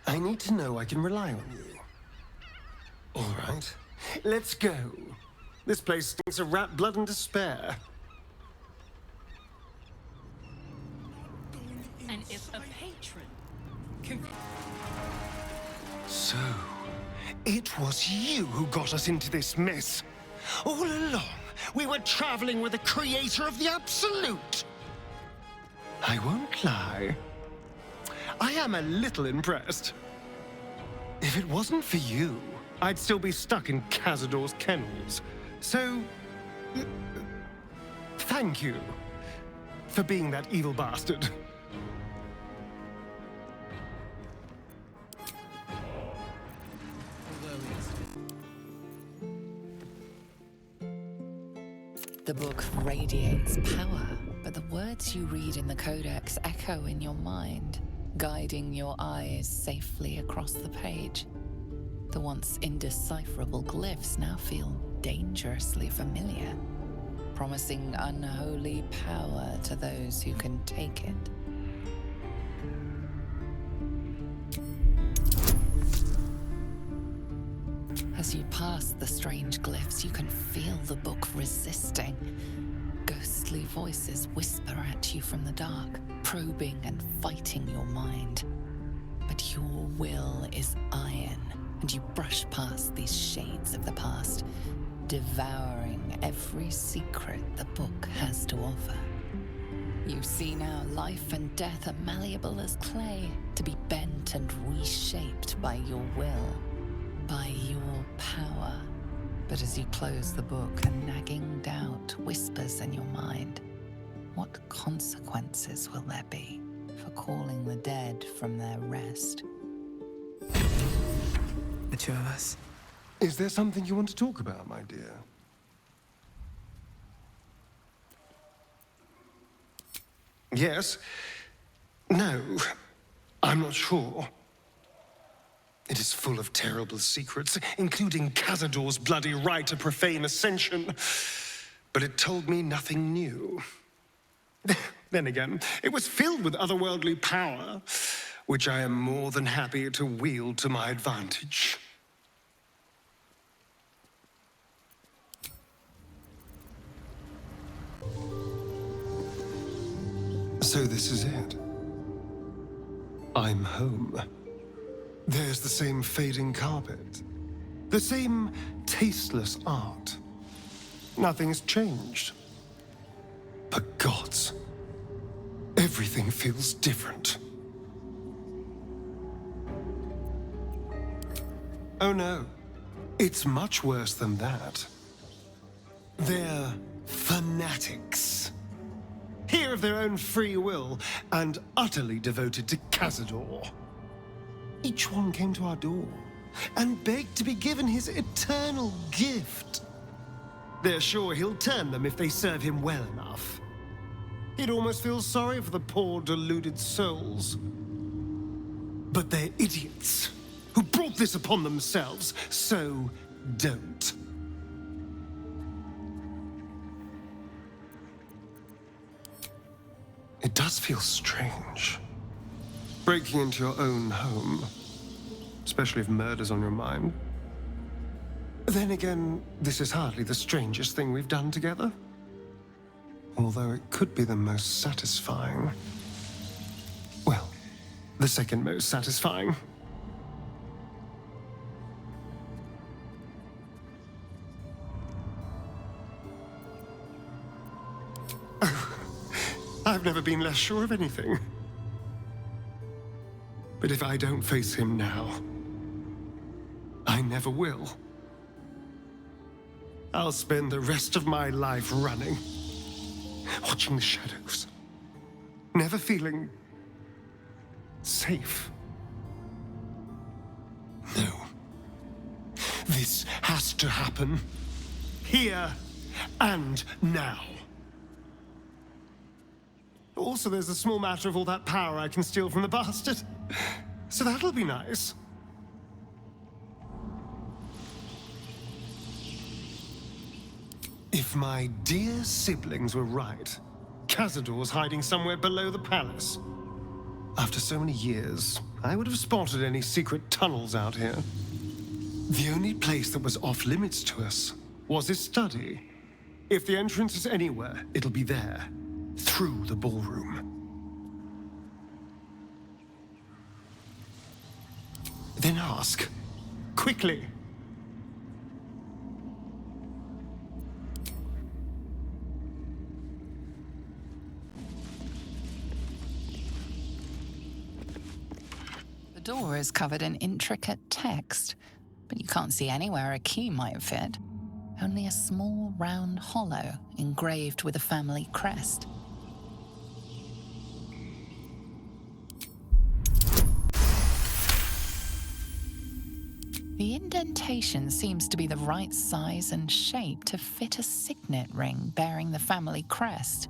Speaker 1: I need to know I can rely on you. All right, let's go. This place stinks of rat blood and despair.
Speaker 17: And if a patron...
Speaker 1: So, it was you who got us into this mess. All along, we were traveling with the creator of the Absolute. I won't lie. I am a little impressed. If it wasn't for you, I'd still be stuck in Cazador's kennels. So, thank you for being that evil bastard.
Speaker 2: The book radiates power, but the words you read in the codex echo in your mind, guiding your eyes safely across the page. The once indecipherable glyphs now feel dangerously familiar, promising unholy power to those who can take it. As you pass the strange glyphs, you can feel the book resisting. Ghostly voices whisper at you from the dark, probing and fighting your mind. But your will is iron, and you brush past these shades of the past, devouring every secret the book has to offer. You see now life and death are malleable as clay, to be bent and reshaped by your will, by your power. But as you close the book, a nagging doubt whispers in your mind. What consequences will there be for calling the dead from their rest?
Speaker 3: The two of us.
Speaker 1: Is there something you want to talk about, my dear? Yes. No. I'm not sure. It is full of terrible secrets, including Cazador's bloody right to profane ascension. But it told me nothing new. Then again, it was filled with otherworldly power, which I am more than happy to wield to my advantage. So this is it. I'm home. There's the same fading carpet, the same tasteless art. Nothing's changed. But gods, everything feels different. Oh no, it's much worse than that. They're fanatics. Here of their own free will and utterly devoted to Cazador. Each one came to our door and begged to be given his eternal gift. They're sure he'll turn them if they serve him well enough. He'd almost feel sorry for the poor, deluded souls. But they're idiots who brought this upon themselves, so don't. It does feel strange. Breaking into your own home, especially if murder's on your mind. Then again, this is hardly the strangest thing we've done together. Although it could be the most satisfying. Well, the second most satisfying. I've never been less sure of anything. But if I don't face him now, I never will. I'll spend the rest of my life running, watching the shadows, never feeling safe. No. This has to happen. Here and now. Also, there's the small matter of all that power I can steal from the bastard. So that'll be nice. If my dear siblings were right, Cazador's hiding somewhere below the palace. After so many years, I would have spotted any secret tunnels out here. The only place that was off limits to us was his study. If the entrance is anywhere, it'll be there, through the ballroom. Then ask, quickly.
Speaker 2: The door is covered in intricate text, but you can't see anywhere a key might fit. Only a small round hollow engraved with a family crest. The indentation seems to be the right size and shape to fit a signet ring bearing the family crest.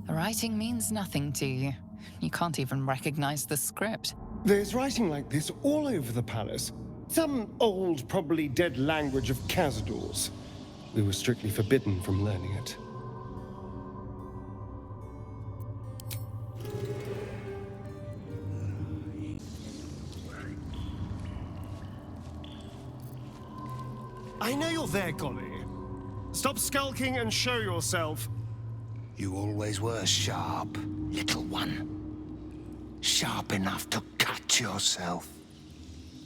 Speaker 2: The writing means nothing to you. You can't even recognize the script.
Speaker 1: There's writing like this all over the palace. Some old, probably dead language of Cazador's. We were strictly forbidden from learning it. I know you're there, Golly. Stop skulking and show yourself.
Speaker 6: You always were sharp, little one. Sharp enough to cut yourself.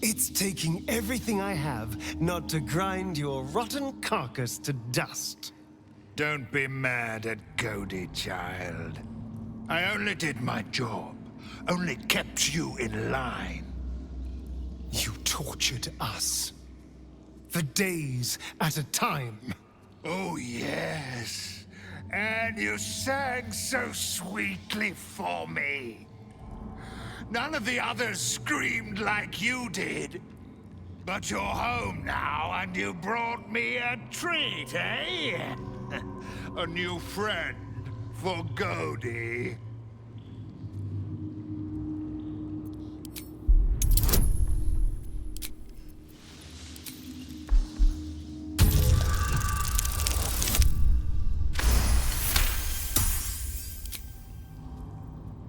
Speaker 1: It's taking everything I have not to grind your rotten carcass to dust.
Speaker 18: Don't be mad at Godi, child. I only did my job. Only kept you in line.
Speaker 1: You tortured us. For days at a time.
Speaker 18: Oh, yes. And you sang so sweetly for me. None of the others screamed like you did. But you're home now, and you brought me a treat, eh? A new friend for Godi.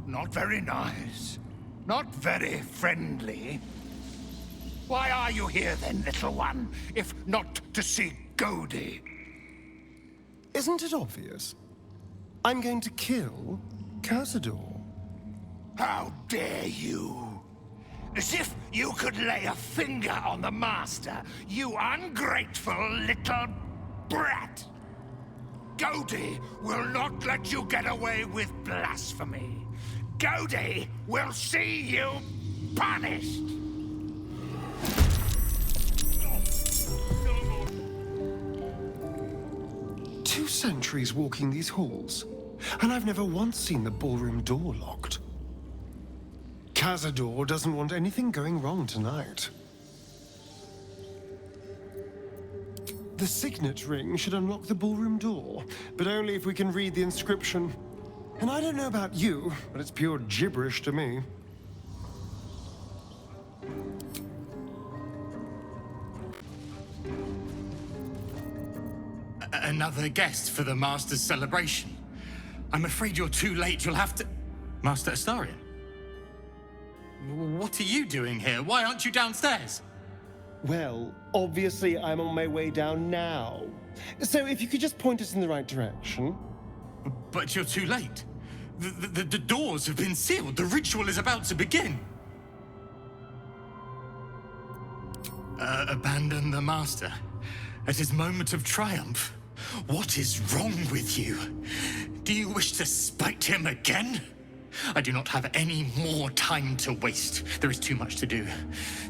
Speaker 18: Not very nice. Not very friendly. Why are you here then, little one, if not to see Godi?
Speaker 1: Isn't it obvious? I'm going to kill Cazador.
Speaker 18: How dare you? As if you could lay a finger on the master, you ungrateful little brat! Godi will not let you get away with blasphemy. Godi will see you punished!
Speaker 1: 2 centuries walking these halls, and I've never once seen the ballroom door locked. Cazador doesn't want anything going wrong tonight. The signet ring should unlock the ballroom door, but only if we can read the inscription. And I don't know about you, but it's pure gibberish to me.
Speaker 16: Another guest for the Master's celebration. I'm afraid you're too late. You'll have to... Master Astarion? What are you doing here? Why aren't you downstairs?
Speaker 1: Well, obviously I'm on my way down now. So if you could just point us in the right direction.
Speaker 16: But you're too late. The doors have been sealed. The ritual is about to begin. Abandon the Master at his moment of triumph. What is wrong with you? Do you wish to spite him again? I do not have any more time to waste. There is too much to do,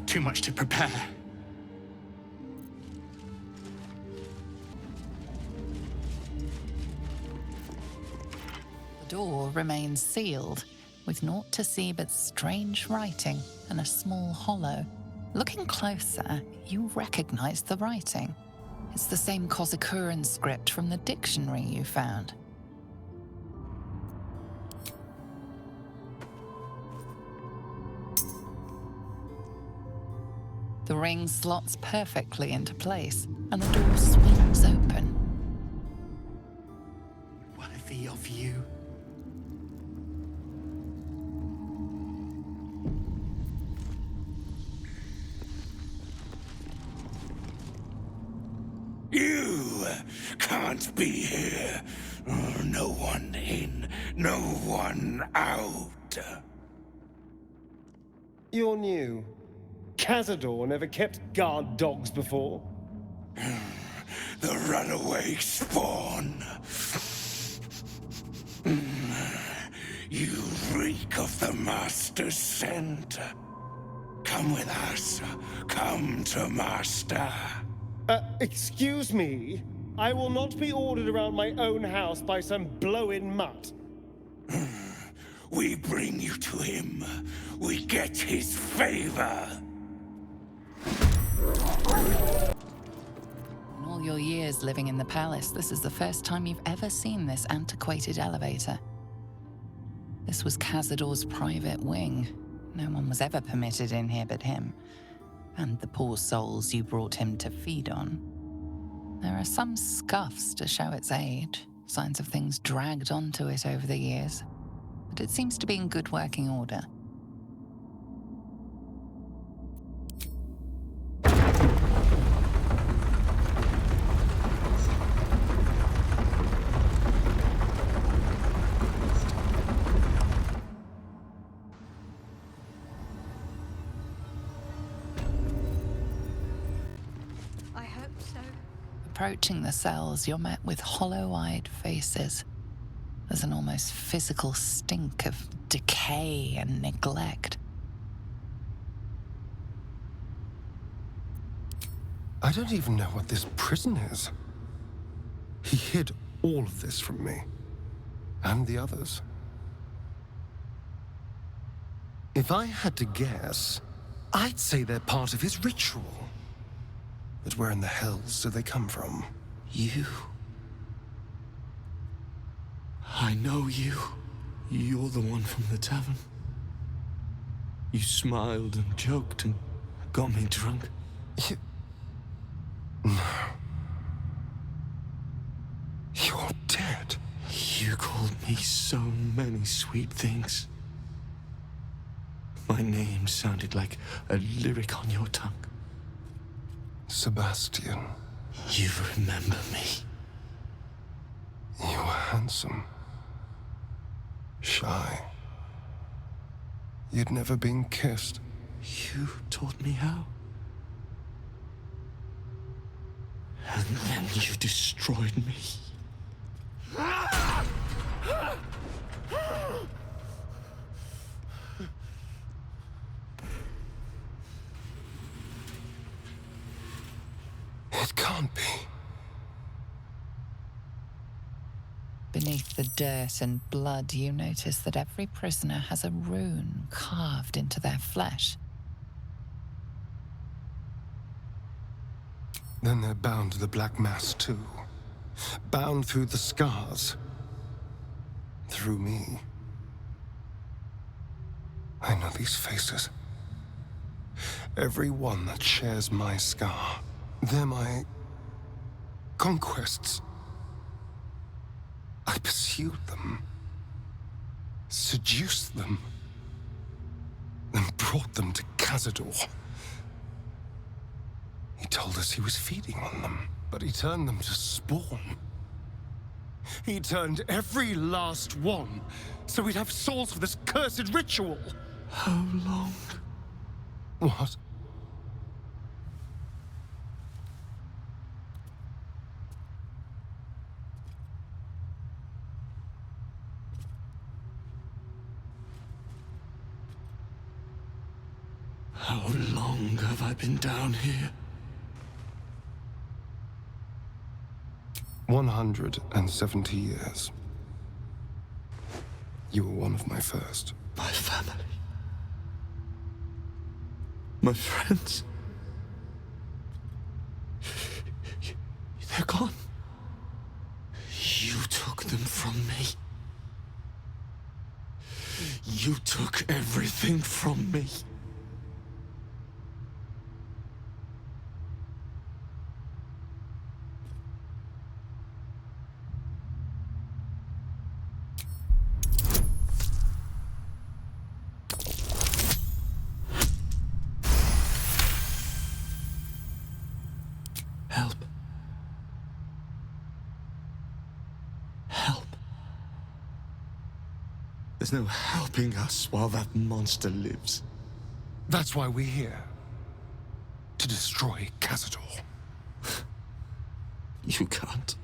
Speaker 16: too much to prepare.
Speaker 2: The door remains sealed, with naught to see but strange writing and a small hollow. Looking closer, you recognize the writing. It's the same Kozakuran script from the dictionary you found. The ring slots perfectly into place, and the door swings open.
Speaker 16: Worthy of you.
Speaker 18: You can't be here. No one in, no one out.
Speaker 1: You're new. Cazador never kept guard dogs before.
Speaker 18: The runaway spawn. You reek of the Master's scent. Come with us. Come to Master.
Speaker 1: Excuse me. I will not be ordered around my own house by some blow-in mutt.
Speaker 18: We bring you to him. We get his favor.
Speaker 2: In all your years living in the palace, this is the first time you've ever seen this antiquated elevator. This was Cazador's private wing. No one was ever permitted in here but him, and the poor souls you brought him to feed on. There are some scuffs to show its age, signs of things dragged onto it over the years, but it seems to be in good working order. Approaching the cells, you're met with hollow-eyed faces. There's an almost physical stink of decay and neglect.
Speaker 1: I don't even know what this prison is. He hid all of this from me. And the others. If I had to guess, I'd say they're part of his ritual. But where in the hells do they come from?
Speaker 19: You. I know you. You're the one from the tavern. You smiled and joked and got me drunk.
Speaker 1: No. You're dead.
Speaker 19: You called me so many sweet things. My name sounded like a lyric on your tongue.
Speaker 1: Sebastian.
Speaker 19: You remember me.
Speaker 1: You were handsome. Shy. You'd never been kissed.
Speaker 19: You taught me how. And then you destroyed me.
Speaker 1: It can't be.
Speaker 2: Beneath the dirt and blood, you notice that every prisoner has a rune carved into their flesh.
Speaker 1: Then they're bound to the Black Mass too. Bound through the scars. Through me. I know these faces. Every one that shares my scar. They're my conquests. I pursued them, seduced them, then brought them to Cazador. He told us he was feeding on them, but he turned them to spawn. He turned every last one, so we'd have souls for this cursed ritual.
Speaker 19: How long?
Speaker 1: What?
Speaker 19: How long have I been down here?
Speaker 1: 170 years. You were one of my first.
Speaker 19: My family. My friends. They're gone. You took them from me. You took everything from me. Help. Help. There's no helping us while that monster lives.
Speaker 1: That's why we're here. To destroy Cazador.
Speaker 19: You can't.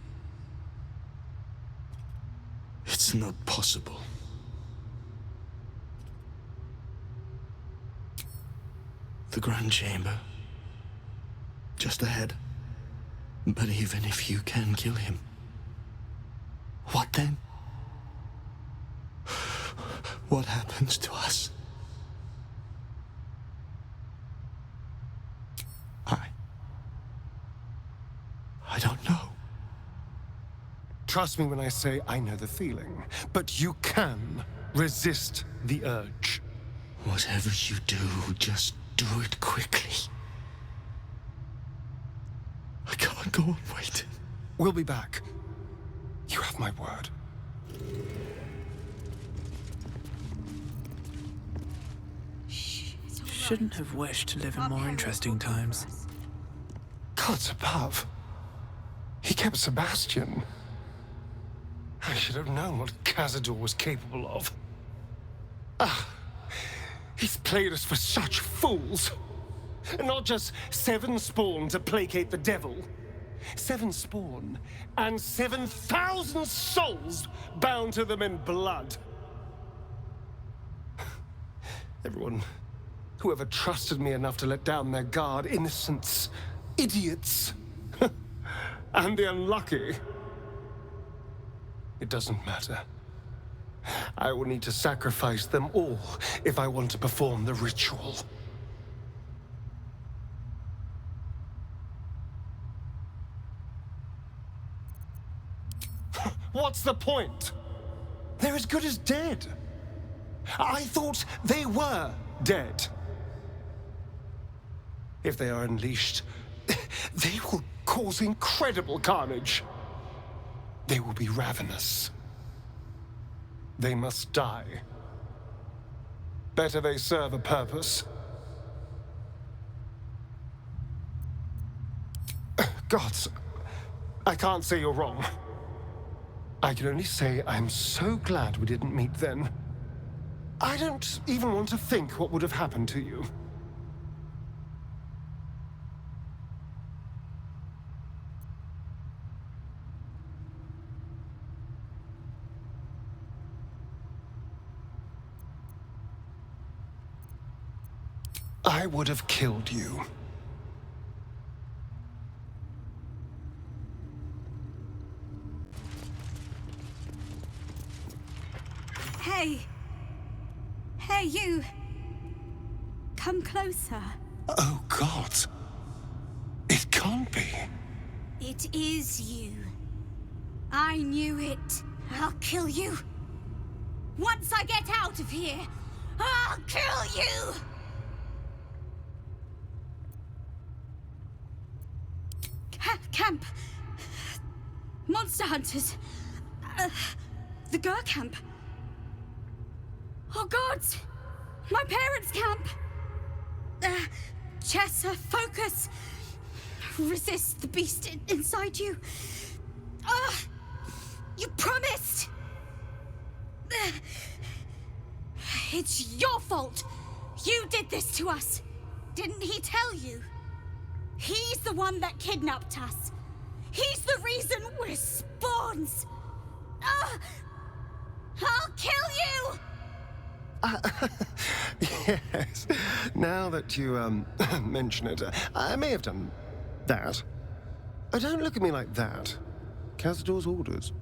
Speaker 19: It's not possible. The Grand Chamber. Just ahead. But even if you can kill him, what then? What happens to us? I don't know.
Speaker 1: Trust me when I say I know the feeling, but you can resist the urge.
Speaker 19: Whatever you do, just do it quickly. I can't go on waiting.
Speaker 1: We'll be back. You have my word.
Speaker 3: Shouldn't have wished to live in more interesting times.
Speaker 1: Gods above. He kept Sebastian. I should have known what Cazador was capable of. He's played us for such fools. And not just 7 spawn to placate the devil. 7 spawn and 7,000 souls bound to them in blood. Everyone, whoever trusted me enough to let down their guard, innocents, idiots, and the unlucky. It doesn't matter. I will need to sacrifice them all if I want to perform the ritual. What's the point? They're as good as dead. I thought they were dead. If they are unleashed, they will cause incredible carnage. They will be ravenous. They must die. Better they serve a purpose. Gods, I can't say you're wrong. I can only say I'm so glad we didn't meet then. I don't even want to think what would have happened to you. I would have killed you.
Speaker 20: Hey! Hey, you! Come closer.
Speaker 1: Oh, God. It can't be.
Speaker 20: It is you. I knew it. I'll kill you. Once I get out of here, I'll kill you! Camp. Monster hunters. The Gur Camp. Oh, gods! My parents' camp! Chessa, focus! Resist the beast inside you. You promised! It's your fault! You did this to us! Didn't he tell you? He's the one that kidnapped us! He's the reason we're spawns! I'll kill you!
Speaker 1: Yes. Now that you, mention it, I may have done that. Don't look at me like that. Cazador's orders.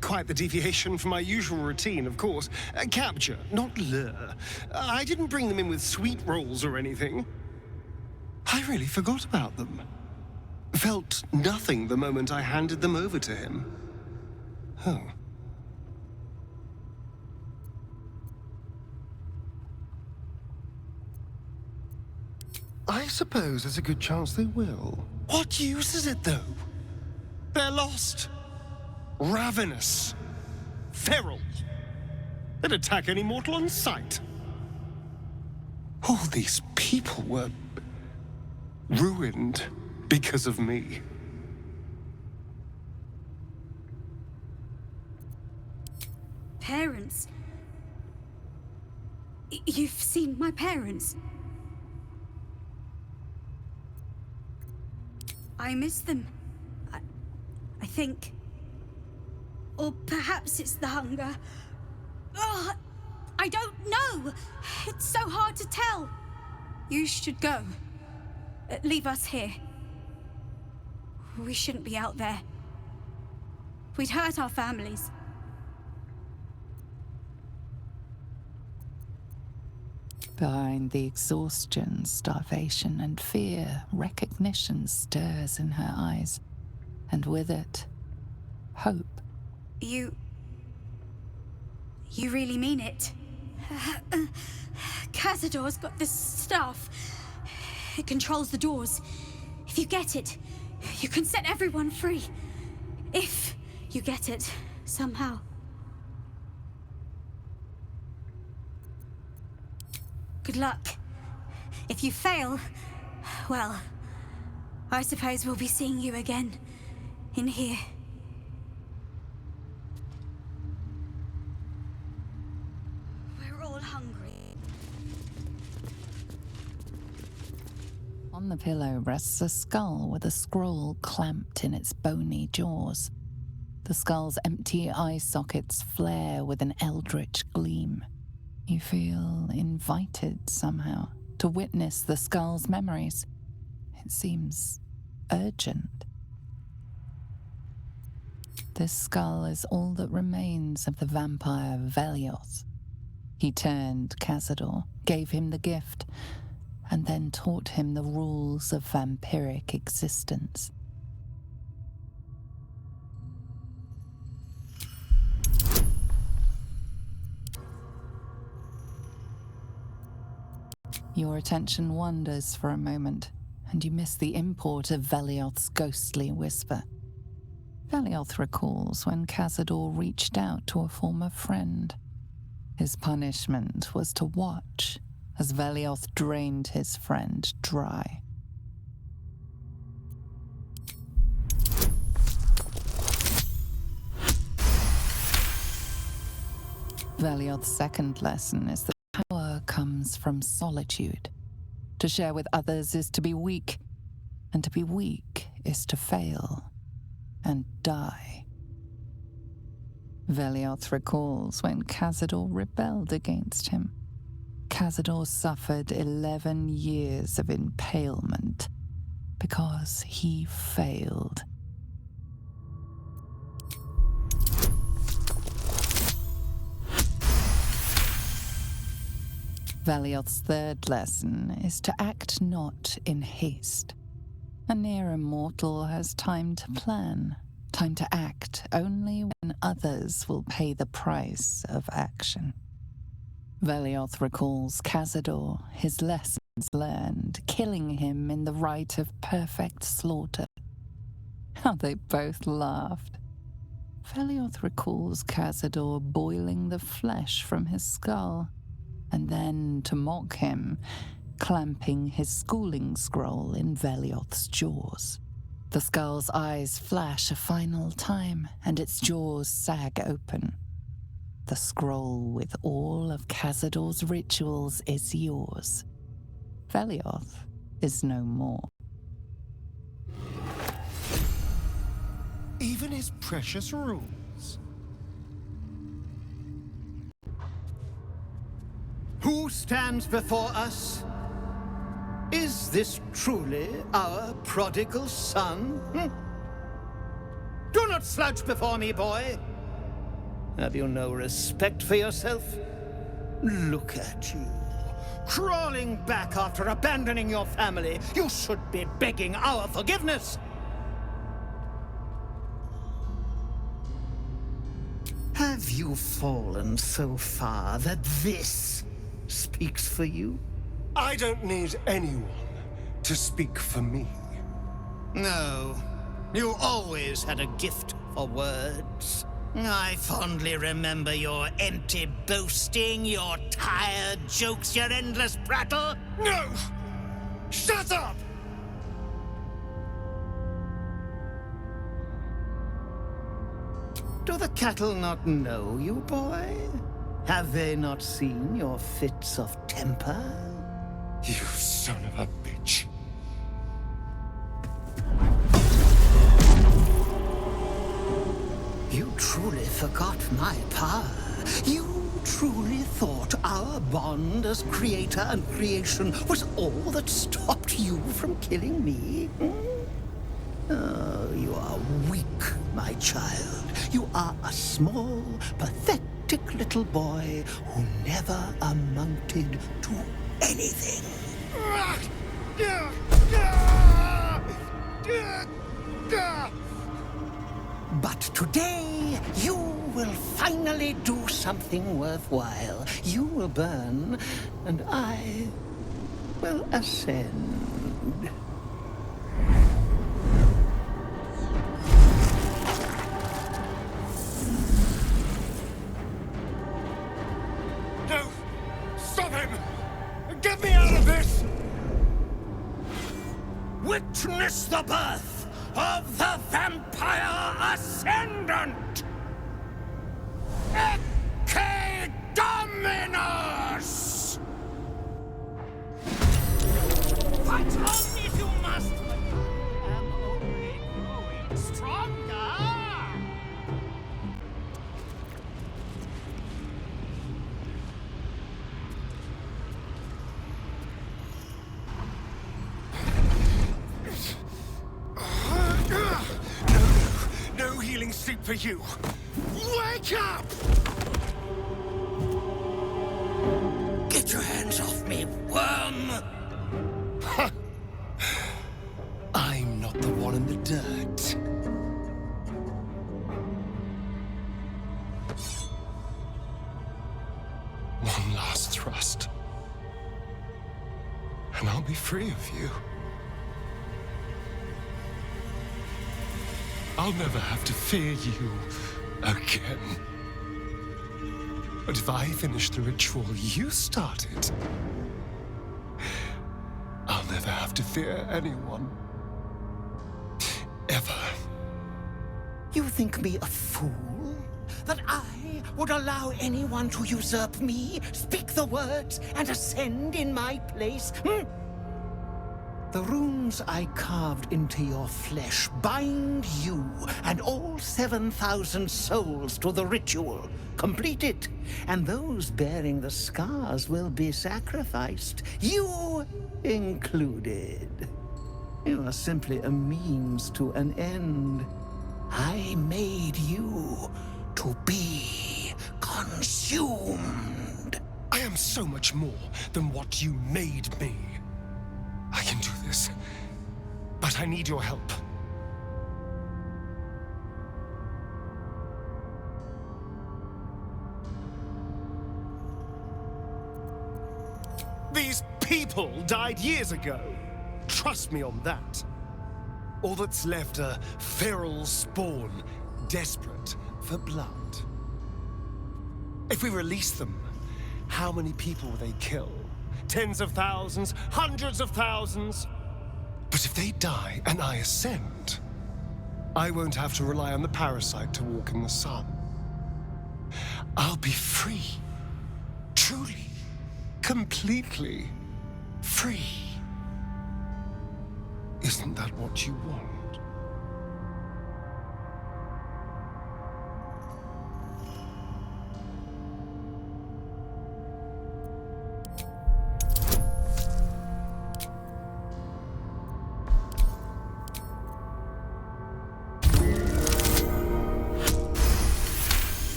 Speaker 1: Quite the deviation from my usual routine, of course. Capture, not lure. I didn't bring them in with sweet rolls or anything. I really forgot about them. Felt nothing the moment I handed them over to him. Oh. I suppose there's a good chance they will. What use is it, though? They're lost. Ravenous. Feral. They'd attack any mortal on sight. All these people were ruined because of me.
Speaker 20: Parents? You've seen my parents? I miss them. I think. Or perhaps it's the hunger. Oh, I don't know. It's so hard to tell. You should go. Leave us here. We shouldn't be out there. We'd hurt our families.
Speaker 2: Behind the exhaustion, starvation, and fear, recognition stirs in her eyes, and with it, hope.
Speaker 20: You really mean it? Cazador's got this stuff. It controls the doors. If you get it, you can set everyone free. If you get it, somehow. Good luck. If you fail, well, I suppose we'll be seeing you again in here. We're all hungry.
Speaker 2: On the pillow rests a skull with a scroll clamped in its bony jaws. The skull's empty eye sockets flare with an eldritch gleam. You feel invited somehow to witness the skull's memories. It seems urgent. This skull is all that remains of the vampire Velioth. He turned Cazador, gave him the gift, and then taught him the rules of vampiric existence. Your attention wanders for a moment, and you miss the import of Velioth's ghostly whisper. Velioth recalls when Cazador reached out to a former friend. His punishment was to watch as Velioth drained his friend dry. Velioth's second lesson is that power comes from solitude. To share with others is to be weak, and to be weak is to fail and die. Velioth recalls when Cazador rebelled against him. Cazador suffered 11 years of impalement because he failed. Velioth's third lesson is to act not in haste. A near immortal has time to plan, time to act only when others will pay the price of action. Velioth recalls Cazador, his lessons learned, killing him in the rite of perfect slaughter. How they both laughed. Velioth recalls Cazador boiling the flesh from his skull, and then, to mock him, clamping his schooling scroll in Velioth's jaws. The skull's eyes flash a final time, and its jaws sag open. The scroll with all of Cazador's rituals is yours. Velioth is no more.
Speaker 1: Even his precious rules.
Speaker 6: Who stands before us? Is this truly our prodigal son? Do not slouch before me, boy. Have you no respect for yourself? Look at you, crawling back after abandoning your family. You should be begging our forgiveness. Have you fallen so far that this speaks for you?
Speaker 1: I don't need anyone to speak for me.
Speaker 6: No, you always had a gift for words. I fondly remember your empty boasting, your tired jokes, your endless prattle.
Speaker 1: No! Shut up!
Speaker 6: Do the cattle not know you, boy? Have they not seen your fits of temper?
Speaker 1: You son of a bitch.
Speaker 6: You truly forgot my power. You truly thought our bond as creator and creation was all that stopped you from killing me? Oh, you are weak, my child. You are a small, pathetic little boy who never amounted to anything. But today, you will finally do something worthwhile. You will burn, and I will ascend.
Speaker 1: No! Stop him! Get me out of this!
Speaker 6: Witness the birth of the Vampire Ascendant! Ecce Dominus!
Speaker 18: Fight on if you must, but I am only growing stronger.
Speaker 1: No healing sleep for you. Wake up!
Speaker 6: Get your hands off me, worm!
Speaker 1: I'm not the one in the dirt. One last thrust. And I'll be free of you. I'll never have to fear you again. But if I finish the ritual you started, I'll never have to fear anyone. Ever.
Speaker 6: You think me a fool? That I would allow anyone to usurp me, speak the words, and ascend in my place? The runes I carved into your flesh bind you and all 7,000 souls to the ritual. Complete it, and those bearing the scars will be sacrificed, you included. You are simply a means to an end. I made you to be consumed.
Speaker 1: I am so much more than what you made me. I can do this, but I need your help. These people died years ago. Trust me on that. All that's left are feral spawn, desperate for blood. If we release them, how many people will they kill? Tens of thousands, hundreds of thousands. But if they die and I ascend, I won't have to rely on the parasite to walk in the sun. I'll be free. Truly, completely free. Isn't that what you want?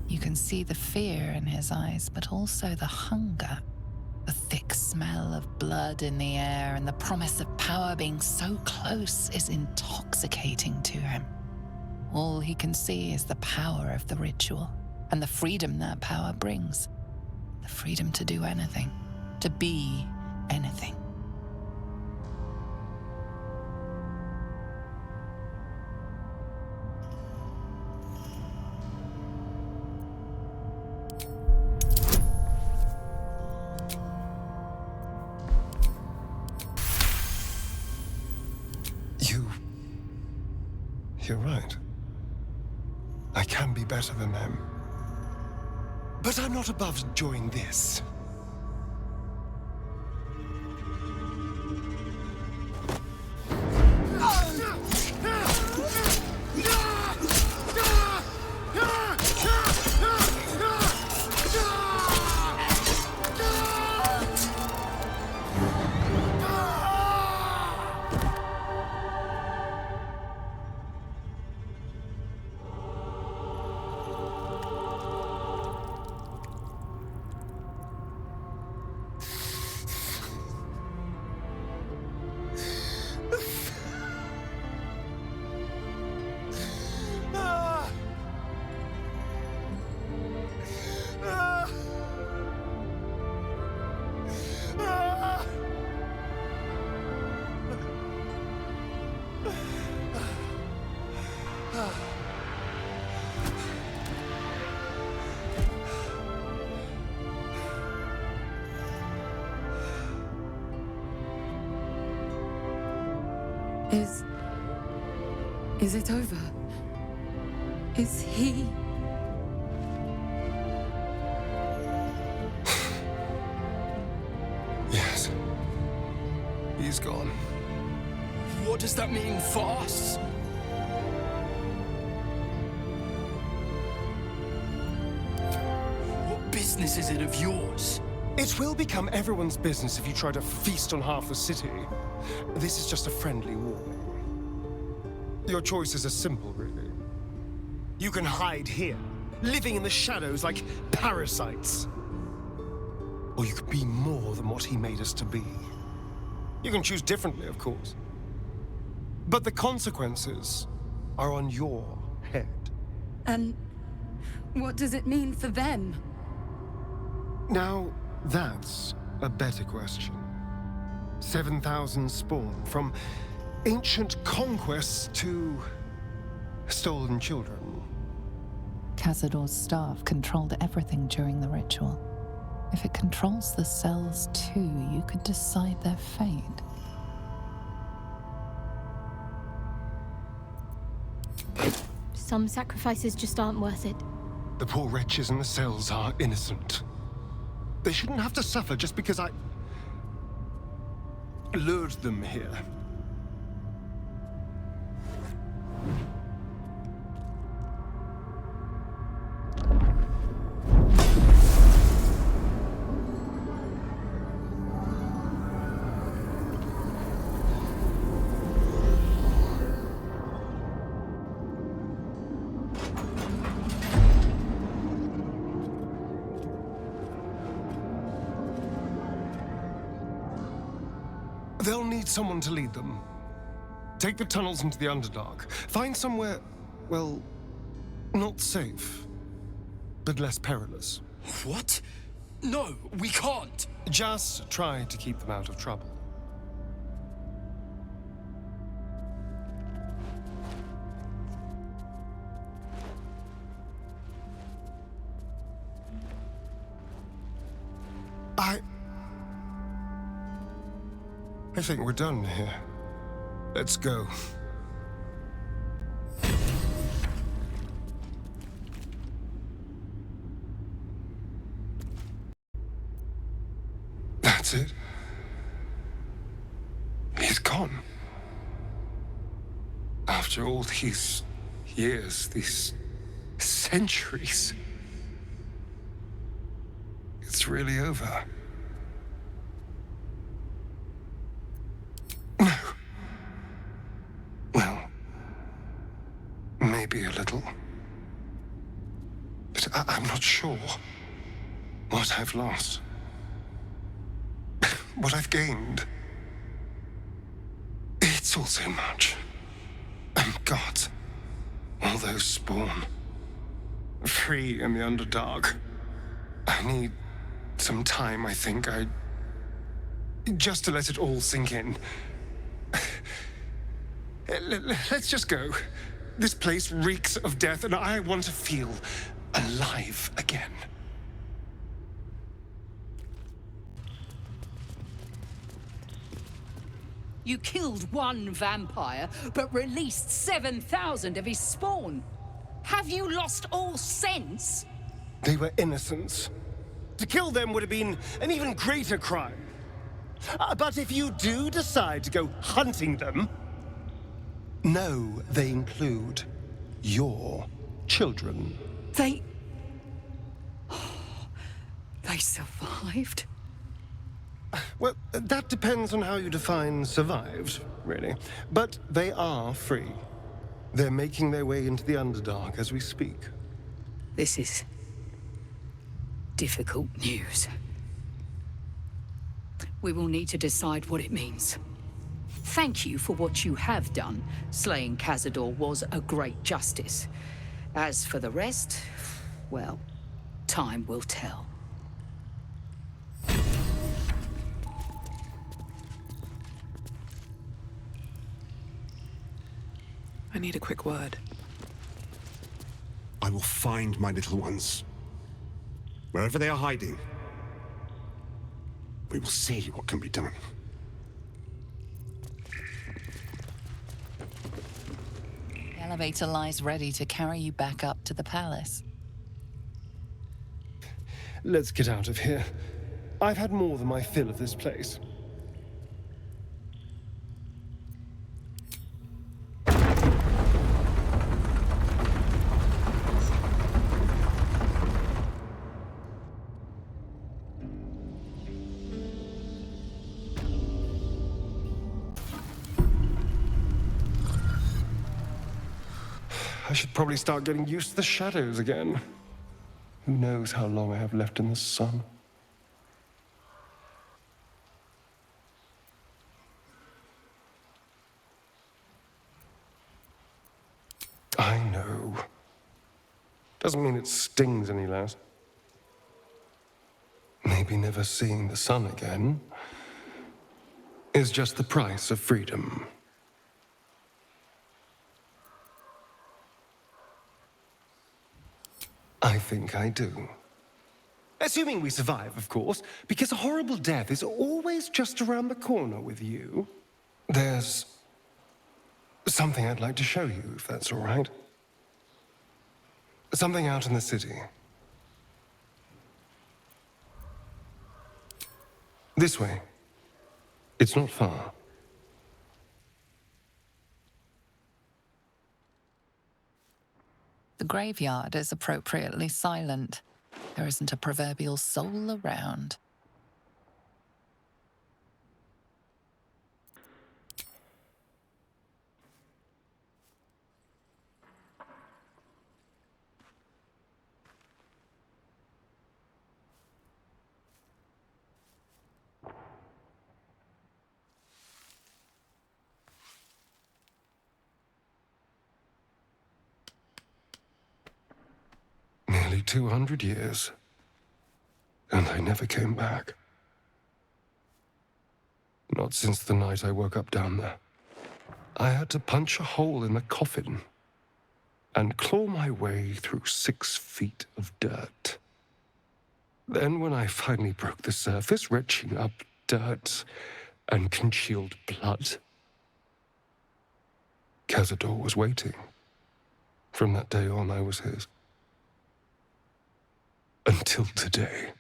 Speaker 2: You can see the fear in his eyes, but also the hunger. The thick smell of blood in the air and the promise of power being so close is intoxicating to him. All he can see is the power of the ritual and the freedom that power brings. The freedom to do anything, to be anything.
Speaker 1: You're right. I can be better than them. But I'm not above enjoying this.
Speaker 15: Is it over? Is he...
Speaker 1: Yes. He's gone.
Speaker 16: What does that mean for us? What business is it of yours?
Speaker 1: It will become everyone's business if you try to feast on half the city. This is just a friendly warning. Your choices are simple, really. You can hide here, living in the shadows like parasites. Or you could be more than what he made us to be. You can choose differently, of course. But the consequences are on your head.
Speaker 15: And what does it mean for them?
Speaker 1: Now, that's a better question. 7,000 spawn, from ancient conquests to stolen children.
Speaker 2: Cazador's staff controlled everything during the ritual. If it controls the cells too, you could decide their fate.
Speaker 8: Some sacrifices just aren't worth it.
Speaker 1: The poor wretches in the cells are innocent. They shouldn't have to suffer just because I lured them here. They'll need someone to lead them. Take the tunnels into the Underdark. Find somewhere, well, not safe, but less perilous.
Speaker 16: What? No, we can't.
Speaker 1: Just try to keep them out of trouble. I think we're done here. Let's go. That's it. He's gone. After all these years, these centuries, it's really over. No. Well, maybe a little. But I'm not sure what I've lost. What I've gained. It's all so much. And God, all those spawn. Free in the Underdark. I need some time, I think. Just to let it all sink in. Let's just go. This place reeks of death, and I want to feel alive again.
Speaker 21: You killed one vampire, but released 7,000 of his spawn. Have you lost all sense?
Speaker 1: They were innocents. To kill them would have been an even greater crime. But if you do decide to go hunting them, know they include your children.
Speaker 21: They survived?
Speaker 1: Well, that depends on how you define survived, really. But they are free. They're making their way into the Underdark as we speak.
Speaker 21: This is difficult news. We will need to decide what it means. Thank you for what you have done. Slaying Cazador was a great justice. As for the rest, well, time will tell.
Speaker 3: I need a quick word.
Speaker 4: I will find my little ones. Wherever they are hiding. We will see what can be done.
Speaker 2: elevator lies ready to carry you back up to the palace.
Speaker 1: Let's get out of here. I've had more than my fill of this place. I should probably start getting used to the shadows again. Who knows how long I have left in the sun? I know. Doesn't mean it stings any less. Maybe never seeing the sun again is just the price of freedom. I think I do. Assuming we survive, of course, because a horrible death is always just around the corner with you. There's something I'd like to show you, if that's all right. Something out in the city. This way. It's not far.
Speaker 2: The graveyard is appropriately silent. There isn't a proverbial soul around.
Speaker 1: Nearly 200 years. And I never came back. Not since the night I woke up down there. I had to punch a hole in the coffin and claw my way through 6 feet of dirt. Then when I finally broke the surface, retching up dirt and congealed blood, Cazador was waiting. From that day on, I was his. Until today.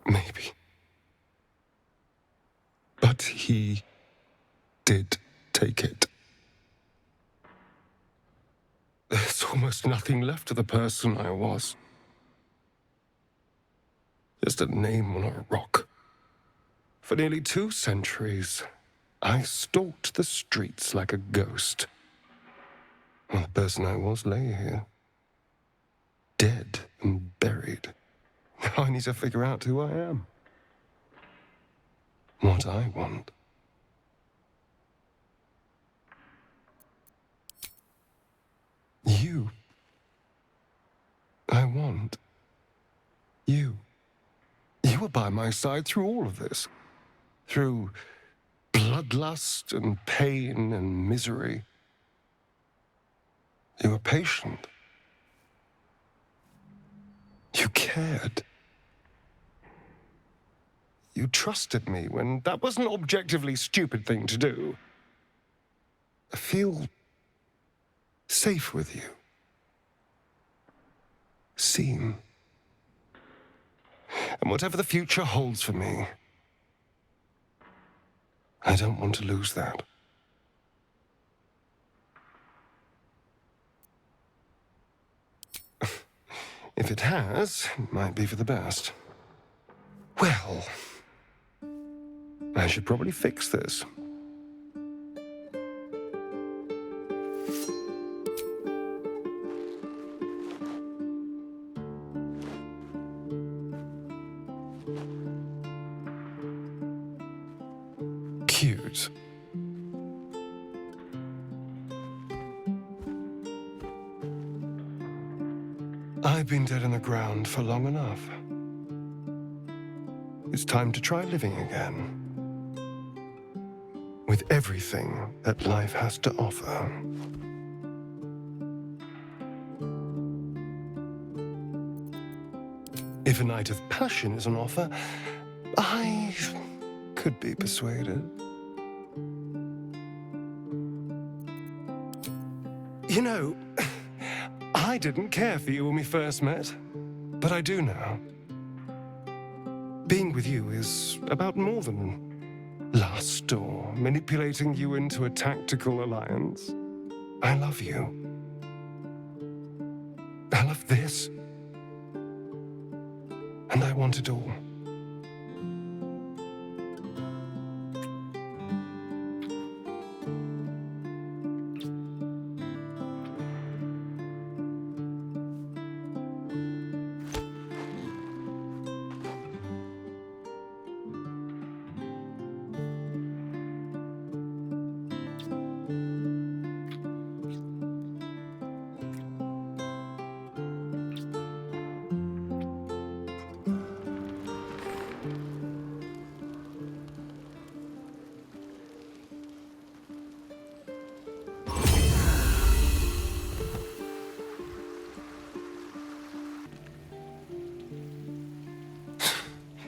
Speaker 1: Maybe. But he did take it. There's almost nothing left of the person I was. Just a name on a rock. For nearly 2 centuries, I stalked the streets like a ghost. Well, the person I was lay here. Dead and buried. Now I need to figure out who I am. What I want. You. I want you. You were by my side through all of this. Through bloodlust and pain and misery. You were patient. You cared. You trusted me when that was an objectively stupid thing to do. I feel safe with you. Seen. And whatever the future holds for me, I don't want to lose that. If it has, it might be for the best. Well, I should probably fix this. Cute. I've been dead in the ground for long enough. It's time to try living again. With everything that life has to offer. If a night of passion is an offer, I could be persuaded. You know, I didn't care for you when we first met, but I do now. Being with you is about more than lust or manipulating you into a tactical alliance. I love you. I love this. And I want it all.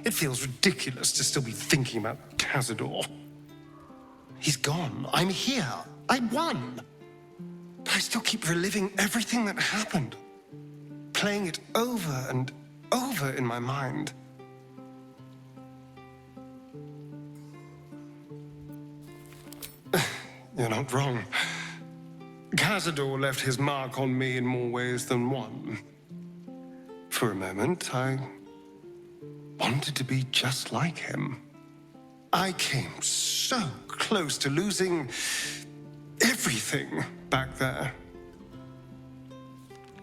Speaker 1: It feels ridiculous to still be thinking about Cazador. He's gone. I'm here. I won. But I still keep reliving everything that happened. Playing it over and over in my mind. You're not wrong. Cazador left his mark on me in more ways than one. For a moment, I wanted to be just like him. I came so close to losing everything back there.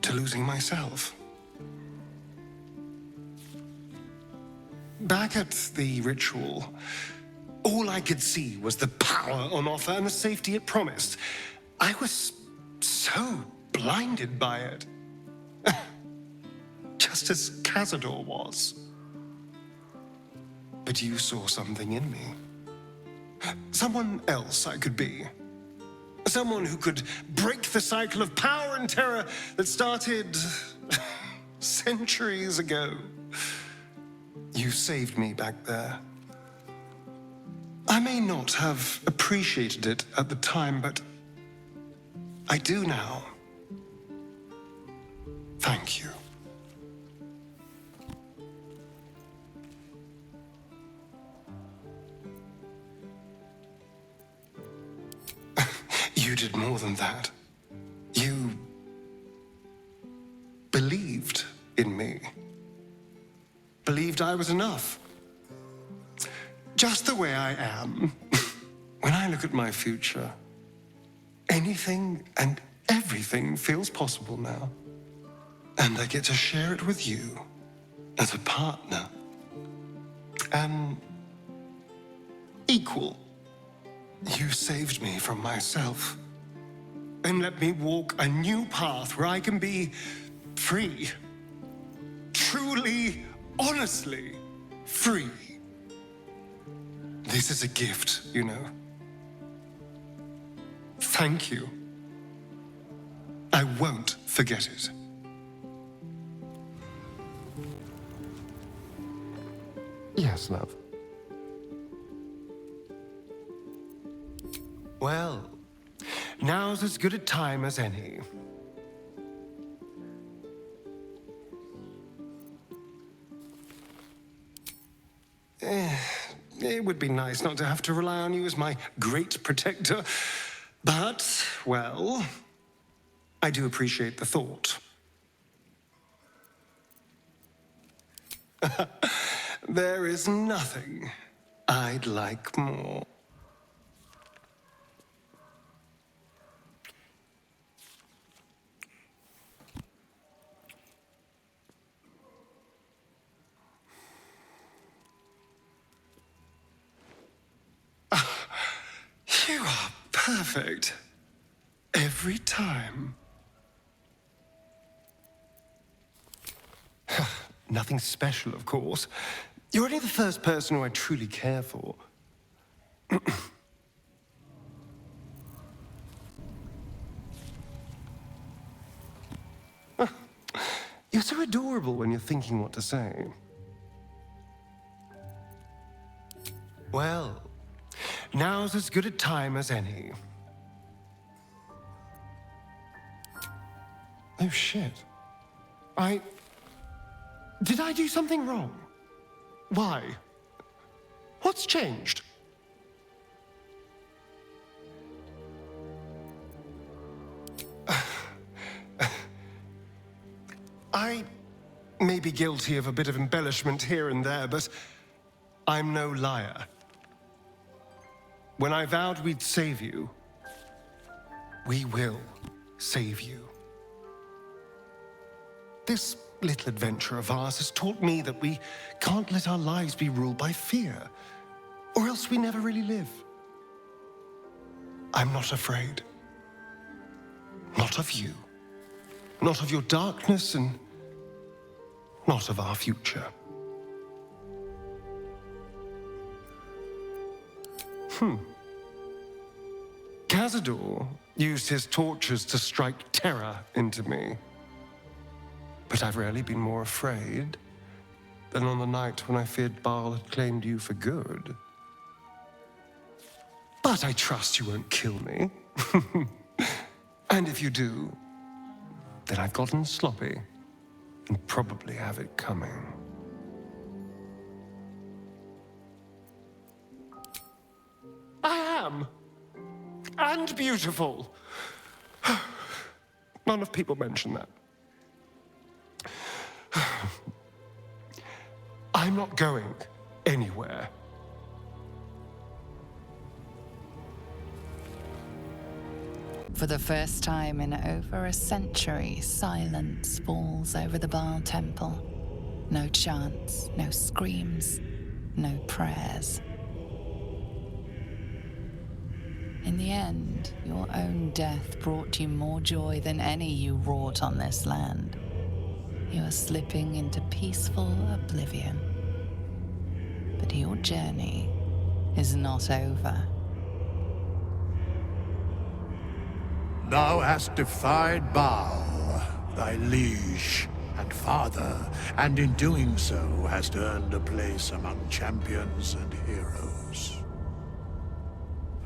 Speaker 1: To losing myself. Back at the ritual, all I could see was the power on offer and the safety it promised. I was so blinded by it. Just as Cazador was. But you saw something in me. Someone else I could be. Someone who could break the cycle of power and terror that started centuries ago. You saved me back there. I may not have appreciated it at the time, but I do now. Thank you. You did more than that. You believed in me. Believed I was enough. Just the way I am. When I look at my future, anything and everything feels possible now. And I get to share it with you as a partner. An equal. You saved me from myself and let me walk a new path where I can be free. Truly, honestly free. This is a gift, you know. Thank you. I won't forget it. Yes, love. Well, now's as good a time as any. It would be nice not to have to rely on you as my great protector. But, well, I do appreciate the thought. There is nothing I'd like more. You are perfect. Every time. Nothing special, of course. You're only the first person who I truly care for. You're so adorable when you're thinking what to say. Well, now's as good a time as any. Oh shit. Did I do something wrong? Why? What's changed? I may be guilty of a bit of embellishment here and there, but I'm no liar. When I vowed we'd save you, we will save you. This little adventure of ours has taught me that we can't let our lives be ruled by fear, or else we never really live. I'm not afraid. Not of you. Not of your darkness, and not of our future. Cazador used his tortures to strike terror into me. But I've rarely been more afraid than on the night when I feared Baal had claimed you for good. But I trust you won't kill me. And if you do, then I've gotten sloppy and probably have it coming. I am. And beautiful. Not enough people mention that. I'm not going anywhere.
Speaker 2: For the first time in over a century, silence falls over the Baal temple. No chants, no screams, no prayers. In the end, your own death brought you more joy than any you wrought on this land. You are slipping into peaceful oblivion. But your journey is not over.
Speaker 18: Thou hast defied Baal, thy liege and father, and in doing so hast earned a place among champions and heroes.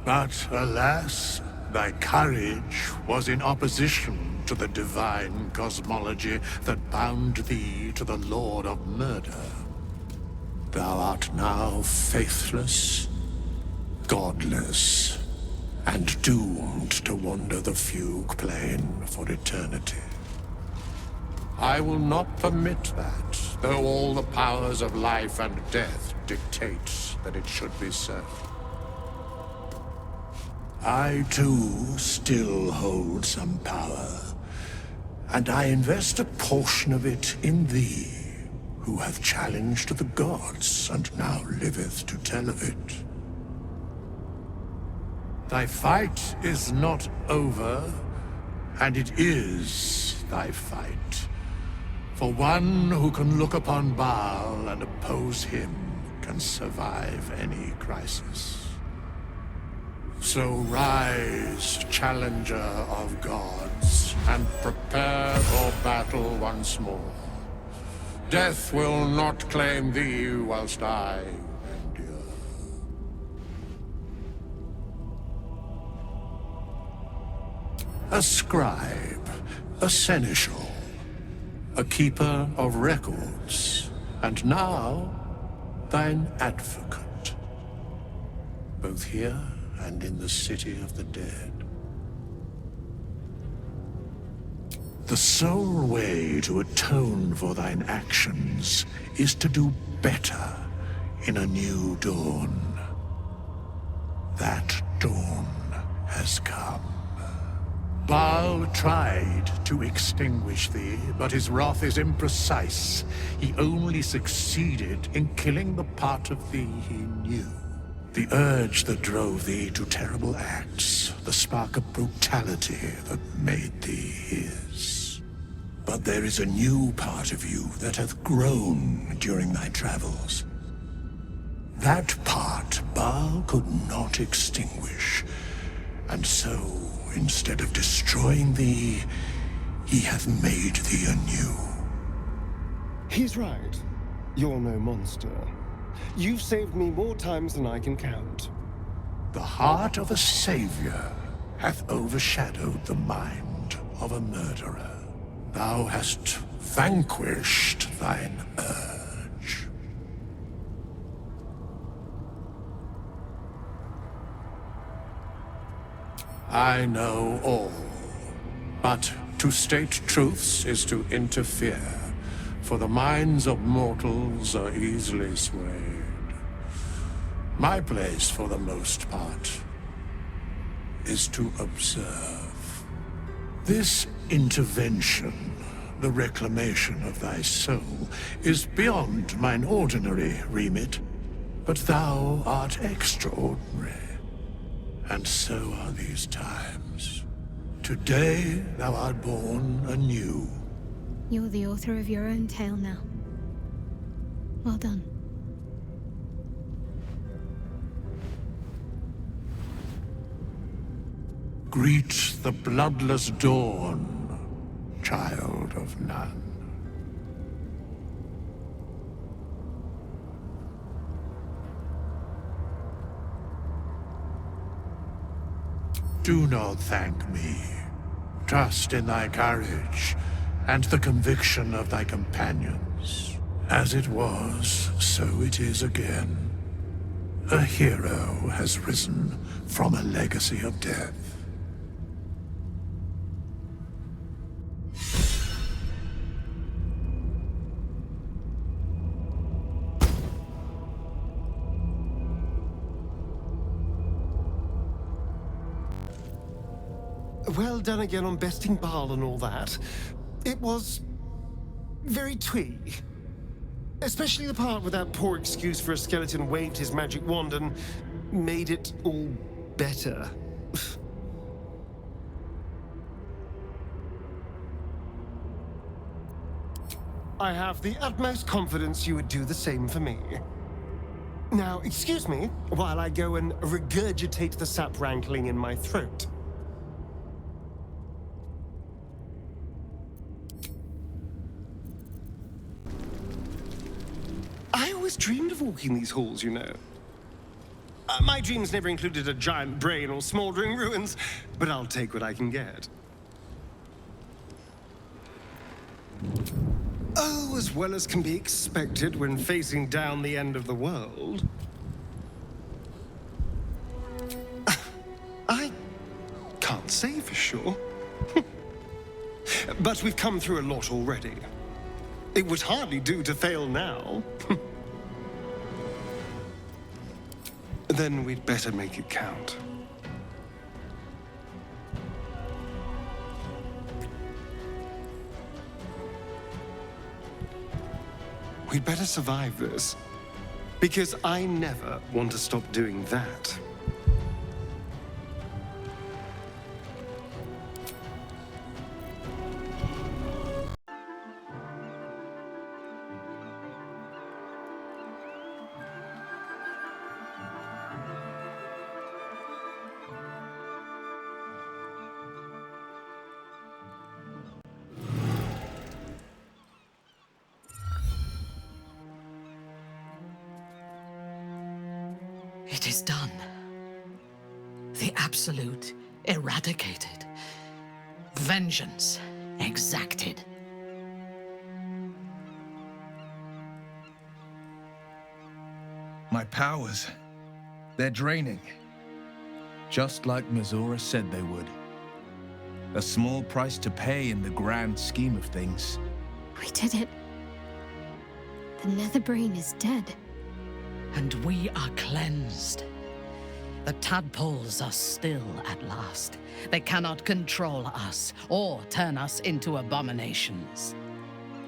Speaker 18: But alas, thy courage was in opposition to the divine cosmology that bound thee to the Lord of Murder. Thou art now faithless, godless, and doomed to wander the fugue plane for eternity. I will not permit that, though all the powers of life and death dictate that it should be so. I, too, still hold some power, and I invest a portion of it in thee, who hath challenged the gods and now liveth to tell of it. Thy fight is not over, and it is thy fight. For one who can look upon Baal and oppose him can survive any crisis. So rise, challenger of gods, and prepare for battle once more. Death will not claim thee whilst I endure. A scribe, a seneschal, a keeper of records, and now thine advocate, both here and in the city of the dead. The sole way to atone for thine actions is to do better in a new dawn. That dawn has come. Baal tried to extinguish thee, but his wrath is imprecise. He only succeeded in killing the part of thee he knew. The urge that drove thee to terrible acts, the spark of brutality that made thee his. But there is a new part of you that hath grown during thy travels. That part Baal could not extinguish, and so, instead of destroying thee, he hath made thee anew.
Speaker 1: He's right. You're no monster. You've saved me more times than I can count.
Speaker 18: The heart of a savior hath overshadowed the mind of a murderer. Thou hast vanquished thine urge. I know all, but to state truths is to interfere, for the minds of mortals are easily swayed. My place, for the most part, is to observe. This intervention, the reclamation of thy soul, is beyond mine ordinary remit, but thou art extraordinary, and so are these times. Today thou art born anew.
Speaker 8: You're the author of your own tale now. Well done.
Speaker 18: Greet the bloodless dawn, child of none. Do not thank me. Trust in thy courage and the conviction of thy companions. As it was, so it is again. A hero has risen from a legacy of death.
Speaker 1: Well done again on besting Baal and all that. It was very twee. Especially the part where that poor excuse for a skeleton waved his magic wand and made it all better. I have the utmost confidence you would do the same for me. Now, excuse me while I go and regurgitate the sap rankling in my throat. I always dreamed of walking these halls, you know. My dreams never included a giant brain or smoldering ruins, but I'll take what I can get. Oh, as well as can be expected when facing down the end of the world. I can't say for sure. But we've come through a lot already. It would hardly do to fail now. Then we'd better make it count. We'd better survive this, because I never want to stop doing that.
Speaker 7: It is done. The Absolute eradicated. Vengeance exacted.
Speaker 22: My powers, they're draining. Just like Mazora said they would. A small price to pay in the grand scheme of things.
Speaker 8: We did it. The Netherbrain is dead.
Speaker 7: And we are cleansed. The tadpoles are still at last. They cannot control us or turn us into abominations.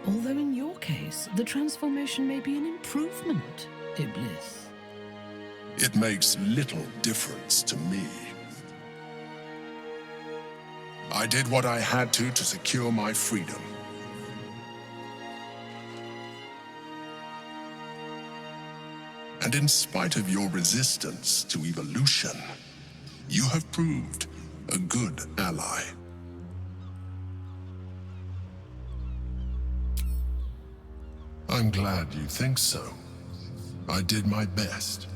Speaker 7: Although in your case, the transformation may be an improvement, Iblis.
Speaker 12: It makes little difference to me. I did what I had to secure my freedom. And in spite of your resistance to evolution, you have proved a good ally. I'm glad you think so. I did my best.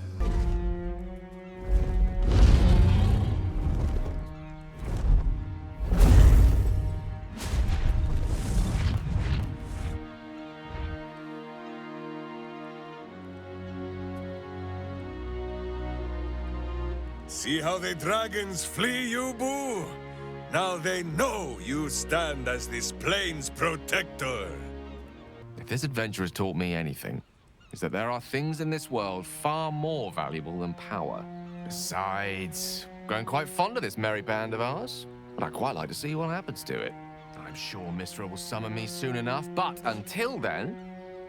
Speaker 10: See how the dragons flee you, Boo? Now they know you stand as this plane's protector.
Speaker 11: If this adventure has taught me anything, it's that there are things in this world far more valuable than power. Besides, growing quite fond of this merry band of ours, but I'd quite like to see what happens to it. I'm sure Mistra will summon me soon enough, but until then,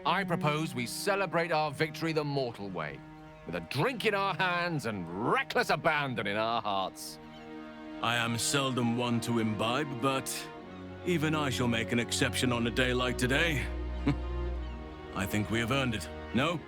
Speaker 11: I propose we celebrate our victory the mortal way, with a drink in our hands and reckless abandon in our hearts.
Speaker 16: I am seldom one to imbibe, but even I shall make an exception on a day like today. I think we have earned it, no?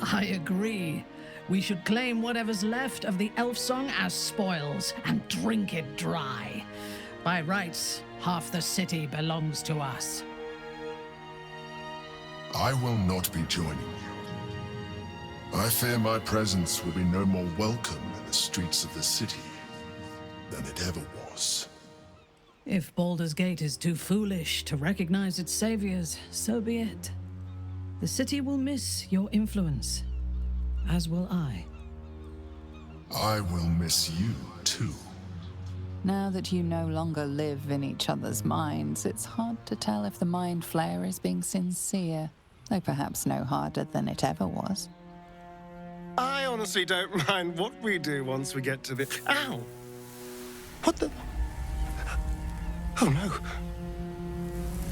Speaker 7: I agree. We should claim whatever's left of the elf song as spoils and drink it dry. By rights, half the city belongs to us.
Speaker 12: I will not be joining you. I fear my presence will be no more welcome in the streets of the city than it ever was.
Speaker 7: If Baldur's Gate is too foolish to recognize its saviors, so be it. The city will miss your influence, as will I.
Speaker 12: I will miss you, too.
Speaker 2: Now that you no longer live in each other's minds, it's hard to tell if the mind flayer is being sincere, though perhaps no harder than it ever was.
Speaker 1: I honestly don't mind what we do once we get to the... Ow! What the... Oh, no.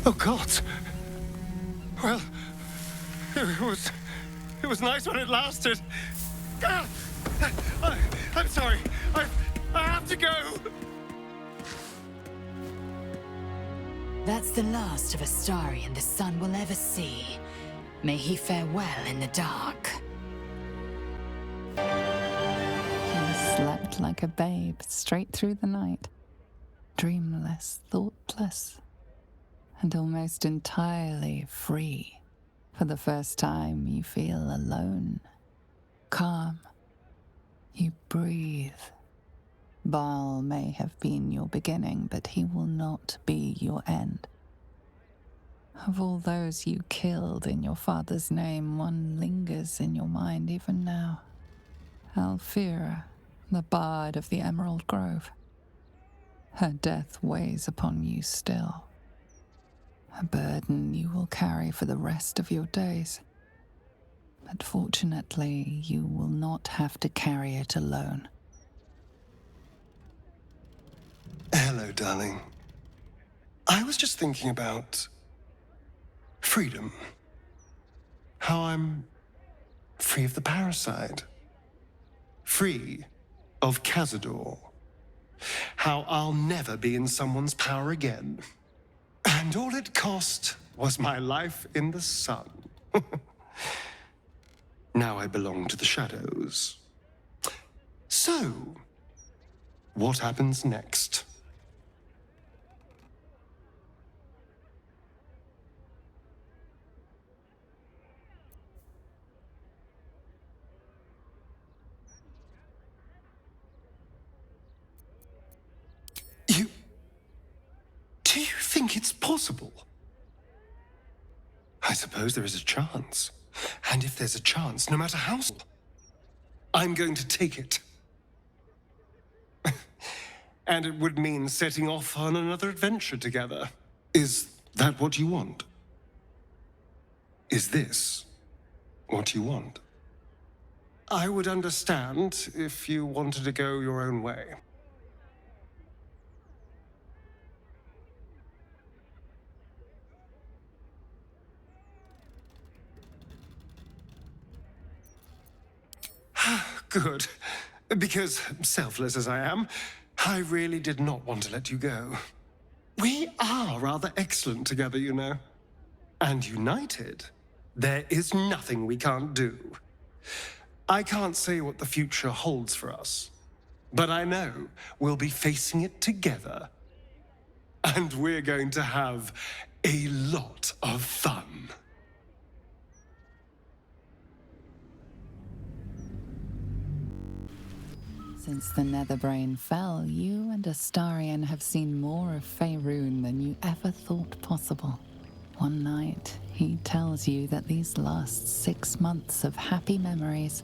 Speaker 1: Oh, God. Well, it was nice when it lasted. Ah! I'm sorry. I have to go.
Speaker 2: That's the last of Astarion the sun will ever see. May he fare well in the dark. He slept like a babe straight through the night, dreamless, thoughtless, and almost entirely free. For the first time, you feel alone, calm. You breathe. Baal may have been your beginning, but he will not be your end. Of all those you killed in your father's name, one lingers in your mind even now. Alfira, the bard of the Emerald Grove. Her death weighs upon you still. A burden you will carry for the rest of your days. But fortunately, you will not have to carry it alone.
Speaker 1: Hello, darling. I was just thinking about freedom. How I'm free of the parasite. Free of Cazador. How I'll never be in someone's power again. And all it cost was my life in the sun. Now I belong to the shadows. So, what happens next? Do you think it's possible? I suppose there is a chance. And if there's a chance, no matter how small, I'm going to take it. And it would mean setting off on another adventure together. Is that what you want? Is this what you want? I would understand if you wanted to go your own way. Good. Because, selfless as I am, I really did not want to let you go. We are rather excellent together, you know. And united, there is nothing we can't do. I can't say what the future holds for us, but I know we'll be facing it together. And we're going to have a lot of fun.
Speaker 2: Since the Netherbrain fell, you and Astarion have seen more of Faerun than you ever thought possible. One night, he tells you that these last 6 months of happy memories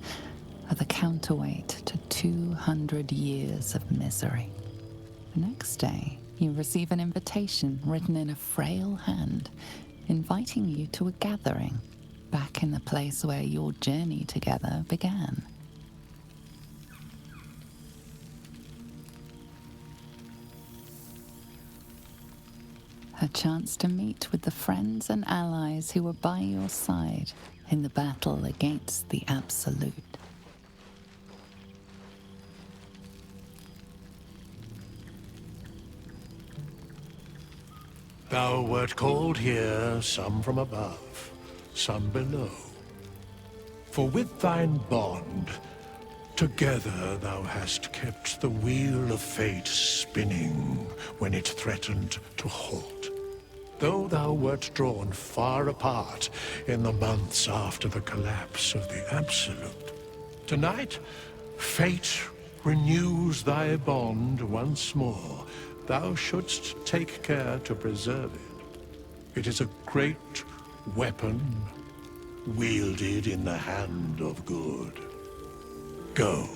Speaker 2: are the counterweight to 200 years of misery. The next day, you receive an invitation written in a frail hand, inviting you to a gathering back in the place where your journey together began. A chance to meet with the friends and allies who were by your side in the battle against the Absolute.
Speaker 9: Thou wert called here, some from above, some below. For with thine bond, together thou hast kept the wheel of fate spinning when it threatened to halt. Though thou wert drawn far apart in the months after the collapse of the Absolute, tonight, fate renews thy bond once more. Thou shouldst take care to preserve it. It is a great weapon wielded in the hand of good. Go.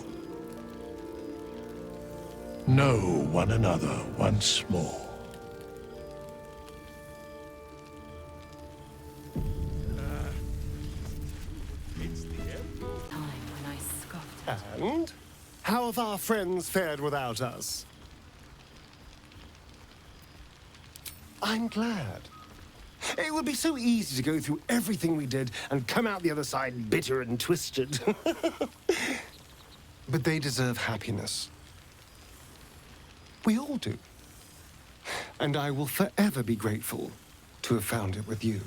Speaker 9: Know one another once more.
Speaker 13: And how have our friends fared without us? I'm glad. It would be so easy to go through everything we did and come out the other side bitter and twisted. But they deserve happiness. We all do. And I will forever be grateful to have found it with you.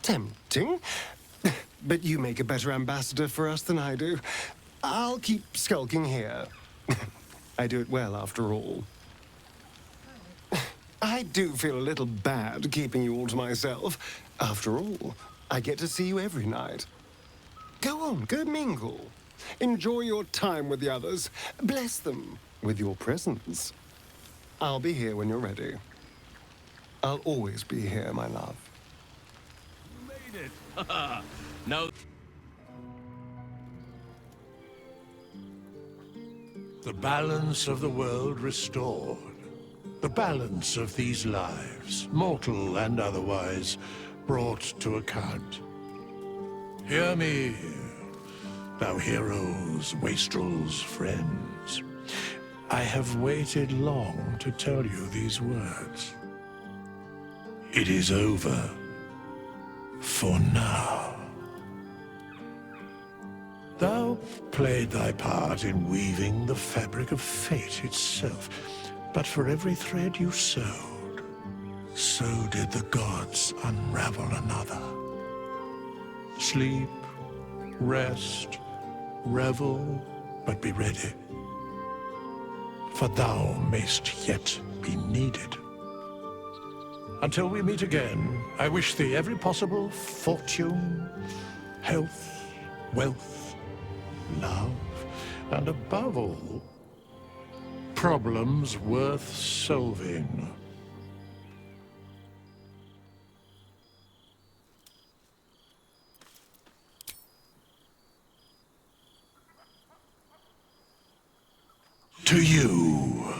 Speaker 13: Tempting. But you make a better ambassador for us than I do. I'll keep skulking here. I do it well, after all. I do feel a little bad keeping you all to myself. After all, I get to see you every night. Go on, go mingle. Enjoy your time with the others. Bless them with your presence. I'll be here when you're ready. I'll always be here, my love.
Speaker 9: No. The balance of the world restored. The balance of these lives, mortal and otherwise, brought to account. Hear me, thou heroes, wastrels, friends. I have waited long to tell you these words. It is over. For now. Thou played thy part in weaving the fabric of fate itself, but for every thread you sewed, so did the gods unravel another. Sleep, rest, revel, but be ready, for thou mayst yet be needed. Until we meet again, I wish thee every possible fortune, health, wealth, love, and above all, problems worth solving. To you.